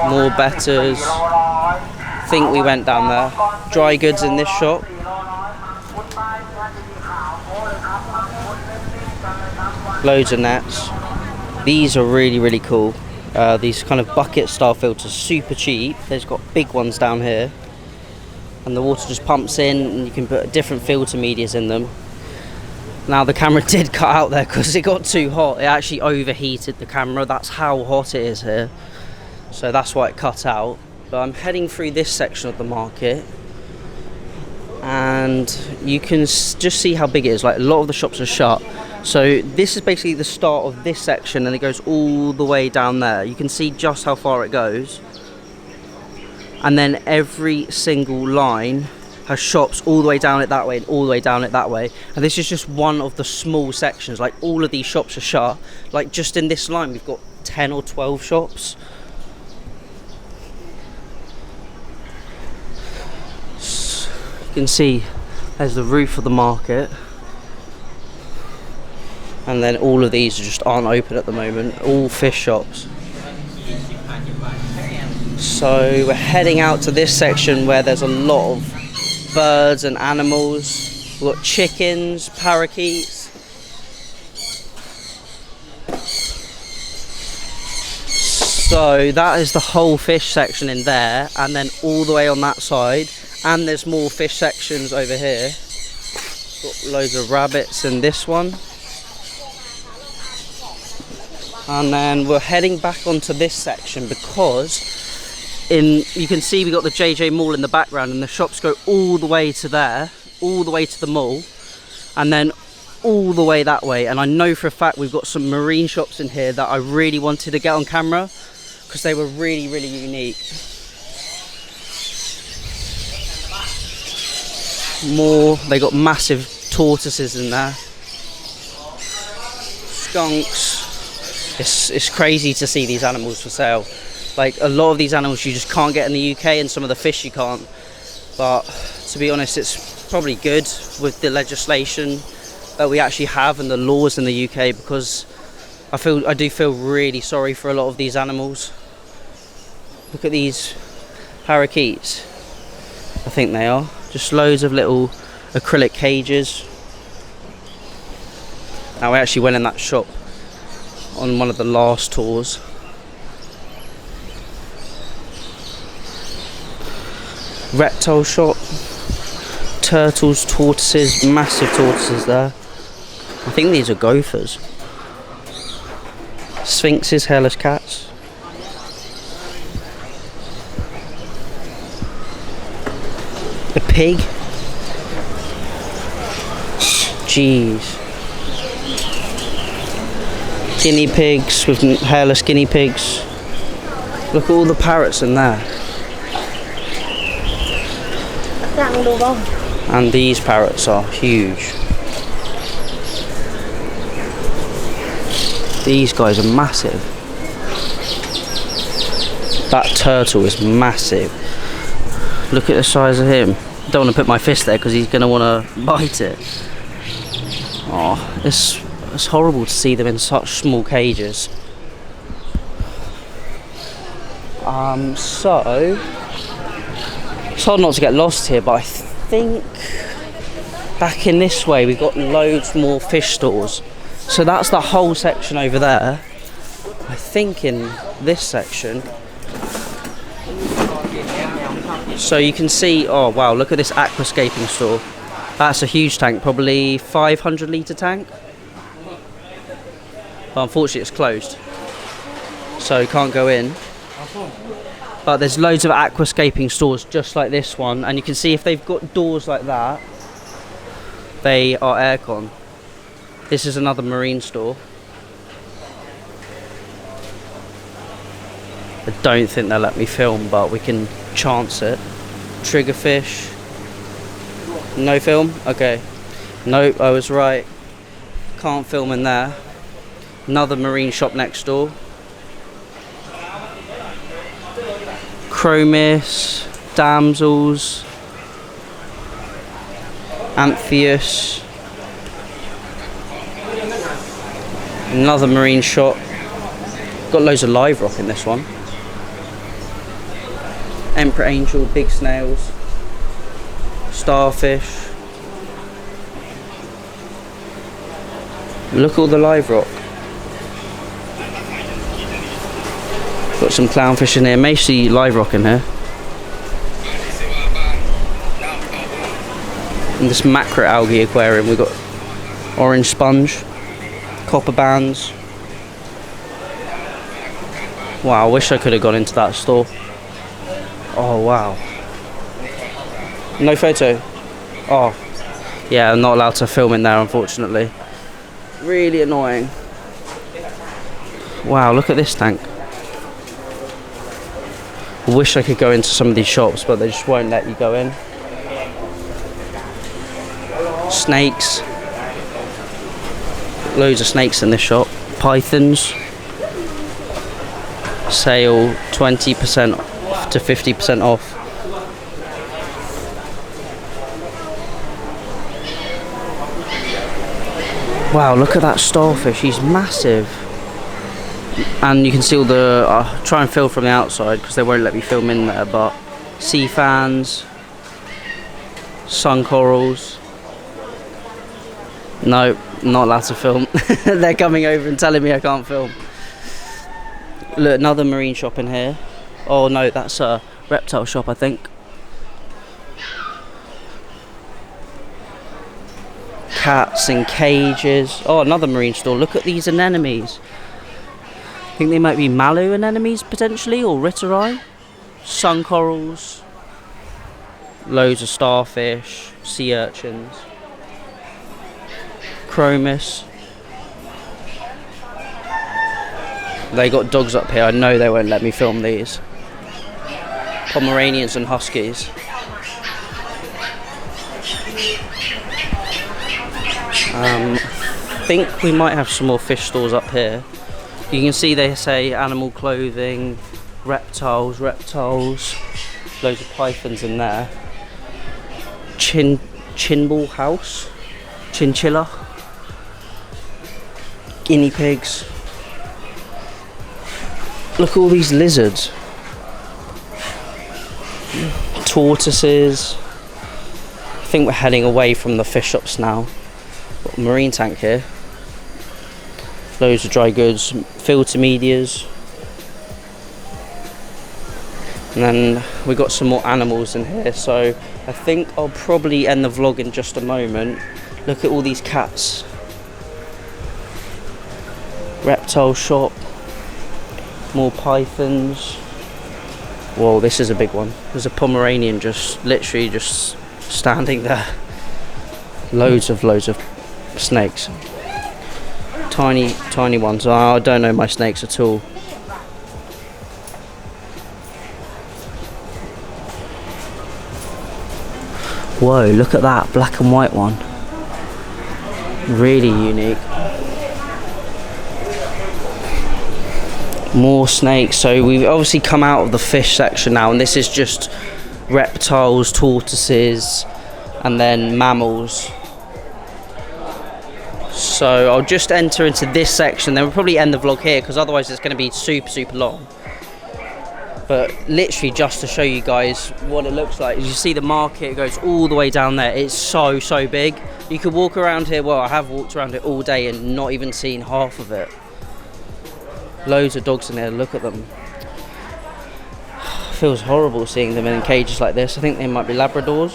More betters. I think we went down there. Dry goods in this shop. Loads of nets. These are really cool. These kind of bucket style filters, super cheap. There's got big ones down here. And the water just pumps in, and you can put different filter medias in them. Now the camera did cut out there because it got too hot. It actually overheated the camera. That's how hot it is here. So that's why it cut out. But I'm heading through this section of the market, and you can just see how big it is. Like, a lot of the shops are shut. So this is basically the start of this section, and it goes all the way down there. You can see just how far it goes. And then every single line has shops all the way down it that way and all the way down it that way. And this is just one of the small sections. Like, all of these shops are shut. Like, just in this line we've got 10 or 12 shops. So you can see there's the roof of the market. And then all of these just aren't open at the moment. All fish shops. So we're heading out to this section where there's a lot of birds and animals. We've got chickens, parakeets. So that is the whole fish section in there, and then all the way on that side, And there's more fish sections over here. Got loads of rabbits in this one. And then we're heading back onto this section because you can see we got the JJ Mall in the background, and the shops go all the way to there, all the way to the mall, and then all the way that way. And I know for a fact we've got some marine shops in here that I really wanted to get on camera because they were really, really unique. They got massive tortoises in there, skunks. It's crazy to see these animals for sale. Like, a lot of these animals you just can't get in the UK, and some of the fish you can't. But to be honest, it's probably good with the legislation that we actually have and the laws in the UK, because I do feel really sorry for a lot of these animals. Look at these parakeets. I think they are just loads of little acrylic cages. Now, we actually went in that shop on one of the last tours. Reptile shop, turtles, tortoises, massive tortoises there. I think these are gophers. Sphinxes, hairless cats. A pig. Jeez. Guinea pigs with hairless guinea pigs. Look at all the parrots in there. And these parrots are huge. These guys are massive. That turtle is massive. Look at the size of him. I don't want to put my fist there because he's going to want to bite it. Oh, it's horrible to see them in such small cages. So it's hard not to get lost here, but I think back in this way we've got loads more fish stores. So that's the whole section over there. I think in this section, so you can see, oh wow, look at this Aquascaping store. That's a huge tank, probably 500 litre tank. But unfortunately it's closed, so you can't go in. But there's loads of aquascaping stores just like this one, and you can see if they've got doors like that, they are aircon. This is another marine store. I don't think they'll let me film, but we can chance it. Triggerfish. No film? Okay. Nope, I was right. Can't film in there. Another marine shop next door. Chromis, damsels, Amphius. Another marine shop. Got loads of live rock in this one. Emperor angel, big snails, starfish. Look at all the live rock. Got some clownfish in here, mostly live rock in here. In this macro algae aquarium we've got orange sponge, copper bands. Wow, I wish I could have gone into that store. Oh wow. No photo. Oh yeah, I'm not allowed to film in there unfortunately. Really annoying. Wow, look at this tank. I wish I could go into some of these shops, but they just won't let you go in. Snakes. Loads of snakes in this shop. Pythons. Sale 20% to 50% off. Wow, look at that starfish, he's massive. And you can see all the, I'll try and film from the outside because they won't let me film in there, but sea fans, sun corals. No, not allowed to film. They're coming over and telling me I can't film. Look, another marine shop in here. Oh no, that's a reptile shop I think. cats in cages. Oh, another marine store. Look at these anemones. I think they might be Malu anemones potentially, or Ritterai. Sun corals. Loads of starfish, sea urchins. Chromis. They got dogs up here. I know they won't let me film these. Pomeranians and Huskies. I think we might have some more fish stores up here. You can see they say animal clothing, reptiles, loads of pythons in there. Chinball house, chinchilla, guinea pigs. Look at all these lizards. Tortoises. I think we're heading away from the fish shops now. Got a marine tank here. Loads of dry goods, filter medias. And then we got some more animals in here, so I think I'll probably end the vlog in just a moment. Look at all these cats. Reptile shop. More pythons. Whoa, this is a big one. There's a Pomeranian literally just standing there. Loads of snakes. Tiny ones. I don't know my snakes at all. Whoa, look at that black and white one. Really unique. More snakes. So we've obviously come out of the fish section now, and this is just reptiles, tortoises, and then mammals. So I'll just enter into this section, then we'll probably end the vlog here, because otherwise it's going to be super long. But literally just to show you guys what it looks like. As you see, the market goes all the way down there. It's so big. You could walk around here, well, I have walked around it all day and not even seen half of it. Loads of dogs in there, look at them. Feels horrible seeing them in cages like this. I think they might be Labradors.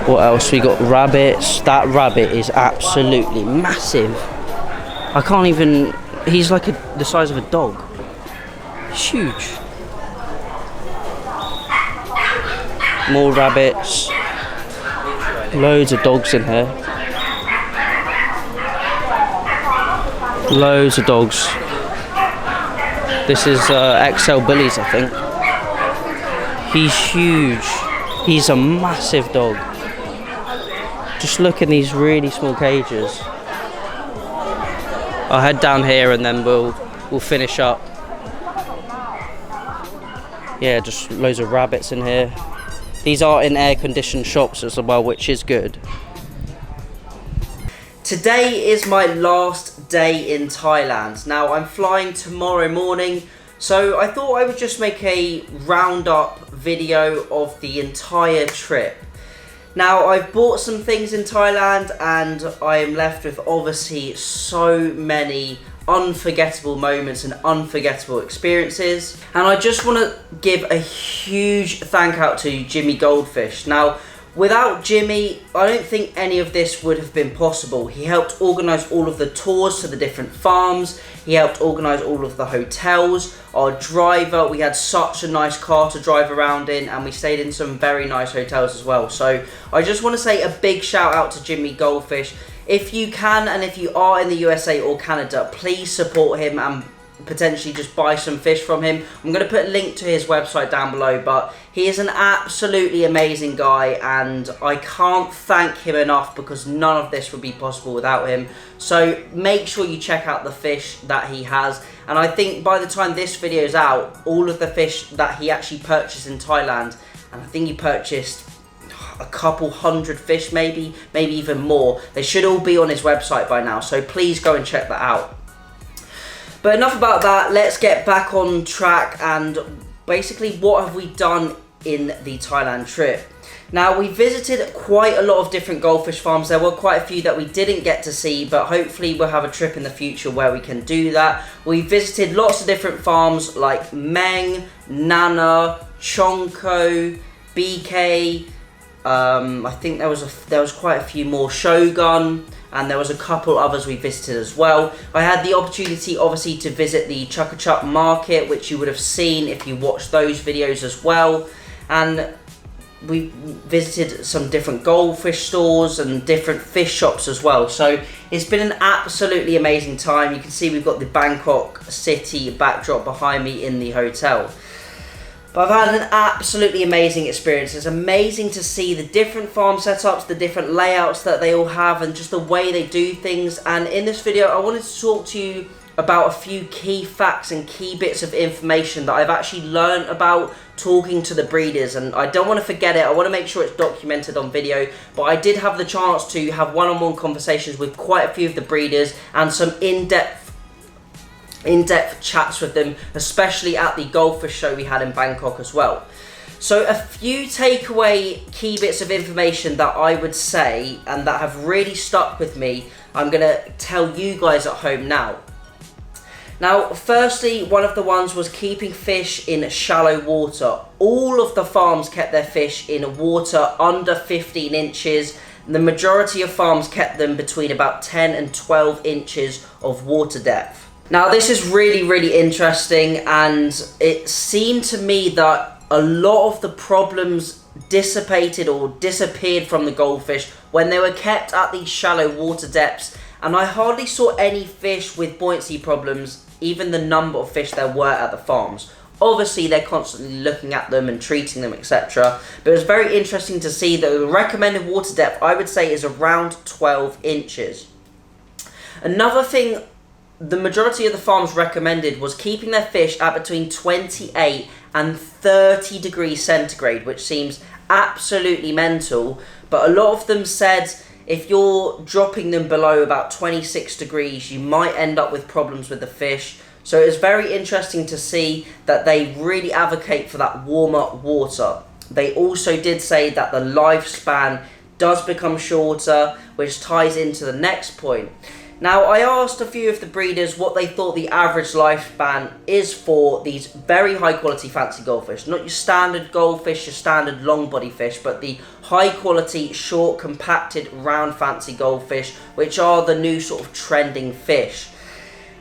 What else? We got rabbits. That rabbit is absolutely massive. I can't even... He's like the size of a dog. It's huge. More rabbits. Loads of dogs in here. Loads of dogs. This is XL Billy's, I think. He's huge. He's a massive dog. Just look in these really small cages. I'll head down here and then we'll finish up. Yeah, just loads of rabbits in here. These are in air-conditioned shops as well, which is good. Today is my last day in Thailand. Now, I'm flying tomorrow morning, so I thought I would just make a roundup video of the entire trip. Now, I've bought some things in Thailand and I am left with obviously so many unforgettable moments and unforgettable experiences. And I just want to give a huge thank out to Jimmy Goldfish. Now, without Jimmy, I don't think any of this would have been possible. He helped organise all of the tours to the different farms. He helped organise all of the hotels. Our driver, we had such a nice car to drive around in, and we stayed in some very nice hotels as well. So I just want to say a big shout out to Jimmy Goldfish. If you can, and if you are in the USA or Canada, please support him and potentially just buy some fish from him. I'm going to put a link to his website down below, but he is an absolutely amazing guy and I can't thank him enough because none of this would be possible without him. So make sure you check out the fish that he has, and I think by the time this video is out, all of the fish that he actually purchased in Thailand, and I think he purchased a couple hundred fish, maybe even more. They should all be on his website by now, so please go and check that out. But enough about that, let's get back on track and basically what have we done in the Thailand trip. Now, we visited quite a lot of different goldfish farms. There were quite a few that we didn't get to see, but hopefully we'll have a trip in the future where we can do that. We visited lots of different farms like Meng, Nana, Chonko, BK. I think there was quite a few more, Shogun, and there was a couple others we visited as well. I had the opportunity obviously to visit the Chuck market, which you would have seen if you watched those videos as well, and we visited some different goldfish stores and different fish shops as well. So it's been an absolutely amazing time. You can see we've got the Bangkok city backdrop behind me in the hotel. But I've had an absolutely amazing experience. It's amazing to see the different farm setups, the different layouts that they all have, and just the way they do things. And in this video, I wanted to talk to you about a few key facts and key bits of information that I've actually learned about talking to the breeders. And I don't want to forget it. I want to make sure it's documented on video. But I did have the chance to have one-on-one conversations with quite a few of the breeders and some in-depth chats with them, especially at the goldfish show we had in Bangkok as well. So a few takeaway key bits of information that I would say and that have really stuck with me, I'm going to tell you guys at home now. Now, firstly, one of the ones was keeping fish in shallow water. All of the farms kept their fish in water under 15 inches. The majority of farms kept them between about 10 and 12 inches of water depth. Now, this is really, really interesting, and it seemed to me that a lot of the problems dissipated or disappeared from the goldfish when they were kept at these shallow water depths, and I hardly saw any fish with buoyancy problems, even the number of fish there were at the farms. Obviously, they're constantly looking at them and treating them, etc. But it was very interesting to see that the recommended water depth, I would say, is around 12 inches. Another thing the majority of the farms recommended was keeping their fish at between 28 and 30 degrees centigrade, which seems absolutely mental. But a lot of them said if you're dropping them below about 26 degrees, you might end up with problems with the fish. So it's very interesting to see that they really advocate for that warmer water. They also did say that the lifespan does become shorter, which ties into the next point. Now, I asked a few of the breeders what they thought the average lifespan is for these very high quality fancy goldfish. Not your standard goldfish, your standard long body fish, but the high quality, short, compacted, round fancy goldfish, which are the new sort of trending fish.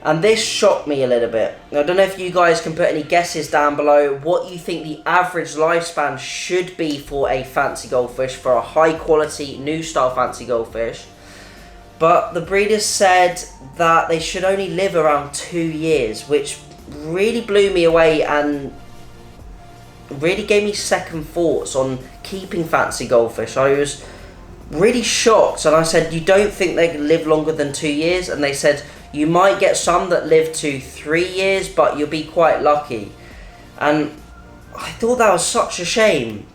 And this shocked me a little bit. I don't know if you guys can put any guesses down below what you think the average lifespan should be for a fancy goldfish, for a high quality, new style fancy goldfish. But the breeders said that they should only live around 2 years, which really blew me away and really gave me second thoughts on keeping fancy goldfish. I was really shocked, and I said, you don't think they can live longer than 2 years? And they said, you might get some that live to 3 years, but you'll be quite lucky. And I thought that was such a shame.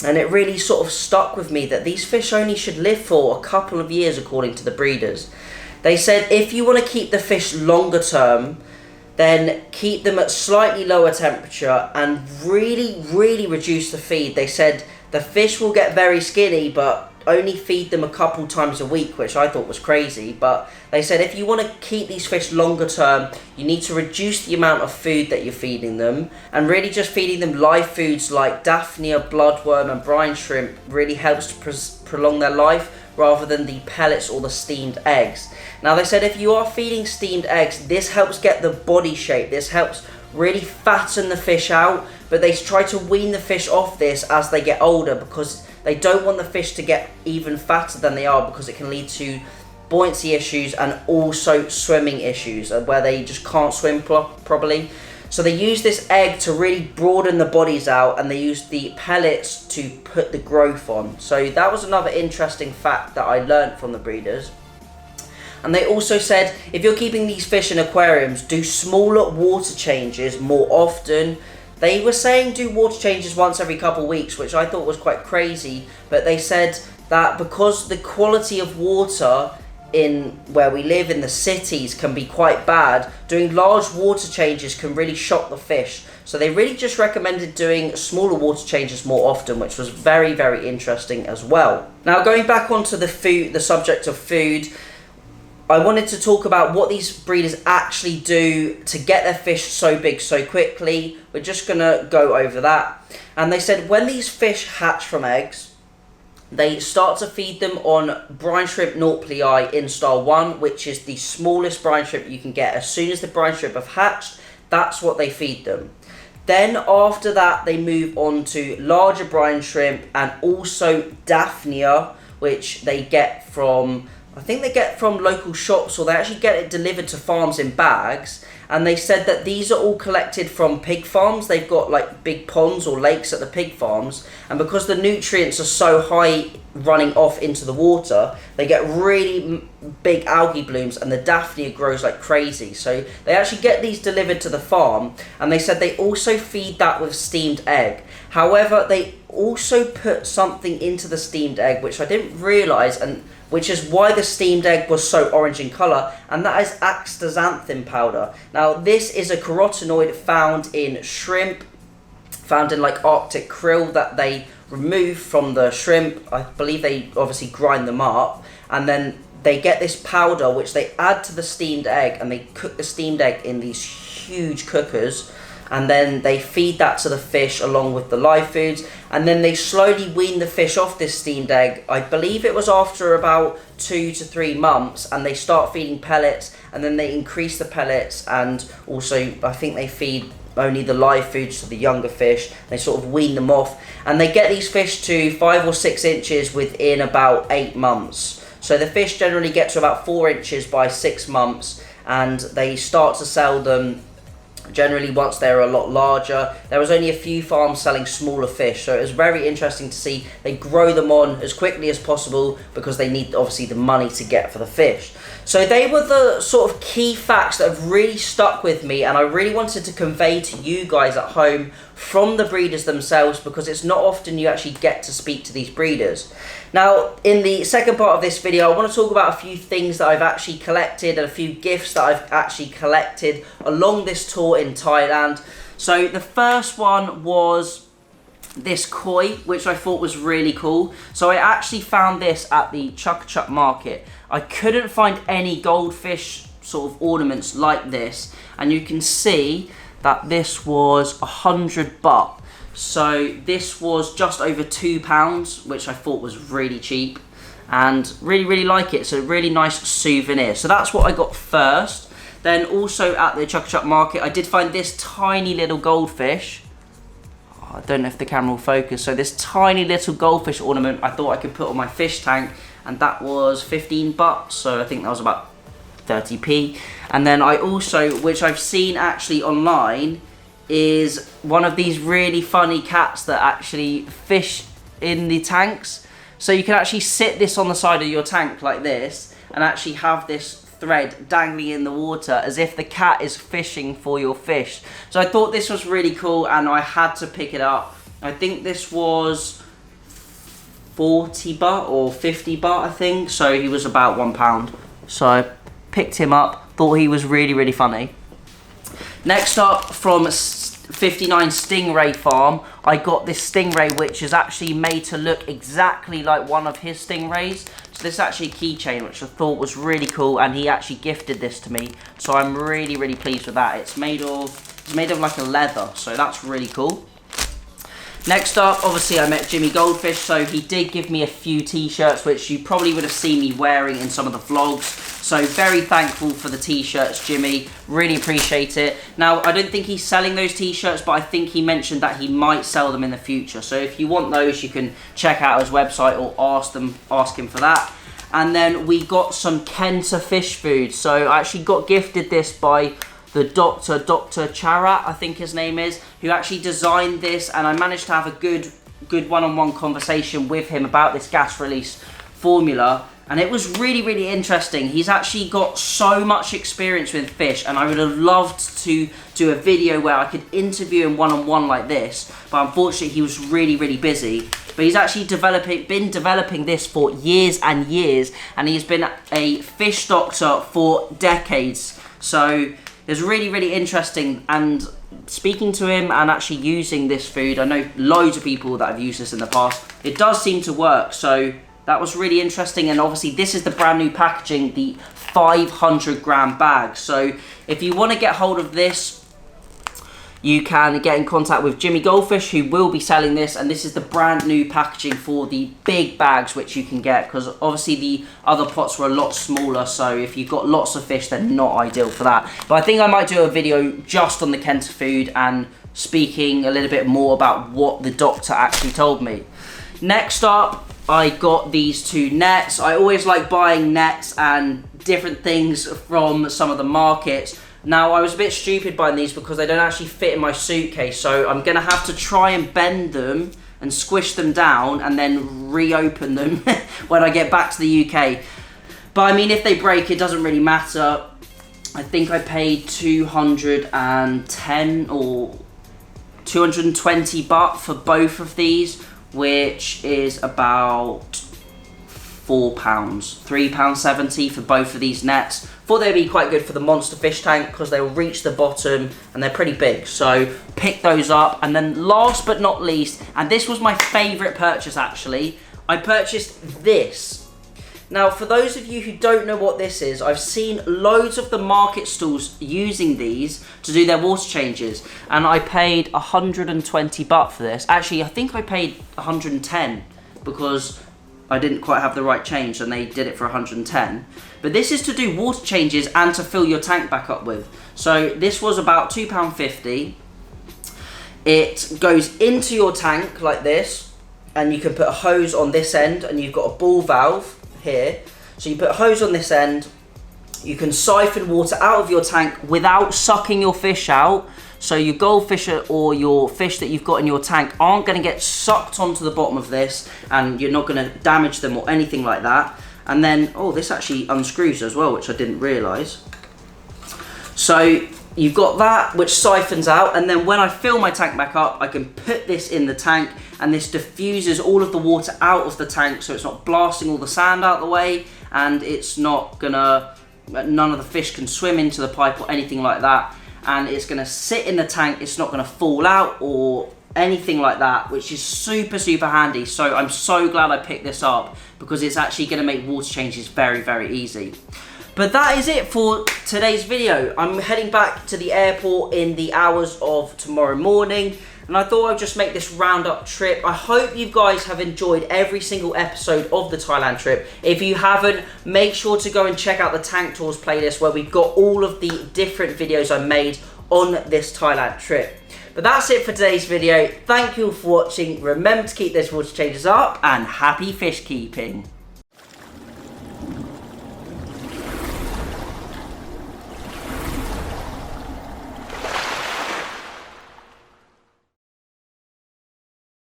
And it really sort of stuck with me that these fish only should live for a couple of years according to the breeders. They said if you want to keep the fish longer term, then keep them at slightly lower temperature and really, really reduce the feed. They said the fish will get very skinny, but only feed them a couple times a week, which I thought was crazy. But they said if you want to keep these fish longer term, you need to reduce the amount of food that you're feeding them, and really just feeding them live foods like Daphnia, bloodworm and brine shrimp really helps to prolong their life, rather than the pellets or the steamed eggs. Now, they said if you are feeding steamed eggs, this helps get the body shape, this helps really fatten the fish out, but they try to wean the fish off this as they get older, because they don't want the fish to get even fatter than they are, because it can lead to buoyancy issues and also swimming issues where they just can't swim properly. So they use this egg to really broaden the bodies out, and they use the pellets to put the growth on. So that was another interesting fact that I learned from the breeders. And they also said if you're keeping these fish in aquariums, do smaller water changes more often. They were saying do water changes once every couple of weeks, which I thought was quite crazy. But they said that because the quality of water in where we live in the cities can be quite bad, doing large water changes can really shock the fish. So they really just recommended doing smaller water changes more often, which was very, very interesting as well. Now, going back onto the subject of food, I wanted to talk about what these breeders actually do to get their fish so big so quickly. We're just going to go over that. And they said when these fish hatch from eggs, they start to feed them on brine shrimp nauplii Instar 1, which is the smallest brine shrimp you can get. As soon as the brine shrimp have hatched, that's what they feed them. Then after that, they move on to larger brine shrimp and also Daphnia, which they get from, I think they get from local shops, or they actually get it delivered to farms in bags. And they said that these are all collected from pig farms. They've got like big ponds or lakes at the pig farms. And because the nutrients are so high running off into the water, they get really big algae blooms and the Daphnia grows like crazy. So they actually get these delivered to the farm. And they said they also feed that with steamed egg. However, they also put something into the steamed egg, which I didn't realise, and which is why the steamed egg was so orange in colour, and that is astaxanthin powder. Now, this is a carotenoid found in shrimp, found in like Arctic krill that they remove from the shrimp. I believe they obviously grind them up, and then they get this powder which they add to the steamed egg, and they cook the steamed egg in these huge cookers. And then they feed that to the fish along with the live foods, and then they slowly wean the fish off this steamed egg. I believe it was after about 2 to 3 months, and they start feeding pellets, and then they increase the pellets, and also I think they feed only the live foods to the younger fish. They sort of wean them off, and they get these fish to 5 or 6 inches within about 8 months. So the fish generally get to about 4 inches by 6 months, and they start to sell them generally once they're a lot larger. There was only a few farms selling smaller fish, so it was very interesting to see they grow them on as quickly as possible because they need obviously the money to get for the fish. So they were the sort of key facts that have really stuck with me, and I really wanted to convey to you guys at home from the breeders themselves, because it's not often you actually get to speak to these breeders. Now, in the second part of this video, I want to talk about a few things that I've actually collected and a few gifts that I've actually collected along this tour in Thailand. So the first one was this koi, which I thought was really cool. So I actually found this at the Chuk market. I couldn't find any goldfish sort of ornaments like this, and you can see that this was 100 baht. So this was just over £2, which I thought was really cheap, and really like it. So really nice souvenir. So that's what I got first. Then also at the Chuk market, I did find this tiny little goldfish. I don't know if the camera will focus. So this tiny little goldfish ornament I thought I could put on my fish tank, and that was 15 baht. So I think that was about 30p. And then I also, which I've seen actually online, is one of these really funny cats that actually fish in the tanks. So you can actually sit this on the side of your tank like this and actually have this thread dangling in the water as if the cat is fishing for your fish. So I thought this was really cool, and I had to pick it up. I think this was 40 baht or 50 baht, I think. So he was about £1. So I picked him up, thought he was really funny. Next up, from 59 Stingray Farm, I got this stingray, which is actually made to look exactly like one of his stingrays. So this is actually a keychain, which I thought was really cool, and he actually gifted this to me. So I'm really pleased with that. It's made of like a leather, so that's really cool. Next up, obviously I met Jimmy Goldfish, so he did give me a few t-shirts, which you probably would have seen me wearing in some of the vlogs. So very thankful for the t-shirts, Jimmy. Really appreciate it. Now, I don't think he's selling those t-shirts, but I think he mentioned that he might sell them in the future. So if you want those, you can check out his website or ask him for that. And then we got some Kenta fish food. So I actually got gifted this by the Dr. Charat, I think his name is, who actually designed this, and I managed to have a good one-on-one conversation with him about this gas release formula, and it was really interesting. He's actually got so much experience with fish, and I would have loved to do a video where I could interview him one-on-one like this, but unfortunately he was really busy. But he's actually been developing this for years and years, and he's been a fish doctor for decades. So it's really interesting, and speaking to him and actually using this food, I know loads of people that have used this in the past. It does seem to work, so that was really interesting. And obviously this is the brand new packaging, the 500 gram bag. So if you want to get hold of this, you can get in contact with Jimmy Goldfish, who will be selling this, and this is the brand new packaging for the big bags which you can get, because obviously the other pots were a lot smaller, so if you've got lots of fish, they're not ideal for that. But I think I might do a video just on the Kenta food and speaking a little bit more about what the doctor actually told me. Next up, I got these 2 nets. I always like buying nets and different things from some of the markets. Now, I was a bit stupid buying these because they don't actually fit in my suitcase, so I'm going to have to try and bend them and squish them down and then reopen them when I get back to the UK. But I mean, if they break, it doesn't really matter. I think I paid 210 or 220 baht for both of these, which is about £4, £3.70 for both of these nets. Thought they'd be quite good for the monster fish tank because they'll reach the bottom and they're pretty big. So pick those up. And then last but not least, and this was my favourite purchase actually, I purchased this. Now, for those of you who don't know what this is, I've seen loads of the market stalls using these to do their water changes, and I paid 120 baht for this. Actually, I think I paid 110 because I didn't quite have the right change and they did it for 110. But this is to do water changes and to fill your tank back up with. So this was about £2.50. It goes into your tank like this, and you can put a hose on this end, and you've got a ball valve here. So you put a hose on this end, you can siphon water out of your tank without sucking your fish out. So your goldfish or your fish that you've got in your tank aren't going to get sucked onto the bottom of this, and you're not going to damage them or anything like that. And then, oh, this actually unscrews as well, which I didn't realise. So you've got that, which siphons out, and then when I fill my tank back up, I can put this in the tank, and this diffuses all of the water out of the tank, so it's not blasting all the sand out the way, and it's not gonna, none of the fish can swim into the pipe or anything like that. And it's going to sit in the tank, it's not going to fall out or anything like that, which is super, super handy. So I'm so glad I picked this up because it's actually going to make water changes very, very easy. But that is it for today's video. I'm heading back to the airport in the hours of tomorrow morning, and I thought I'd just make this roundup trip. I hope you guys have enjoyed every single episode of the Thailand trip. If you haven't, make sure to go and check out the Tank Tours playlist where we've got all of the different videos I made on this Thailand trip. But that's it for today's video. Thank you all for watching. Remember to keep those water changes up, and happy fish keeping.